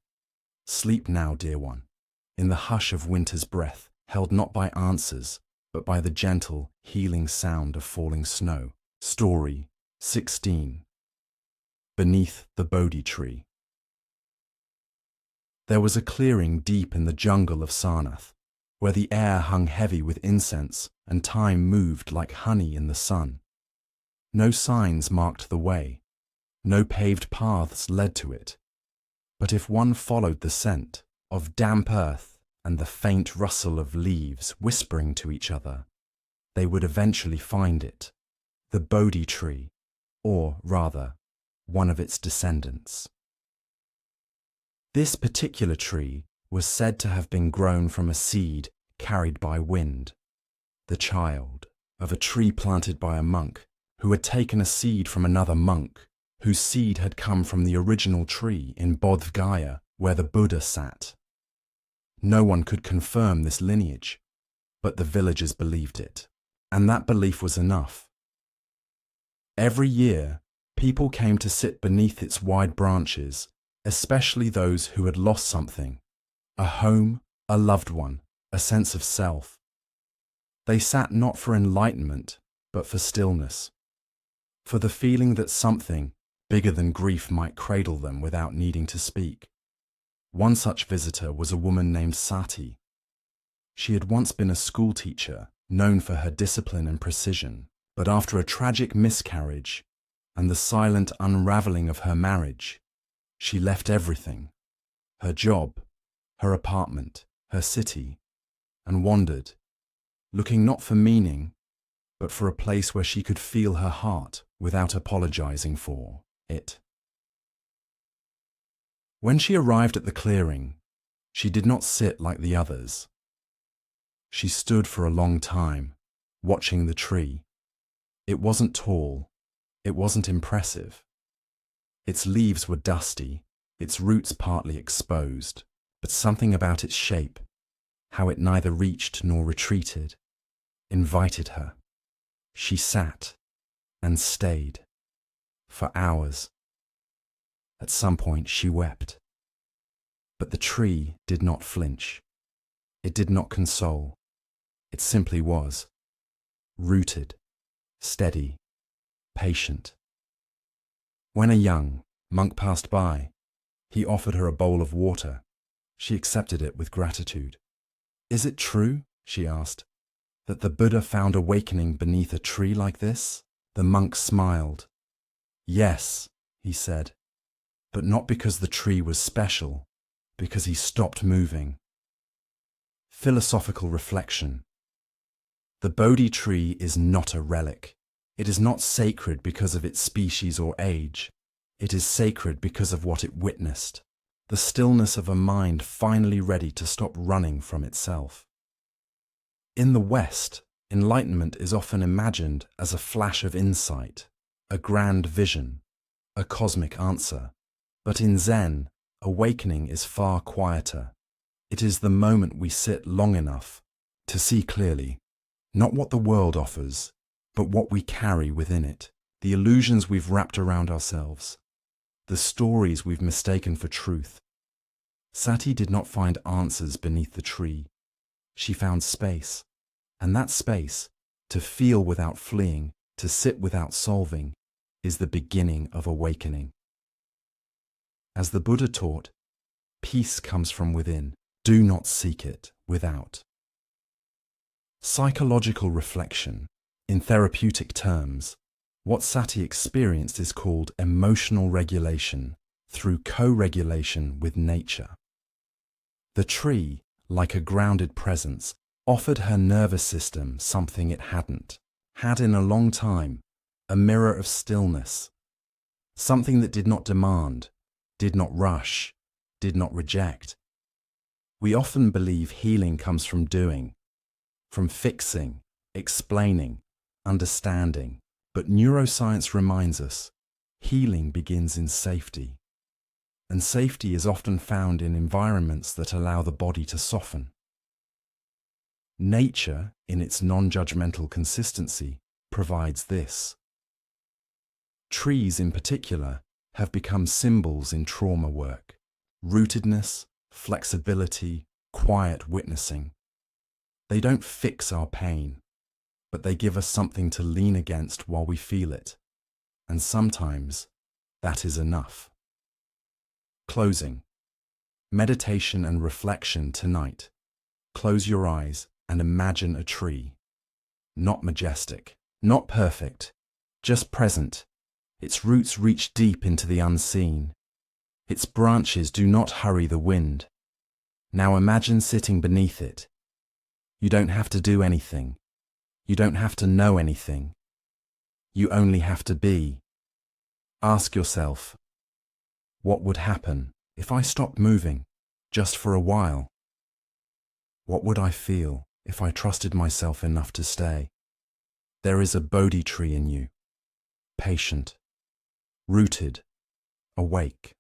Sleep now, dear one, in the hush of winter's breath, held not by answers, but by the gentle, healing sound of falling snow. Story 16. Beneath the Bodhi Tree. There was a clearing deep in the jungle of Sarnath, where the air hung heavy with incense and time moved like honey in the sun. No signs marked the way, no paved paths led to it, but if one followed the scent of damp earth and the faint rustle of leaves whispering to each other, they would eventually find it, the Bodhi tree, or rather, one of its descendants. This particular tree was said to have been grown from a seed carried by wind, the child of a tree planted by a monk who had taken a seed from another monk, whose seed had come from the original tree in Bodh Gaya where the Buddha sat. No one could confirm this lineage, but the villagers believed it, and that belief was enough. Every year, people came to sit beneath its wide branches, especially those who had lost something, a home, a loved one, a sense of self. They sat not for enlightenment, but for stillness, for the feeling that something bigger than grief might cradle them without needing to speak. One such visitor was a woman named Sati. She had once been a schoolteacher, known for her discipline and precision, but after a tragic miscarriage and the silent unraveling of her marriage, she left everything, her job, her apartment, her city, and wandered, looking not for meaning, but for a place where she could feel her heart without apologizing for it. When she arrived at the clearing, she did not sit like the others. She stood for a long time, watching the tree. It wasn't tall, it wasn't impressive. Its leaves were dusty, its roots partly exposed, but something about its shape, how it neither reached nor retreated, invited her. She sat and stayed for hours. At some point she wept. But the tree did not flinch. It did not console. It simply was, rooted, steady, patient. When a young monk passed by, he offered her a bowl of water. She accepted it with gratitude. "Is it true," she asked, "that the Buddha found awakening beneath a tree like this?" The monk smiled. "Yes," he said, "but not because the tree was special, because he stopped moving." Philosophical reflection. The Bodhi tree is not a relic. It is not sacred because of its species or age. It is sacred because of what it witnessed, the stillness of a mind finally ready to stop running from itself. In the West, enlightenment is often imagined as a flash of insight, a grand vision, a cosmic answer. But in Zen, awakening is far quieter. It is the moment we sit long enough to see clearly, not what the world offers, but what we carry within it, the illusions we've wrapped around ourselves, the stories we've mistaken for truth. Sati did not find answers beneath the tree. She found space, and that space, to feel without fleeing, to sit without solving, is the beginning of awakening. As the Buddha taught, peace comes from within. Do not seek it without. Psychological reflection. In therapeutic terms, what Sati experienced is called emotional regulation through co-regulation with nature. The tree, like a grounded presence, offered her nervous system something it hadn't, had in a long time, a mirror of stillness, something that did not demand, did not rush, did not reject. We often believe healing comes from doing, from fixing, explaining, understanding, but neuroscience reminds us healing begins in safety. And safety is often found in environments that allow the body to soften. Nature, in its non-judgmental consistency, provides this. Trees in particular have become symbols in trauma work. Rootedness, flexibility, quiet witnessing. They don't fix our pain, but they give us something to lean against while we feel it. And sometimes that is enough. Closing. Meditation and reflection tonight. Close your eyes and imagine a tree. Not majestic, not perfect, just present. Its roots reach deep into the unseen. Its branches do not hurry the wind. Now imagine sitting beneath it. You don't have to do anything. You don't have to know anything. You only have to be. Ask yourself, what would happen if I stopped moving, just for a while? What would I feel if I trusted myself enough to stay? There is a Bodhi tree in you, patient, rooted, awake.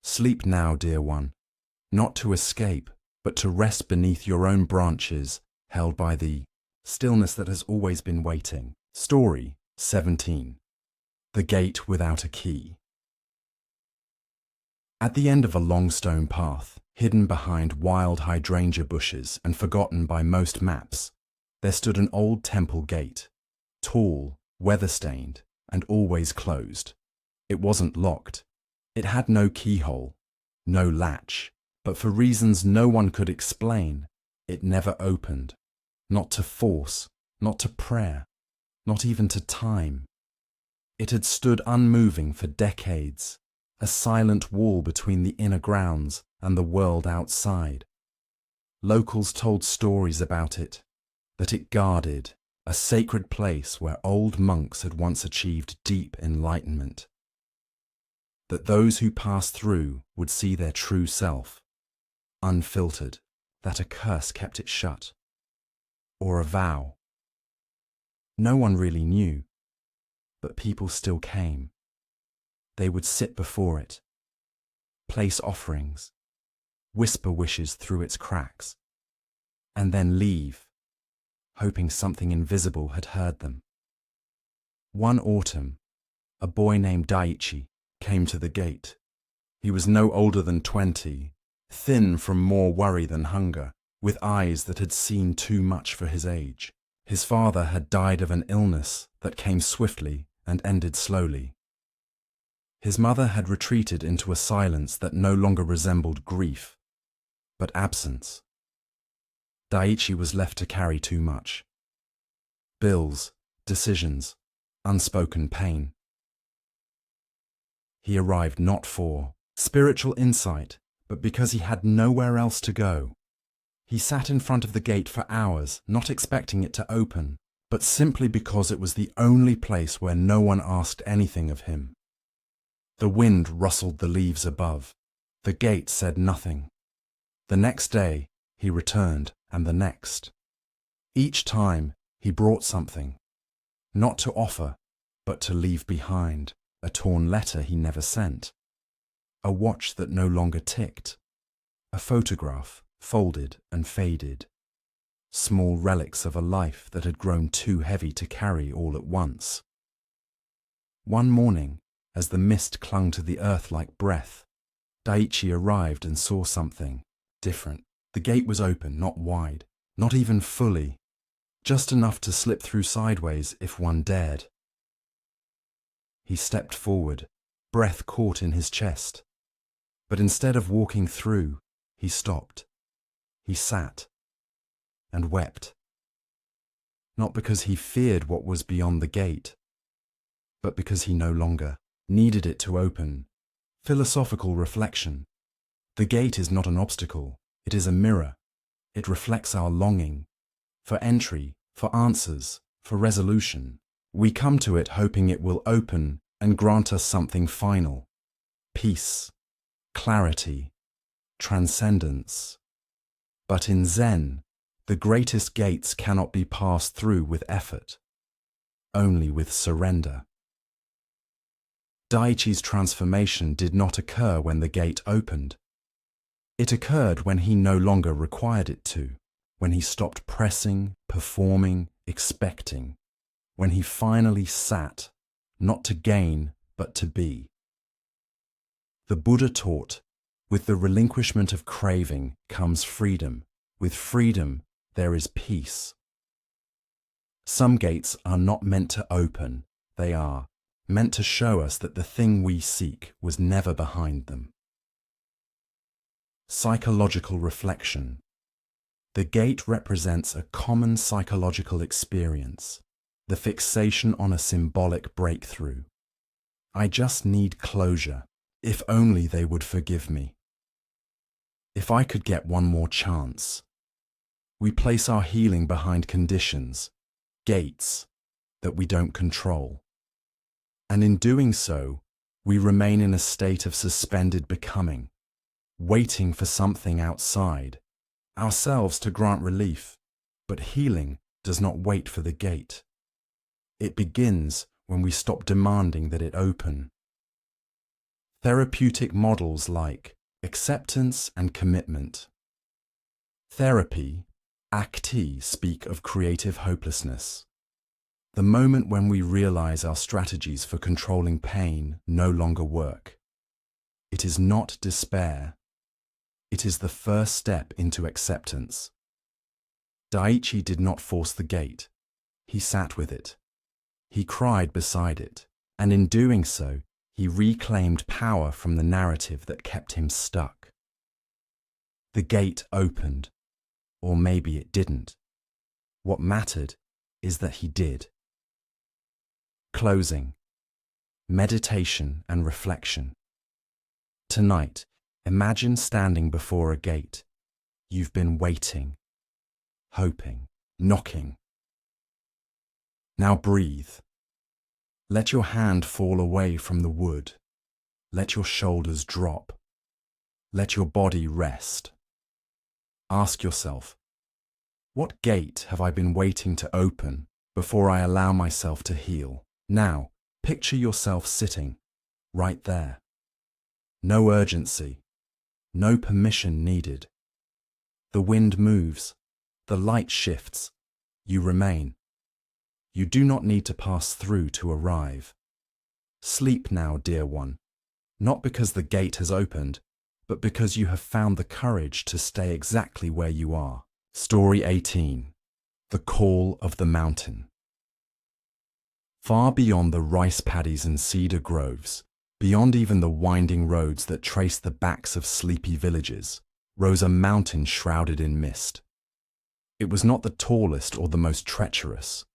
Sleep now, dear one, not to escape, but to rest beneath your own branches, held by the stillness that has always been waiting. Story 17. The Gate Without a Key. At the end of a long stone path, hidden behind wild hydrangea bushes and forgotten by most maps, there stood an old temple gate, tall, weather-stained, and always closed. It wasn't locked. It had no keyhole, no latch, but for reasons no one could explain, it never opened. Not to force, not to prayer, not even to time. It had stood unmoving for decades, a silent wall between the inner grounds and the world outside. Locals told stories about it, that it guarded a sacred place where old monks had once achieved deep enlightenment. That those who passed through would see their true self, unfiltered, that a curse kept it shut, or a vow. No one really knew, but people still came. They would sit before it, place offerings, whisper wishes through its cracks, and then leave, hoping something invisible had heard them. One autumn, a boy named Daiichi came to the gate. He was no older than 20, thin from more worry than hunger, with eyes that had seen too much for his age. His father had died of an illness that came swiftly and ended slowly. His mother had retreated into a silence that no longer resembled grief, but absence. Daiichi was left to carry too much. Bills, decisions, unspoken pain. He arrived not for spiritual insight, but because he had nowhere else to go. He sat in front of the gate for hours, not expecting it to open, but simply because it was the only place where no one asked anything of him. The wind rustled the leaves above. The gate said nothing. The next day, he returned, and the next. Each time, he brought something, not to offer, but to leave behind. A torn letter he never sent, a watch that no longer ticked, a photograph folded and faded, small relics of a life that had grown too heavy to carry all at once. One morning, as the mist clung to the earth like breath, Daiichi arrived and saw something different. The gate was open, not wide, not even fully, just enough to slip through sideways if one dared. He stepped forward, breath caught in his chest. But instead of walking through, he stopped. He sat and wept. Not because he feared what was beyond the gate, but because he no longer needed it to open. Philosophical reflection. The gate is not an obstacle, it is a mirror. It reflects our longing for entry, for answers, for resolution. We come to it hoping it will open and grant us something final: peace, clarity, transcendence. But in Zen, the greatest gates cannot be passed through with effort, only with surrender. Daiichi's transformation did not occur when the gate opened. It occurred when he no longer required it to, when he stopped pressing, performing, expecting, when he finally sat, not to gain, but to be. The Buddha taught, with the relinquishment of craving comes freedom. With freedom, there is peace. Some gates are not meant to open, they are meant to show us that the thing we seek was never behind them. Psychological reflection. The gate represents a common psychological experience, the fixation on a symbolic breakthrough. I just need closure, if only they would forgive me. If I could get one more chance. We place our healing behind conditions, gates, that we don't control. And in doing so, we remain in a state of suspended becoming, waiting for something outside, ourselves to grant relief. But healing does not wait for the gate. It begins when we stop demanding that it open. Therapeutic models like acceptance and commitment. Therapy, ACT, speak of creative hopelessness. The moment when we realize our strategies for controlling pain no longer work. It is not despair. It is the first step into acceptance. Daiichi did not force the gate. He sat with it. He cried beside it, and in doing so, he reclaimed power from the narrative that kept him stuck. The gate opened, or maybe it didn't. What mattered is that he did. Closing. Meditation and reflection. Tonight, imagine standing before a gate. You've been waiting, hoping, knocking. Now breathe. Let your hand fall away from the wood. Let your shoulders drop. Let your body rest. Ask yourself, what gate have I been waiting to open before I allow myself to heal? Now, picture yourself sitting, right there. No urgency, no permission needed. The wind moves, the light shifts, you remain. You do not need to pass through to arrive. Sleep now, dear one, not because the gate has opened, but because you have found the courage to stay exactly where you are. Story 18. The Call of the Mountain. Far beyond the rice paddies and cedar groves, beyond even the winding roads that trace the backs of sleepy villages, rose a mountain shrouded in mist. It was not the tallest or the most treacherous,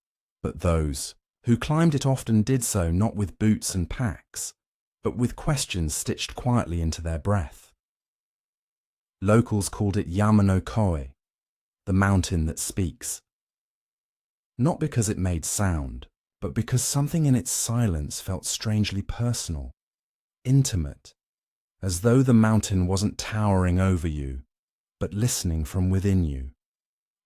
but those who climbed it often did so not with boots and packs, but with questions stitched quietly into their breath. Locals called it Yama Koe, the mountain that speaks. Not because it made sound, but because something in its silence felt strangely personal, intimate, as though the mountain wasn't towering over you, but listening from within you.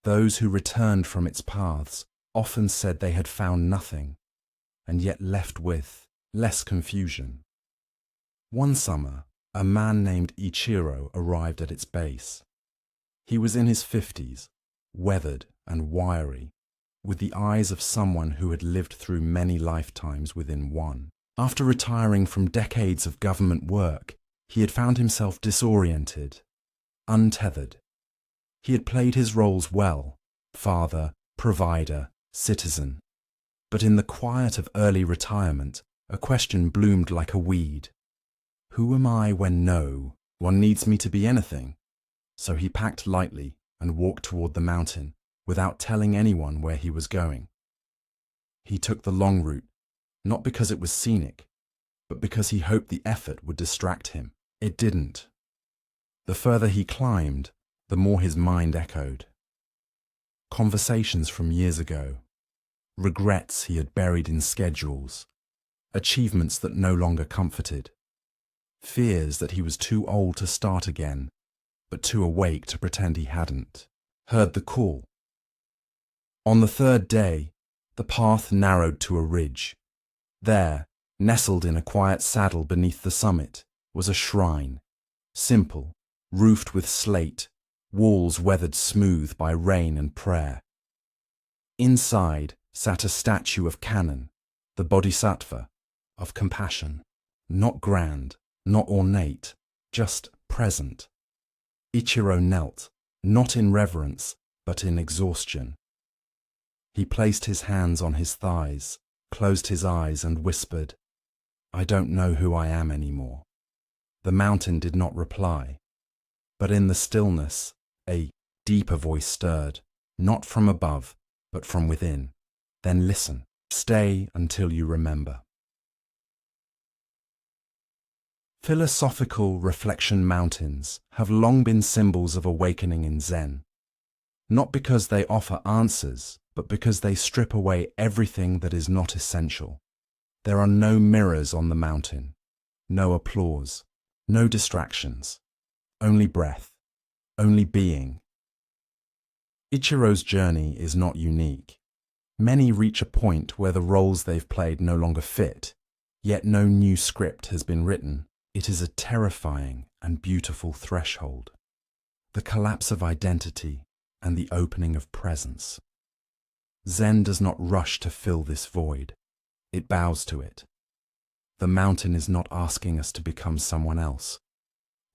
Those who returned from its paths often said they had found nothing, and yet left with less confusion. One summer, a man named Ichiro arrived at its base. He was in his 50s, weathered and wiry, with the eyes of someone who had lived through many lifetimes within one. After retiring from decades of government work, he had found himself disoriented, untethered. He had played his roles well: father, provider, citizen. But in the quiet of early retirement, a question bloomed like a weed. Who am I when no one needs me to be anything? So he packed lightly and walked toward the mountain, without telling anyone where he was going. He took the long route, not because it was scenic, but because he hoped the effort would distract him. It didn't. The further he climbed, the more his mind echoed. conversations from years ago, regrets he had buried in schedules, achievements that no longer comforted, fears that he was too old to start again, but too awake to pretend he hadn't, heard the call. On the third day, the path narrowed to a ridge. There, nestled in a quiet saddle beneath the summit, was a shrine, simple, roofed with slate, walls weathered smooth by rain and prayer. Inside sat a statue of Kannon, the bodhisattva, of compassion, not grand, not ornate, just present. Ichiro knelt, not in reverence, but in exhaustion. He placed his hands on his thighs, closed his eyes and whispered, "I don't know who I am anymore." The mountain did not reply, but in the stillness, a deeper voice stirred, not from above, but from within. Then listen, stay until you remember. Philosophical reflection mountains have long been symbols of awakening in Zen, not because they offer answers, but because they strip away everything that is not essential. There are no mirrors on the mountain, no applause, no distractions, only breath, only being. Ichiro's journey is not unique. Many reach a point where the roles they've played no longer fit, yet no new script has been written. It is a terrifying and beautiful threshold, the collapse of identity and the opening of presence. Zen does not rush to fill this void. It bows to it. The mountain is not asking us to become someone else.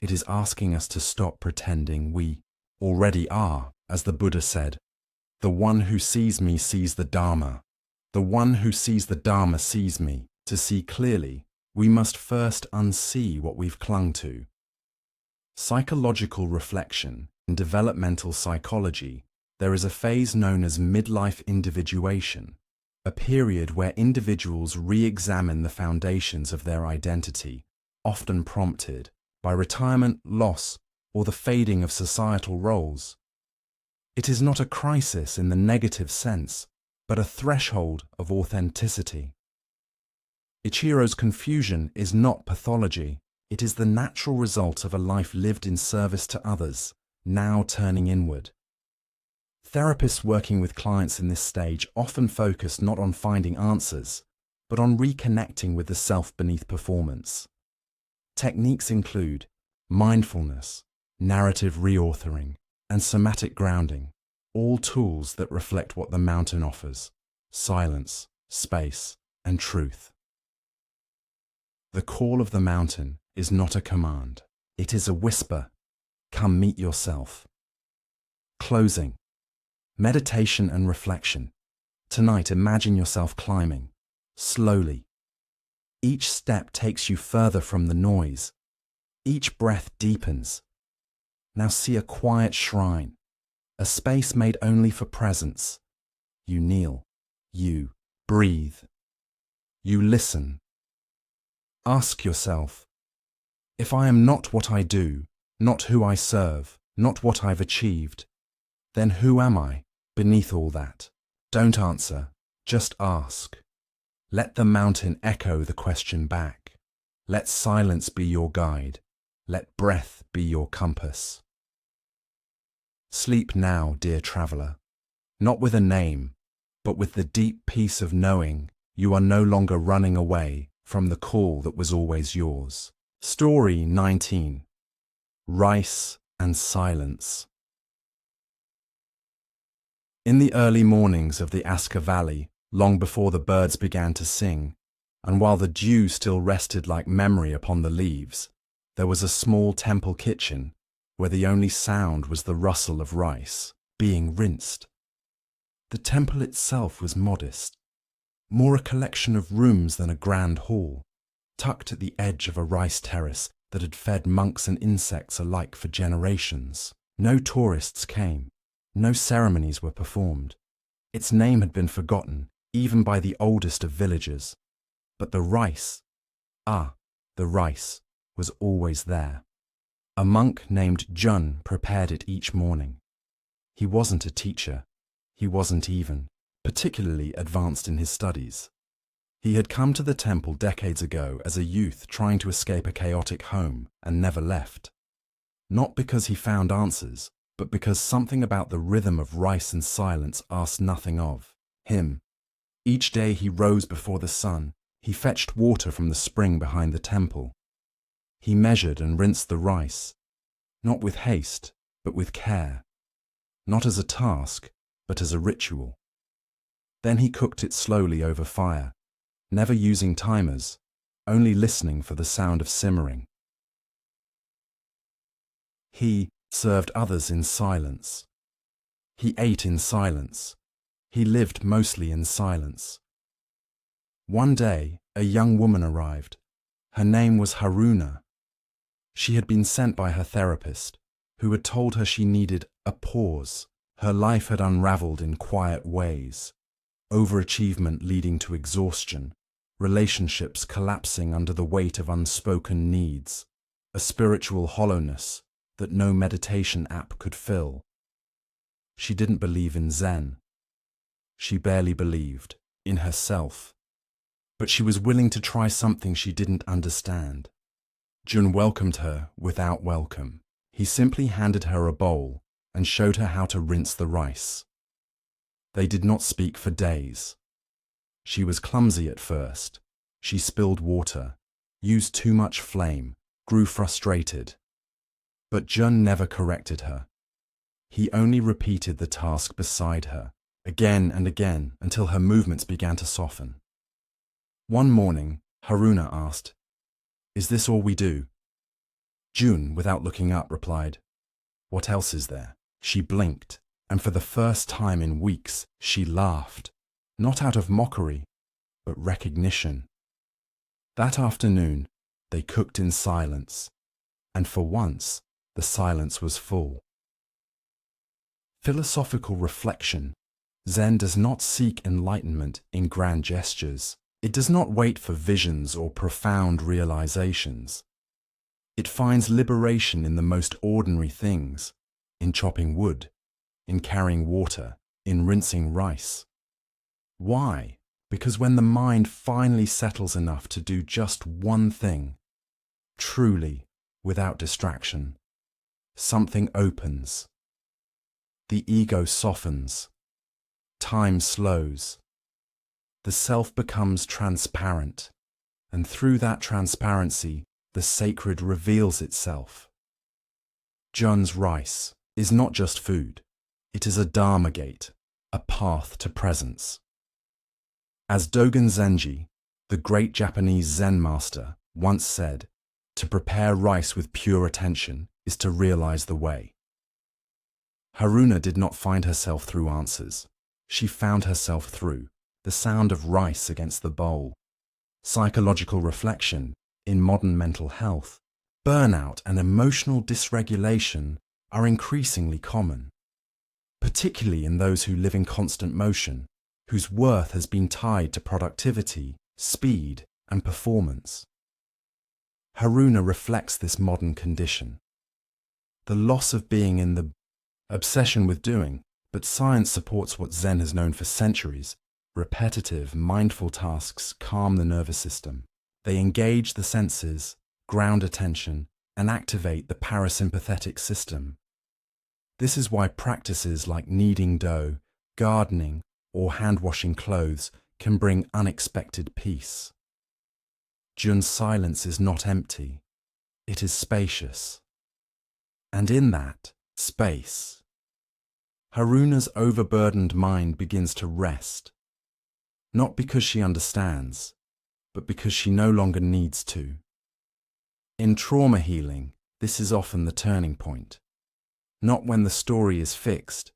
It is asking us to stop pretending we already are, as the Buddha said, "The one who sees me sees the Dharma. The one who sees the Dharma sees me." To see clearly, we must first unsee what we've clung to. Psychological reflection. In developmental psychology, there is a phase known as midlife individuation, a period where individuals re-examine the foundations of their identity, often prompted by retirement, loss, or the fading of societal roles. It is not a crisis in the negative sense, but a threshold of authenticity. Ichiro's confusion is not pathology. It is the natural result of a life lived in service to others, now turning inward. Therapists working with clients in this stage often focus not on finding answers, but on reconnecting with the self beneath performance. Techniques include mindfulness, narrative reauthoring, and somatic grounding, all tools that reflect what the mountain offers: silence, space, and truth. The call of the mountain is not a command. It is a whisper. Come meet yourself. Closing. Meditation and reflection. Tonight, imagine yourself climbing, slowly. Each step takes you further from the noise. Each breath deepens. Now see a quiet shrine, a space made only for presence. You kneel. You breathe. You listen. Ask yourself, if I am not what I do, not who I serve, not what I've achieved, then who am I beneath all that? Don't answer, just ask. Let the mountain echo the question back. Let silence be your guide. Let breath be your compass. Sleep now, dear traveler, not with a name, but with the deep peace of knowing you are no longer running away from the call that was always yours. Story 19. Rice and Silence. In the early mornings of the Asker Valley, long before the birds began to sing, and while the dew still rested like memory upon the leaves, there was a small temple kitchen where the only sound was the rustle of rice being rinsed. The temple itself was modest, more a collection of rooms than a grand hall, tucked at the edge of a rice terrace that had fed monks and insects alike for generations. No tourists came, no ceremonies were performed. Its name had been forgotten, even by the oldest of villagers. But the rice, the rice, was always there. A monk named Jun prepared it each morning. He wasn't a teacher. He wasn't even particularly advanced in his studies. He had come to the temple decades ago as a youth trying to escape a chaotic home and never left. Not because he found answers, but because something about the rhythm of rice and silence asked nothing of him. Each day he rose before the sun. He fetched water from the spring behind the temple. He measured and rinsed the rice, not with haste, but with care, not as a task, but as a ritual. Then he cooked it slowly over fire, never using timers, only listening for the sound of simmering. He served others in silence. He ate in silence. He lived mostly in silence. One day, a young woman arrived. Her name was Haruna. She had been sent by her therapist, who had told her she needed a pause. Her life had unraveled in quiet ways. Overachievement leading to exhaustion, relationships collapsing under the weight of unspoken needs, a spiritual hollowness that no meditation app could fill. She didn't believe in Zen. She barely believed in herself. But she was willing to try something she didn't understand. Jun welcomed her without welcome. He simply handed her a bowl and showed her how to rinse the rice. They did not speak for days. She was clumsy at first. She spilled water, used too much flame, grew frustrated. But Jun never corrected her. He only repeated the task beside her, again and again, until her movements began to soften. One morning, Haruna asked, "Is this all we do?" Jun, without looking up, replied, "What else is there?" She blinked, and for the first time in weeks, she laughed, not out of mockery, but recognition. That afternoon, they cooked in silence, and for once, the silence was full. Philosophical reflection. Zen does not seek enlightenment in grand gestures. It does not wait for visions or profound realizations. It finds liberation in the most ordinary things, in chopping wood, in carrying water, in rinsing rice. Why? Because when the mind finally settles enough to do just one thing, truly, without distraction, something opens. The ego softens. Time slows. The self becomes transparent, and through that transparency, the sacred reveals itself. Jun's rice is not just food. It is a dharma gate, a path to presence. As Dogen Zenji, the great Japanese Zen master, once said, to prepare rice with pure attention is to realize the way. Haruna did not find herself through answers. She found herself through the sound of rice against the bowl. Psychological reflection in modern mental health, burnout and emotional dysregulation are increasingly common, particularly in those who live in constant motion, whose worth has been tied to productivity, speed, and performance. Haruna reflects this modern condition. The loss of being in the obsession with doing, but science supports what Zen has known for centuries. Repetitive, mindful tasks calm the nervous system. They engage the senses, ground attention, and activate the parasympathetic system. This is why practices like kneading dough, gardening, or hand-washing clothes can bring unexpected peace. Jun's silence is not empty. It is spacious. And in that space, Haruna's overburdened mind begins to rest. Not because she understands, but because she no longer needs to. In trauma healing, this is often the turning point. Not when the story is fixed,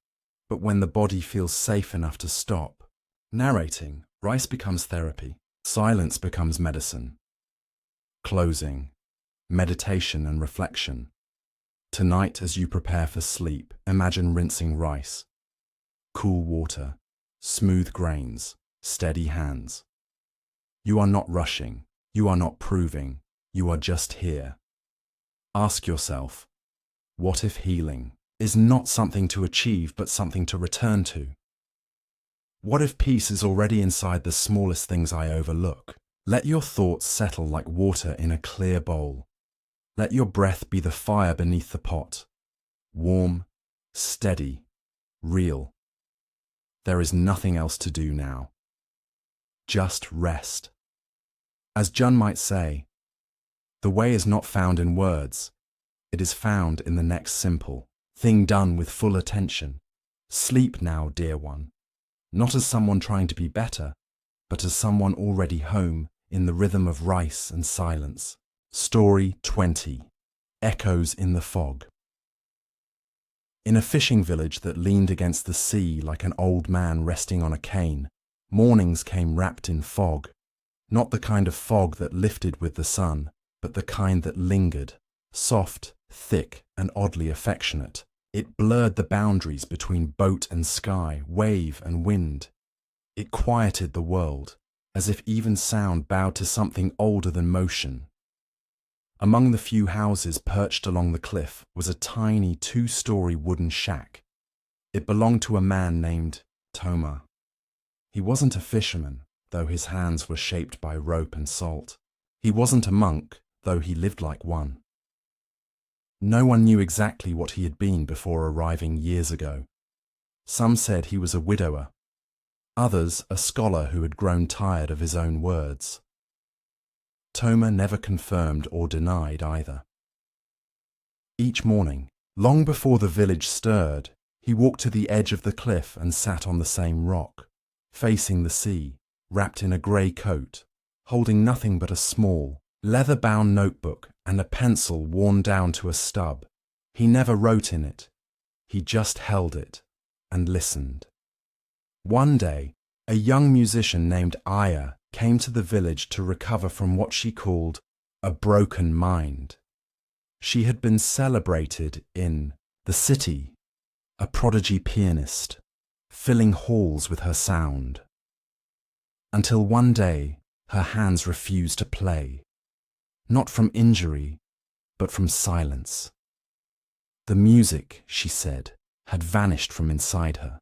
but when the body feels safe enough to stop. Narrating, rice becomes therapy. Silence becomes medicine. Closing, meditation and reflection. Tonight, as you prepare for sleep, imagine rinsing rice. Cool water, smooth grains, steady hands. You are not rushing. You are not proving. You are just here. Ask yourself, what if healing is not something to achieve but something to return to? What if peace is already inside the smallest things I overlook? Let your thoughts settle like water in a clear bowl. Let your breath be the fire beneath the pot. Warm, steady, real. There is nothing else to do now. Just rest. As Jun might say, the way is not found in words. It is found in the next simple thing done with full attention. Sleep now, dear one. Not as someone trying to be better, but as someone already home in the rhythm of rice and silence. Story 20. Echoes in the Fog. In a fishing village that leaned against the sea like an old man resting on a cane, mornings came wrapped in fog. Not the kind of fog that lifted with the sun, but the kind that lingered, soft, thick, and oddly affectionate. It blurred the boundaries between boat and sky, wave and wind. It quieted the world, as if even sound bowed to something older than motion. Among the few houses perched along the cliff was a tiny 2-story wooden shack. It belonged to a man named Toma. He wasn't a fisherman, though his hands were shaped by rope and salt. He wasn't a monk, though he lived like one. No one knew exactly what he had been before arriving years ago. Some said he was a widower, others a scholar who had grown tired of his own words. Toma never confirmed or denied either. Each morning, long before the village stirred, he walked to the edge of the cliff and sat on the same rock, facing the sea, wrapped in a grey coat, holding nothing but a small, leather-bound notebook and a pencil worn down to a stub. He never wrote in it. He just held it and listened. One day, a young musician named Aya came to the village to recover from what she called a broken mind. She had been celebrated in the city, a prodigy pianist, filling halls with her sound. Until one day, her hands refused to play. Not from injury, but from silence. The music, she said, had vanished from inside her.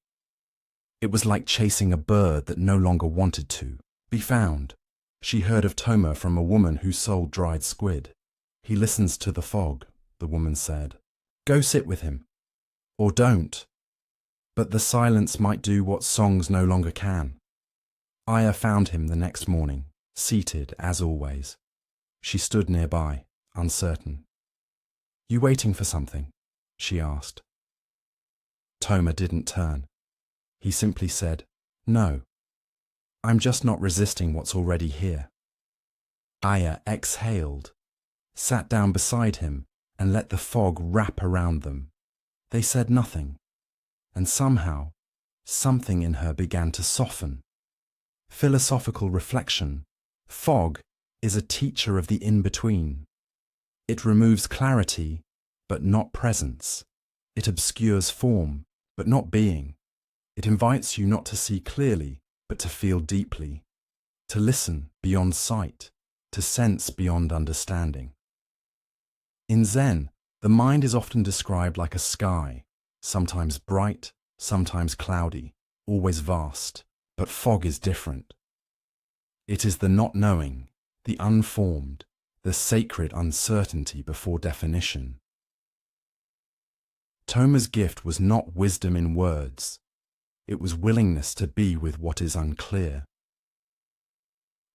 It was like chasing a bird that no longer wanted to be found. She heard of Toma from a woman who sold dried squid. He listens to the fog, the woman said. Go sit with him. Or don't. But the silence might do what songs no longer can. Aya found him the next morning, seated as always. She stood nearby, uncertain. You waiting for something? She asked. Toma didn't turn. He simply said, No. I'm just not resisting what's already here. Aya exhaled, sat down beside him, and let the fog wrap around them. They said nothing, and somehow, something in her began to soften. Philosophical reflection. Fog is a teacher of the in-between. It removes clarity, but not presence. It obscures form, but not being. It invites you not to see clearly, but to feel deeply, to listen beyond sight, to sense beyond understanding. In Zen, the mind is often described like a sky, sometimes bright, sometimes cloudy, always vast, but fog is different. It is the not knowing, the unformed, the sacred uncertainty before definition. Toma's gift was not wisdom in words. It was willingness to be with what is unclear.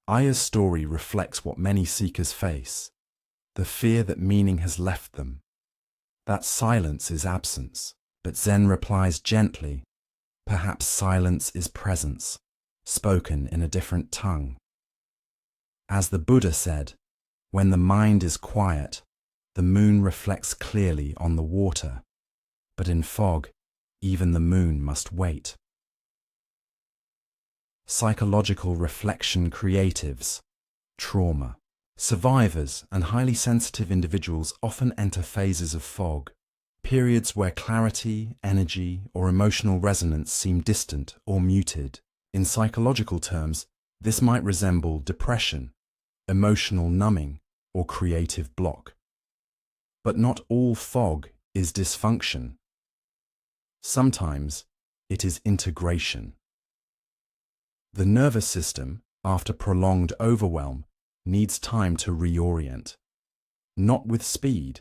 Aya's story reflects what many seekers face, the fear that meaning has left them, that silence is absence. But Zen replies gently, perhaps silence is presence, spoken in a different tongue. As the Buddha said, when the mind is quiet, the moon reflects clearly on the water, but in fog, even the moon must wait. Psychological reflection creatives, trauma. Survivors and highly sensitive individuals often enter phases of fog, periods where clarity, energy, or emotional resonance seem distant or muted. In psychological terms, this might resemble depression, emotional numbing, or creative block. But not all fog is dysfunction. Sometimes it is integration. The nervous system, after prolonged overwhelm, needs time to reorient. Not with speed,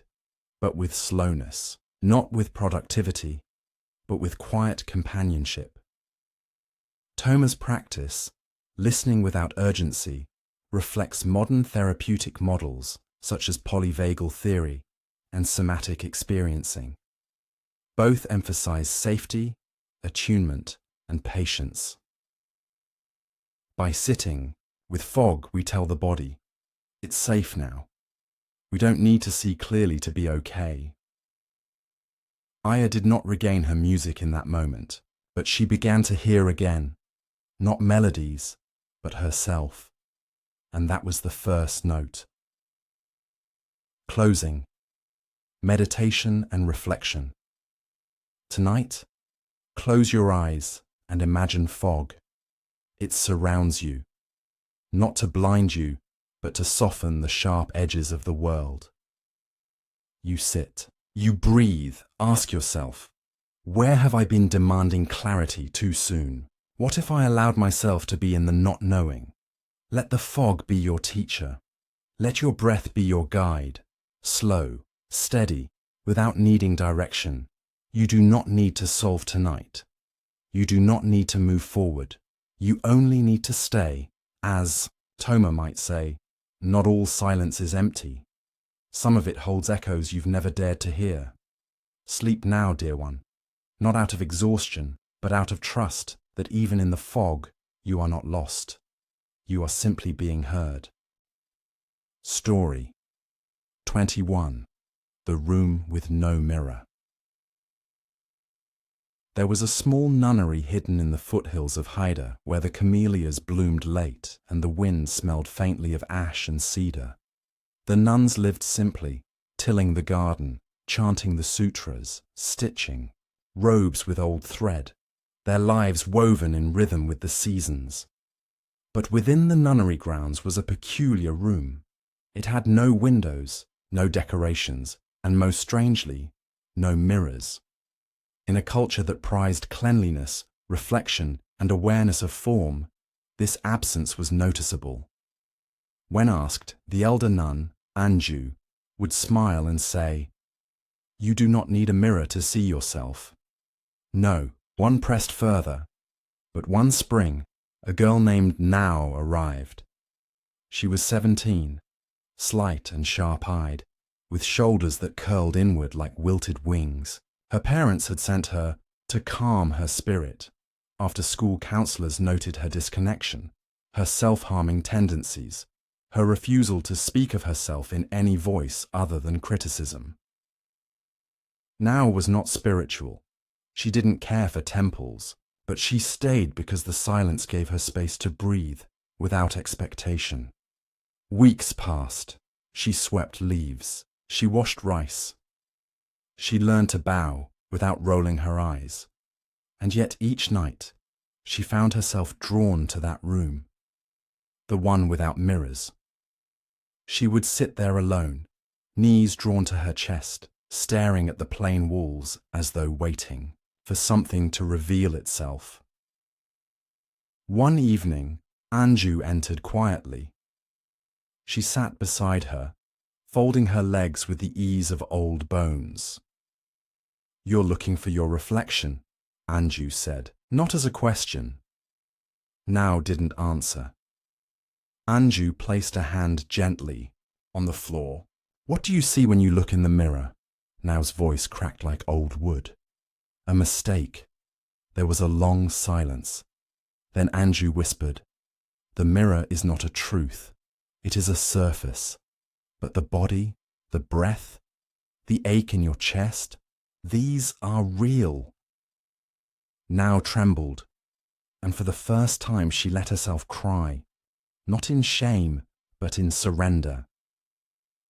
but with slowness. Not with productivity, but with quiet companionship. Toma's practice, listening without urgency, reflects modern therapeutic models such as polyvagal theory and somatic experiencing. Both emphasize safety, attunement, and patience. By sitting, with fog we tell the body, it's safe now. We don't need to see clearly to be okay. Aya did not regain her music in that moment, but she began to hear again, not melodies, but herself. And that was the first note. Closing. Meditation and reflection. Tonight, close your eyes and imagine fog. It surrounds you, not to blind you, but to soften the sharp edges of the world. You sit, you breathe, ask yourself, where have I been demanding clarity too soon? What if I allowed myself to be in the not knowing? Let the fog be your teacher. Let your breath be your guide, slow, steady, without needing direction. You do not need to solve tonight. You do not need to move forward. You only need to stay, as Toma might say, not all silence is empty. Some of it holds echoes you've never dared to hear. Sleep now, dear one, not out of exhaustion, but out of trust that even in the fog, you are not lost. You are simply being heard. Story 21. The Room with No Mirror. There was a small nunnery hidden in the foothills of Haida where the camellias bloomed late and the wind smelled faintly of ash and cedar. The nuns lived simply, tilling the garden, chanting the sutras, stitching, robes with old thread, their lives woven in rhythm with the seasons. But within the nunnery grounds was a peculiar room. It had no windows, no decorations, and most strangely, no mirrors. In a culture that prized cleanliness, reflection, and awareness of form, this absence was noticeable. When asked, the elder nun, Anju, would smile and say, "You do not need a mirror to see yourself." No, one pressed further. But one spring, a girl named Now arrived. She was 17, slight and sharp-eyed, with shoulders that curled inward like wilted wings. Her parents had sent her to calm her spirit, after school counselors noted her disconnection, her self-harming tendencies, her refusal to speak of herself in any voice other than criticism. Now was not spiritual. She didn't care for temples, but she stayed because the silence gave her space to breathe without expectation. Weeks passed. She swept leaves. She washed rice. She learned to bow without rolling her eyes. And yet each night, she found herself drawn to that room, the one without mirrors. She would sit there alone, knees drawn to her chest, staring at the plain walls as though waiting for something to reveal itself. One evening, Anju entered quietly. She sat beside her, folding her legs with the ease of old bones. "You're looking for your reflection," Anju said, not as a question. Now didn't answer. Anju placed a hand gently on the floor. "What do you see when you look in the mirror?" Now's voice cracked like old wood. "A mistake." There was a long silence. Then Anju whispered, "The mirror is not a truth. It is a surface. But the body, the breath, the ache in your chest, these are real." Now trembled, and for the first time she let herself cry, not in shame, but in surrender.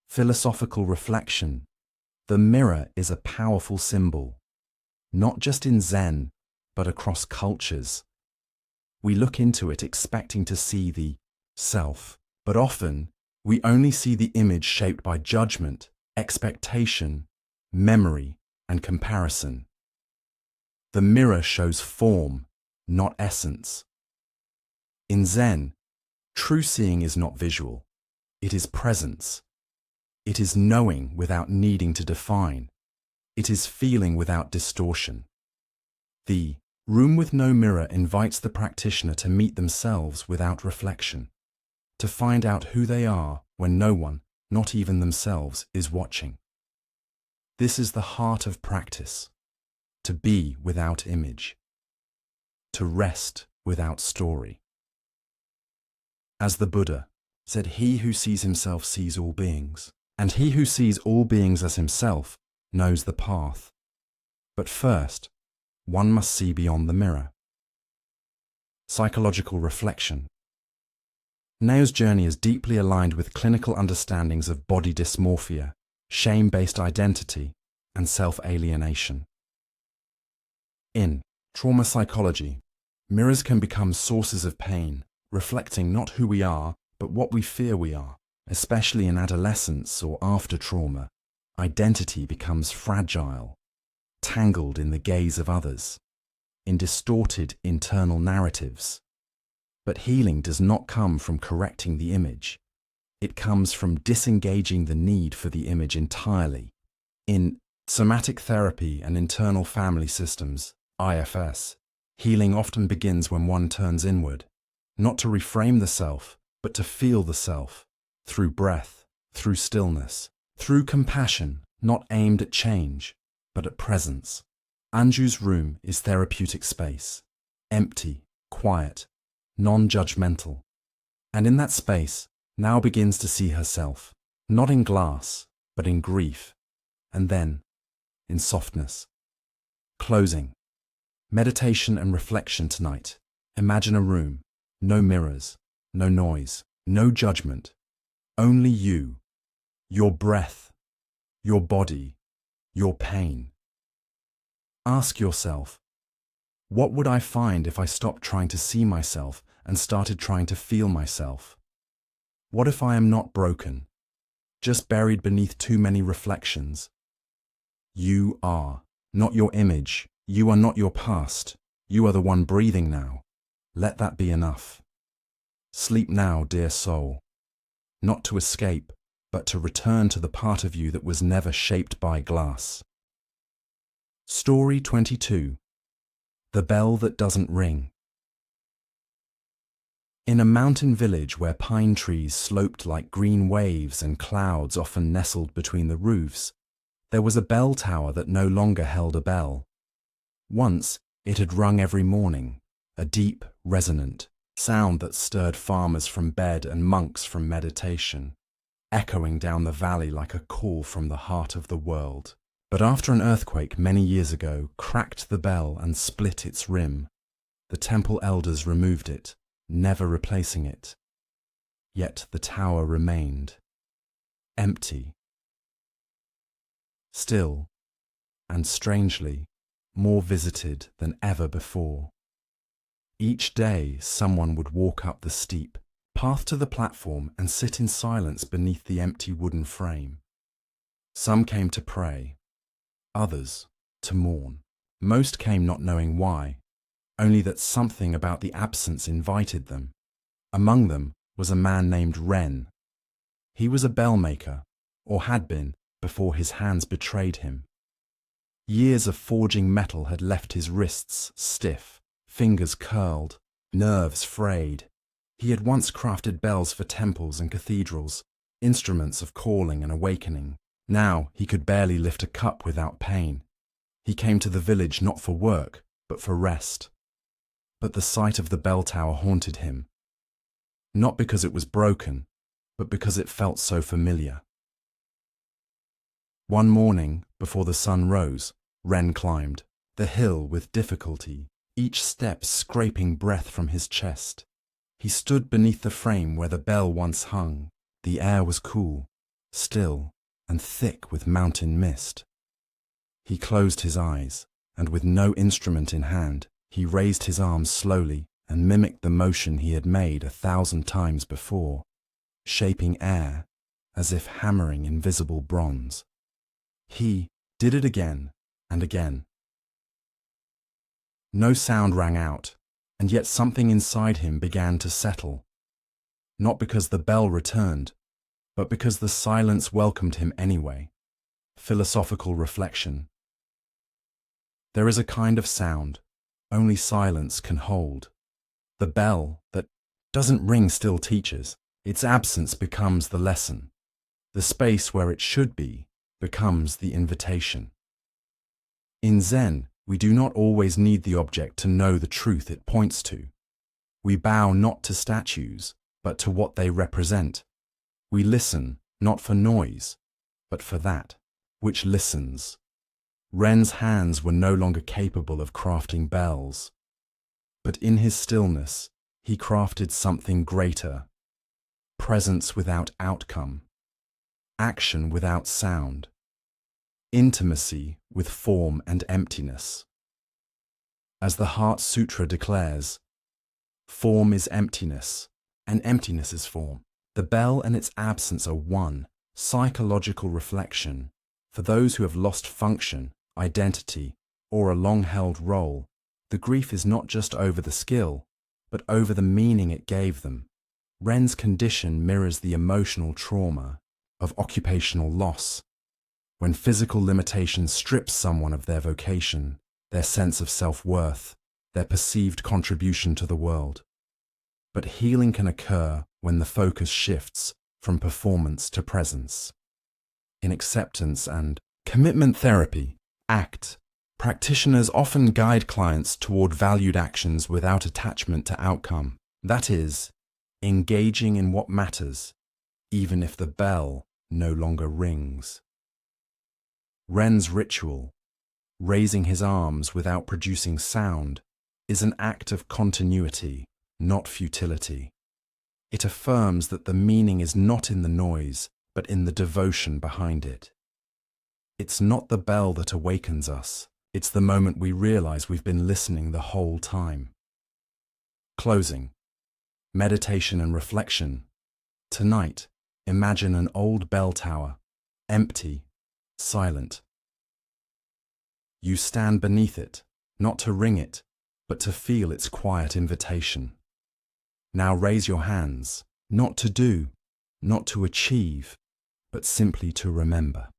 Philosophical reflection. The mirror is a powerful symbol, not just in Zen, but across cultures. We look into it expecting to see the self, but often we only see the image shaped by judgment, expectation, memory, and comparison. The mirror shows form, not essence. In Zen, true seeing is not visual. It is presence. It is knowing without needing to define. It is feeling without distortion. The room with no mirror invites the practitioner to meet themselves without reflection, to find out who they are when no one, not even themselves, is watching. This is the heart of practice, to be without image, to rest without story. As the Buddha said, he who sees himself sees all beings, and he who sees all beings as himself knows the path. But first, one must see beyond the mirror. Psychological reflection. Neo's journey is deeply aligned with clinical understandings of body dysmorphia, shame-based identity, and self-alienation. In trauma psychology, mirrors can become sources of pain, reflecting not who we are, but what we fear we are. Especially in adolescence or after trauma, identity becomes fragile, tangled in the gaze of others, in distorted internal narratives. But healing does not come from correcting the image. It comes from disengaging the need for the image entirely. In somatic therapy and internal family systems, IFS, healing often begins when one turns inward, not to reframe the self, but to feel the self, through breath, through stillness, through compassion, not aimed at change, but at presence. Anju's room is therapeutic space, empty, quiet, non-judgmental. And in that space, now begins to see herself, not in glass, but in grief, and then in softness. Closing. Meditation and reflection tonight. Imagine a room, no mirrors, no noise, no judgment. Only you, your breath, your body, your pain. Ask yourself, what would I find if I stopped trying to see myself and started trying to feel myself? What if I am not broken, just buried beneath too many reflections? You are not your image. You are not your past. You are the one breathing now. Let that be enough. Sleep now, dear soul. Not to escape, but to return to the part of you that was never shaped by glass. Story 22. The Bell That Doesn't Ring. In a mountain village where pine trees sloped like green waves and clouds often nestled between the roofs, there was a bell tower that no longer held a bell. Once it had rung every morning, a deep, resonant sound that stirred farmers from bed and monks from meditation, echoing down the valley like a call from the heart of the world. But after an earthquake many years ago cracked the bell and split its rim, the temple elders removed it, never replacing it. Yet the tower remained, empty, still, and strangely, more visited than ever before. Each day someone would walk up the steep path to the platform and sit in silence beneath the empty wooden frame. Some came to pray, others to mourn. Most came not knowing why, only that something about the absence invited them. Among them was a man named Ren. He was a bell maker, or had been before his hands betrayed him. Years of forging metal had left his wrists stiff, fingers curled, nerves frayed. He had once crafted bells for temples and cathedrals, instruments of calling and awakening. Now he could barely lift a cup without pain. He came to the village not for work, but for rest. But the sight of the bell tower haunted him, not because it was broken, but because it felt so familiar. One morning, before the sun rose, Ren climbed the hill with difficulty, each step scraping breath from his chest. He stood beneath the frame where the bell once hung. The air was cool, still, and thick with mountain mist. He closed his eyes, and with no instrument in hand, he raised his arms slowly and mimicked the motion he had made 1,000 times before, shaping air as if hammering invisible bronze. He did it again and again. No sound rang out, And yet something inside him began to settle, not because the bell returned, but because the silence welcomed him anyway. Philosophical reflection. There is a kind of sound only silence can hold. The bell that doesn't ring still teaches. Its absence becomes the lesson. The space where it should be becomes the invitation. In Zen, we do not always need the object to know the truth it points to. We bow not to statues, but to what they represent. We listen not for noise, but for that which listens. Ren's hands were no longer capable of crafting bells, but in his stillness, he crafted something greater. Presence without outcome, action without sound, intimacy with form and emptiness. As the Heart Sutra declares, form is emptiness, and emptiness is form. The bell and its absence are one, psychological reflection. For those who have lost function, identity, or a long-held role, the grief is not just over the skill, but over the meaning it gave them. Ren's condition mirrors the emotional trauma of occupational loss. When physical limitation strips someone of their vocation, their sense of self-worth, their perceived contribution to the world. But healing can occur when the focus shifts from performance to presence. In acceptance and commitment therapy, ACT, practitioners often guide clients toward valued actions without attachment to outcome. That is, engaging in what matters, even if the bell no longer rings. Ren's ritual, raising his arms without producing sound, is an act of continuity, not futility. It affirms that the meaning is not in the noise, but in the devotion behind it. It's not the bell that awakens us, it's the moment we realize we've been listening the whole time. Closing. Meditation and reflection. Tonight, imagine an old bell tower, empty, silent. You stand beneath it, not to ring it, but to feel its quiet invitation. Now raise your hands, not to do, not to achieve, but simply to remember.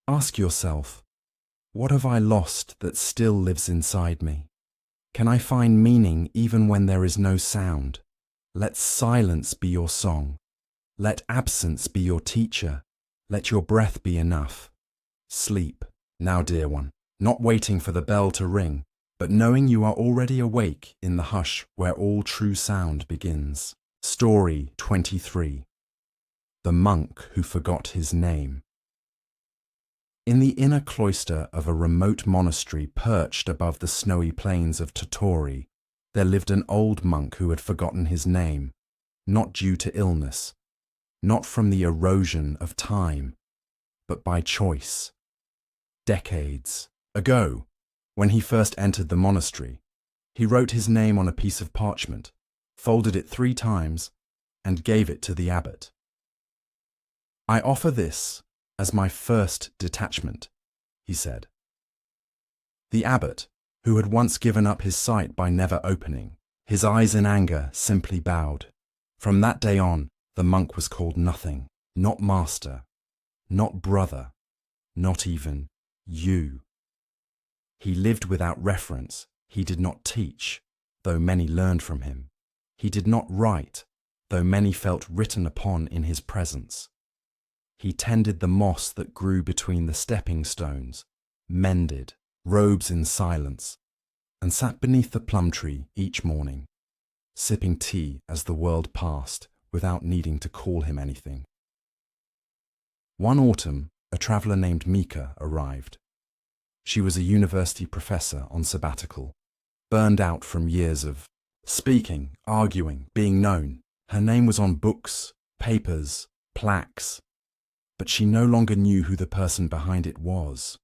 Ask yourself, what have I lost that still lives inside me? Can I find meaning even when there is no sound? Let silence be your song. Let absence be your teacher. Let your breath be enough. Sleep, now dear one, not waiting for the bell to ring, but knowing you are already awake in the hush where all true sound begins. Story 23. The Monk Who Forgot His Name. In the inner cloister of a remote monastery perched above the snowy plains of Totori, there lived an old monk who had forgotten his name, not due to illness, not from the erosion of time, but by choice. Decades ago, when he first entered the monastery, he wrote his name on a piece of parchment, folded it 3 times, and gave it to the abbot. I offer this as my first detachment, he said. The abbot, who had once given up his sight by never opening, his eyes in anger simply bowed. From that day on, the monk was called nothing, not master, not brother, not even you. He lived without reference. He did not teach, though many learned from him. He did not write, though many felt written upon in his presence. He tended the moss that grew between the stepping stones, mended robes in silence, and sat beneath the plum tree each morning, sipping tea as the world passed without needing to call him anything. One autumn, a traveller named Mika arrived. She was a university professor on sabbatical, burned out from years of speaking, arguing, being known. Her name was on books, papers, plaques, but she no longer knew who the person behind it was.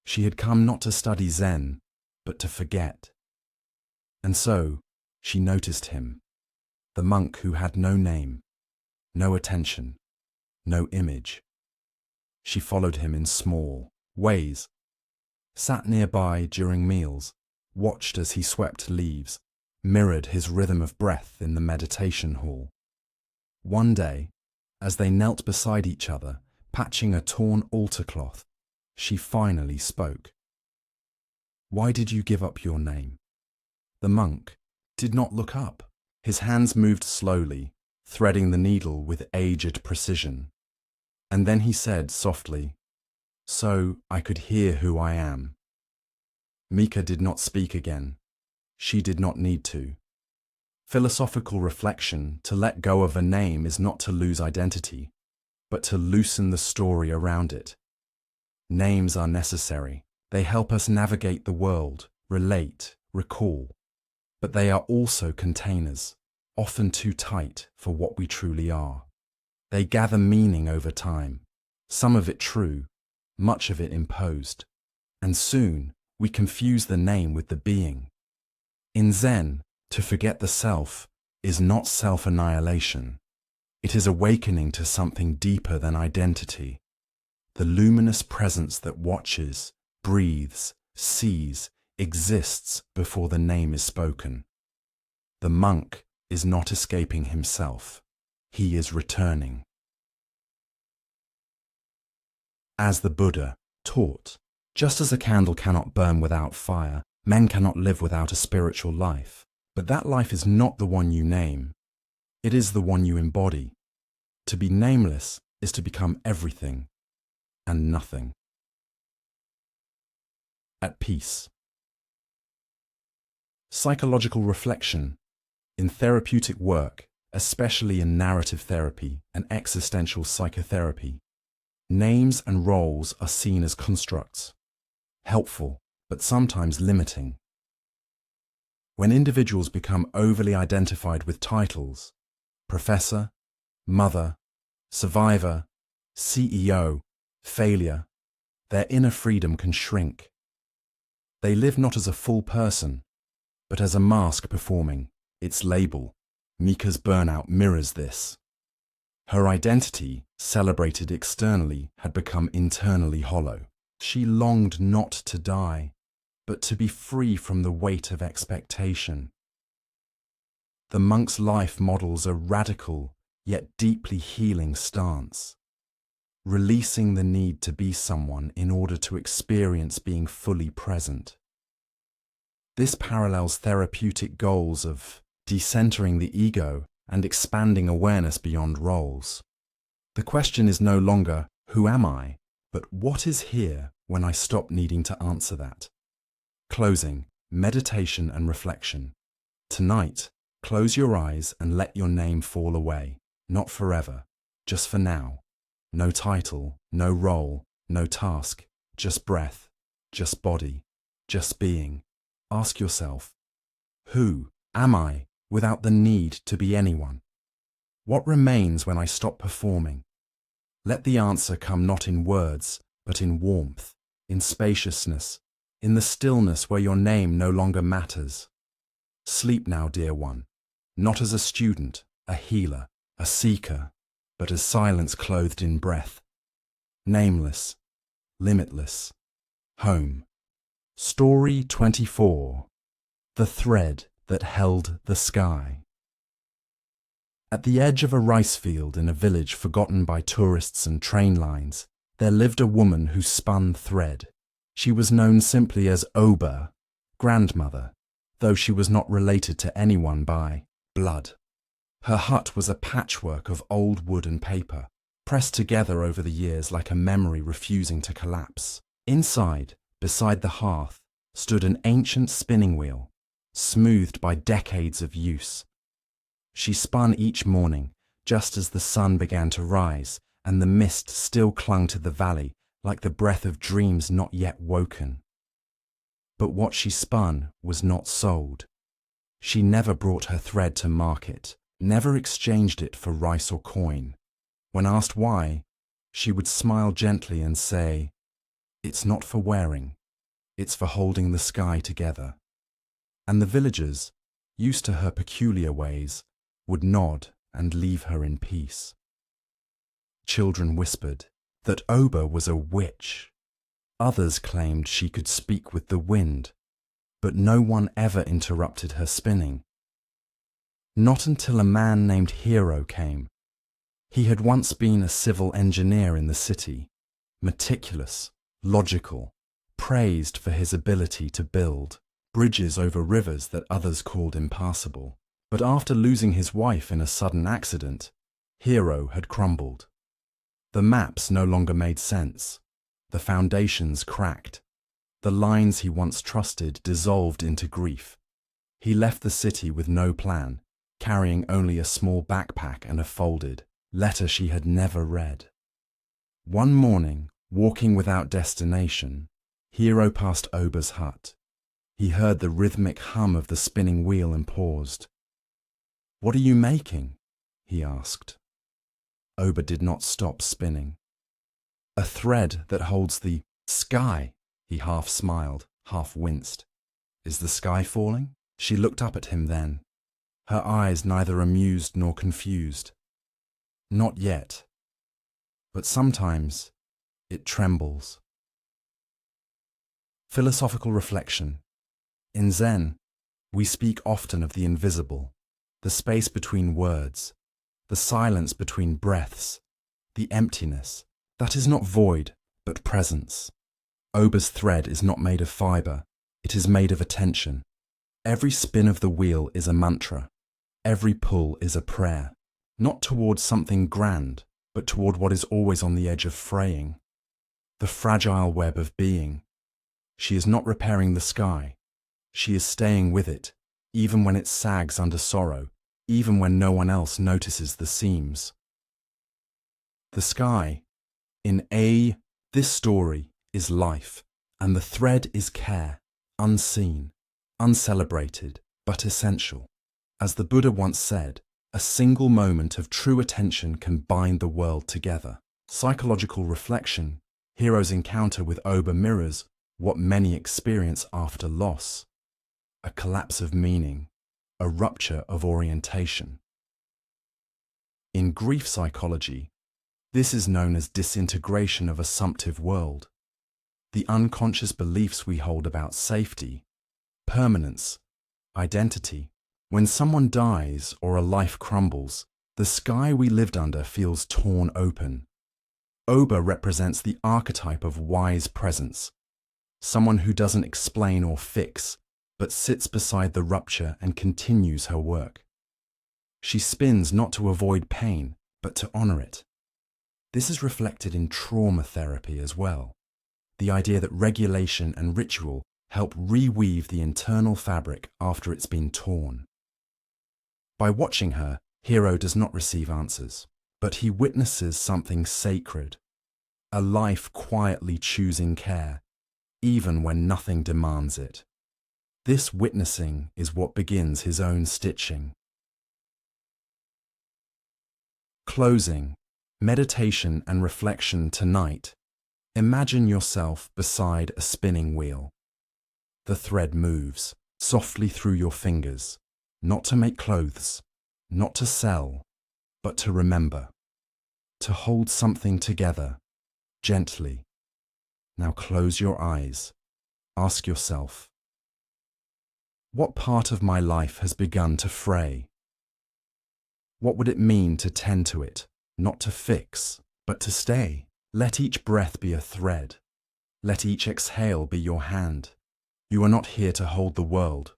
She had come not to study Zen, but to forget. And so, she noticed him, the monk who had no name, no attention, no image. She followed him in small ways, sat nearby during meals, watched as he swept leaves, mirrored his rhythm of breath in the meditation hall. One day, as they knelt beside each other, patching a torn altar cloth, she finally spoke. "Why did you give up your name?" The monk did not look up. His hands moved slowly, threading the needle with aged precision. And then he said softly, "So I could hear who I am." Mika did not speak again. She did not need to. Philosophical reflection, to let go of a name, is not to lose identity, but to loosen the story around it. Names are necessary. They help us navigate the world, relate, recall. But they are also containers, often too tight for what we truly are. They gather meaning over time, some of it true, much of it imposed. And soon, we confuse the name with the being. In Zen, to forget the self is not self-annihilation. It is awakening to something deeper than identity. The luminous presence that watches, breathes, sees, exists before the name is spoken. The monk is not escaping himself. He is returning. As the Buddha taught, just as a candle cannot burn without fire, men cannot live without a spiritual life. But that life is not the one you name. It is the one you embody. To be nameless is to become everything and nothing. At peace. Psychological reflection. In therapeutic work, especially in narrative therapy and existential psychotherapy, names and roles are seen as constructs, helpful but sometimes limiting. When individuals become overly identified with titles, professor, mother, survivor, CEO, failure, their inner freedom can shrink. They live not as a full person, but as a mask performing its label. Mika's burnout mirrors this. Her identity, celebrated externally, had become internally hollow. She longed not to die, but to be free from the weight of expectation. The monk's life models a radical, yet deeply healing stance, releasing the need to be someone in order to experience being fully present. This parallels therapeutic goals of decentering the ego and expanding awareness beyond roles. The question is no longer, who am I, but what is here when I stop needing to answer that? Closing, meditation and reflection. Tonight, close your eyes and let your name fall away. Not forever, just for now. No title, no role, no task, just breath, just body, just being. Ask yourself, who am I without the need to be anyone? What remains when I stop performing? Let the answer come not in words, but in warmth, in spaciousness, in the stillness where your name no longer matters. Sleep now, dear one, not as a student, a healer, a seeker, but as silence clothed in breath. Nameless, limitless, home. Story 24. The thread that held the sky. At the edge of a rice field in a village forgotten by tourists and train lines, there lived a woman who spun thread. She was known simply as Oba, grandmother, though she was not related to anyone by blood. Her hut was a patchwork of old wood and paper, pressed together over the years like a memory refusing to collapse. Inside, beside the hearth, stood an ancient spinning wheel, smoothed by decades of use. She spun each morning, just as the sun began to rise, and the mist still clung to the valley like the breath of dreams not yet woken. But what she spun was not sold. She never brought her thread to market, never exchanged it for rice or coin. When asked why, she would smile gently and say, "It's not for wearing, it's for holding the sky together." And the villagers, used to her peculiar ways, would nod and leave her in peace. Children whispered that Oba was a witch. Others claimed she could speak with the wind. but no one ever interrupted her spinning. Not until a man named Hero came. He had once been a civil engineer in the city, meticulous, logical, praised for his ability to build bridges over rivers that others called impassable. But after losing his wife in a sudden accident, Hero had crumbled. The maps no longer made sense. The foundations cracked. The lines he once trusted dissolved into grief. He left the city with no plan, carrying only a small backpack and a folded letter she had never read. One morning, walking without destination, Hero passed Oba's hut. He heard the rhythmic hum of the spinning wheel and paused. "What are you making?" he asked. Oba did not stop spinning. "A thread that holds the sky," he half smiled, half winced. "Is the sky falling?" She looked up at him then, her eyes neither amused nor confused. "Not yet. But sometimes it trembles." Philosophical reflection. In Zen, we speak often of the invisible, the space between words, the silence between breaths, the emptiness. That is not void, but presence. Oba's thread is not made of fibre, it is made of attention. Every spin of the wheel is a mantra. Every pull is a prayer, not towards something grand, but toward what is always on the edge of fraying. The fragile web of being. She is not repairing the sky. She is staying with it, even when it sags under sorrow, even when no one else notices the seams. The sky, this story, is life, and the thread is care, unseen, uncelebrated, but essential. As the Buddha once said, a single moment of true attention can bind the world together. Psychological reflection, Hero's encounter with Oba mirrors what many experience after loss. A collapse of meaning, a rupture of orientation. In grief psychology, this is known as disintegration of assumptive world. The unconscious beliefs we hold about safety, permanence, identity. When someone dies or a life crumbles, the sky we lived under feels torn open. Oba represents the archetype of wise presence, someone who doesn't explain or fix, but sits beside the rupture and continues her work. She spins not to avoid pain, but to honor it. This is reflected in trauma therapy as well. The idea that regulation and ritual help reweave the internal fabric after it's been torn. By watching her, Hero does not receive answers, but he witnesses something sacred, a life quietly choosing care, even when nothing demands it. This witnessing is what begins his own stitching. Closing, meditation and reflection tonight. Imagine yourself beside a spinning wheel. The thread moves softly through your fingers, not to make clothes, not to sell, but to remember, to hold something together, gently. Now close your eyes. Ask yourself, what part of my life has begun to fray? What would it mean to tend to it, not to fix, but to stay? Let each breath be a thread. Let each exhale be your hand. You are not here to hold the world,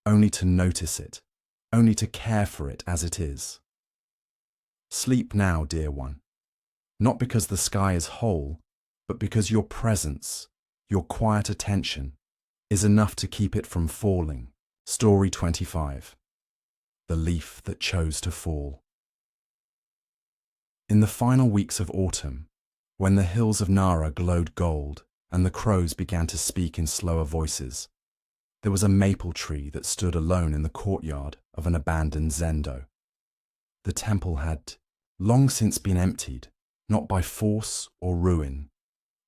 only to notice it, only to care for it as it is. Sleep now, dear one, not because the sky is whole, but because your presence, your quiet attention, is enough to keep it from falling. Story 25. The leaf that chose to fall. In the final weeks of autumn, when the hills of Nara glowed gold and the crows began to speak in slower voices, there was a maple tree that stood alone in the courtyard of an abandoned zendo. The temple had long since been emptied, not by force or ruin,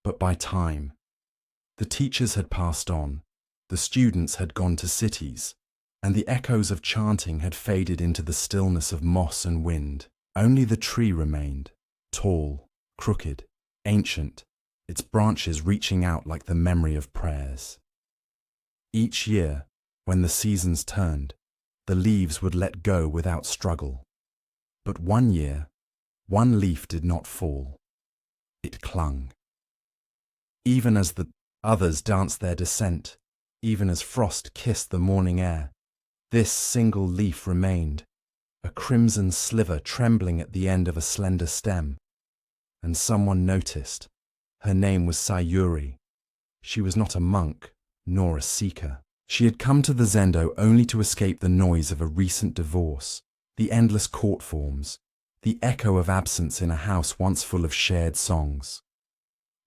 but by time. The teachers had passed on, the students had gone to cities, and the echoes of chanting had faded into the stillness of moss and wind. Only the tree remained, tall, crooked, ancient, its branches reaching out like the memory of prayers. Each year, when the seasons turned, the leaves would let go without struggle. But one year, one leaf did not fall. It clung. Even as the others danced their descent, even as frost kissed the morning air, this single leaf remained, a crimson sliver trembling at the end of a slender stem. And someone noticed. Her name was Sayuri. She was not a monk, nor a seeker. She had come to the zendo only to escape the noise of a recent divorce, the endless court forms, the echo of absence in a house once full of shared songs.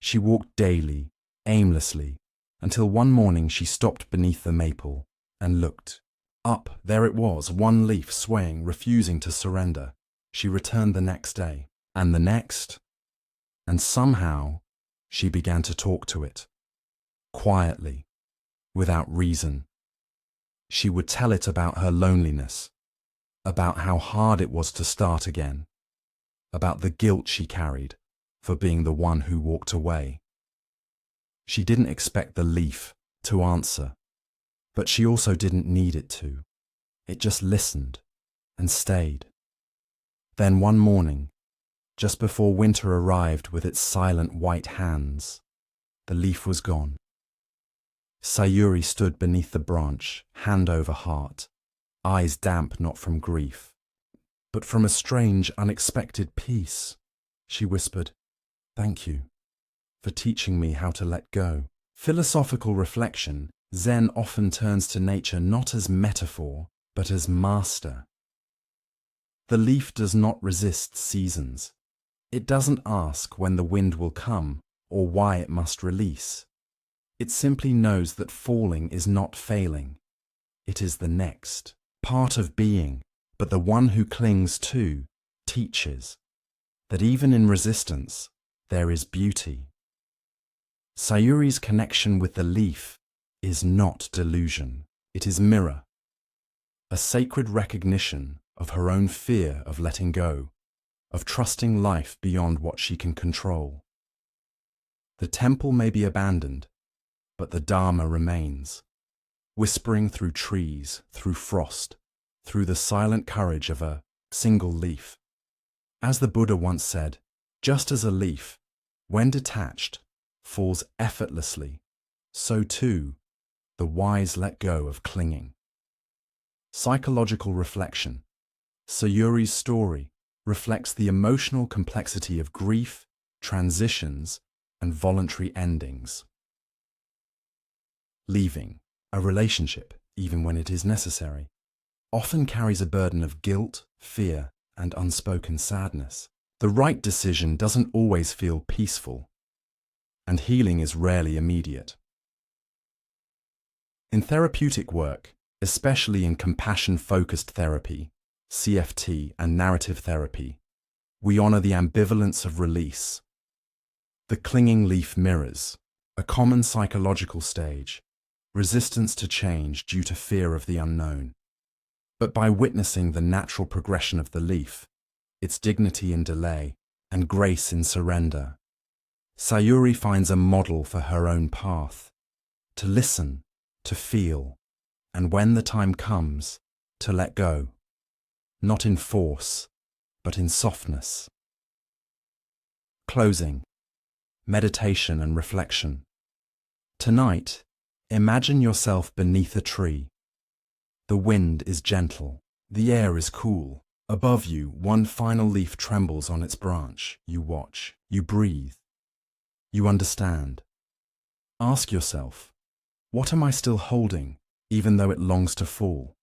She walked daily, aimlessly, until one morning she stopped beneath the maple and looked. Up, there it was, one leaf swaying, refusing to surrender. She returned the next day, and the next, and somehow she began to talk to it, quietly, without reason. She would tell it about her loneliness, about how hard it was to start again, about the guilt she carried for being the one who walked away. She didn't expect the leaf to answer, but she also didn't need it to. It just listened and stayed. Then one morning, just before winter arrived with its silent white hands, the leaf was gone. Sayuri stood beneath the branch, hand over heart, eyes damp not from grief, but from a strange, unexpected peace. She whispered, "Thank you for teaching me how to let go." Philosophical reflection, Zen often turns to nature not as metaphor, but as master. The leaf does not resist seasons. It doesn't ask when the wind will come or why it must release. It simply knows that falling is not failing. It is the next part of being, but the one who clings to teaches that even in resistance, there is beauty. Sayuri's connection with the leaf is not delusion. It is mirror, a sacred recognition of her own fear of letting go, of trusting life beyond what she can control. The temple may be abandoned, but the Dharma remains, whispering through trees, through frost, through the silent courage of a single leaf. As the Buddha once said, just as a leaf, when detached, falls effortlessly, so too, the wise let go of clinging. Psychological reflection. Sayuri's story reflects the emotional complexity of grief, transitions, and voluntary endings. Leaving a relationship, even when it is necessary, often carries a burden of guilt, fear, and unspoken sadness. The right decision doesn't always feel peaceful, and healing is rarely immediate. In therapeutic work, especially in compassion-focused therapy, CFT, and narrative therapy, we honor the ambivalence of release. The clinging leaf mirrors a common psychological stage, resistance to change due to fear of the unknown. But by witnessing the natural progression of the leaf, its dignity in delay and grace in surrender, Sayuri finds a model for her own path, to listen, to feel, and when the time comes, to let go, not in force, but in softness. Closing. Meditation and reflection. Tonight, imagine yourself beneath a tree. The wind is gentle, the air is cool. Above you, one final leaf trembles on its branch. You watch, you breathe, you understand. Ask yourself, what am I still holding, even though it longs to fall?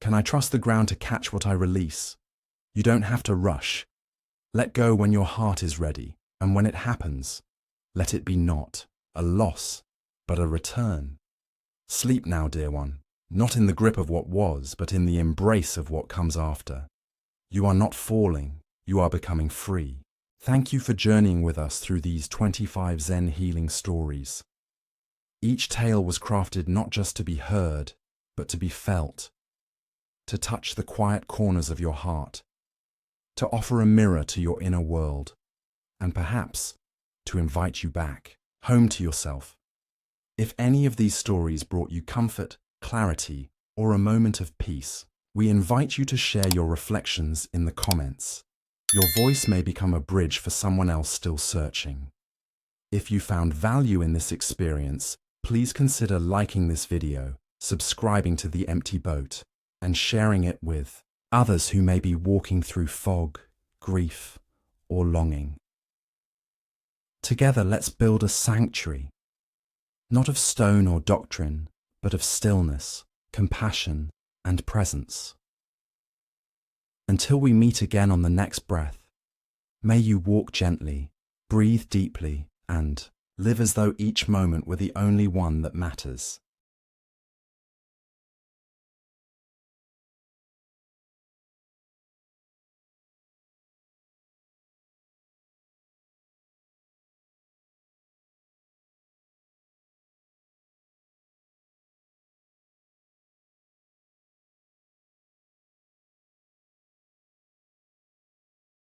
Can I trust the ground to catch what I release? You don't have to rush. Let go when your heart is ready, and when it happens, let it be not a loss, but a return. Sleep now, dear one, not in the grip of what was, but in the embrace of what comes after. You are not falling, you are becoming free. Thank you for journeying with us through these 25 Zen healing stories. Each tale was crafted not just to be heard, but to be felt, to touch the quiet corners of your heart, to offer a mirror to your inner world, and perhaps to invite you back, home to yourself, If any of these stories brought you comfort, clarity, or a moment of peace, we invite you to share your reflections in the comments. Your voice may become a bridge for someone else still searching. If you found value in this experience, please consider liking this video, subscribing to The Empty Boat, and sharing it with others who may be walking through fog, grief, or longing. Together, let's build a sanctuary, not of stone or doctrine, but of stillness, compassion, and presence. Until we meet again on the next breath, may you walk gently, breathe deeply, and live as though each moment were the only one that matters.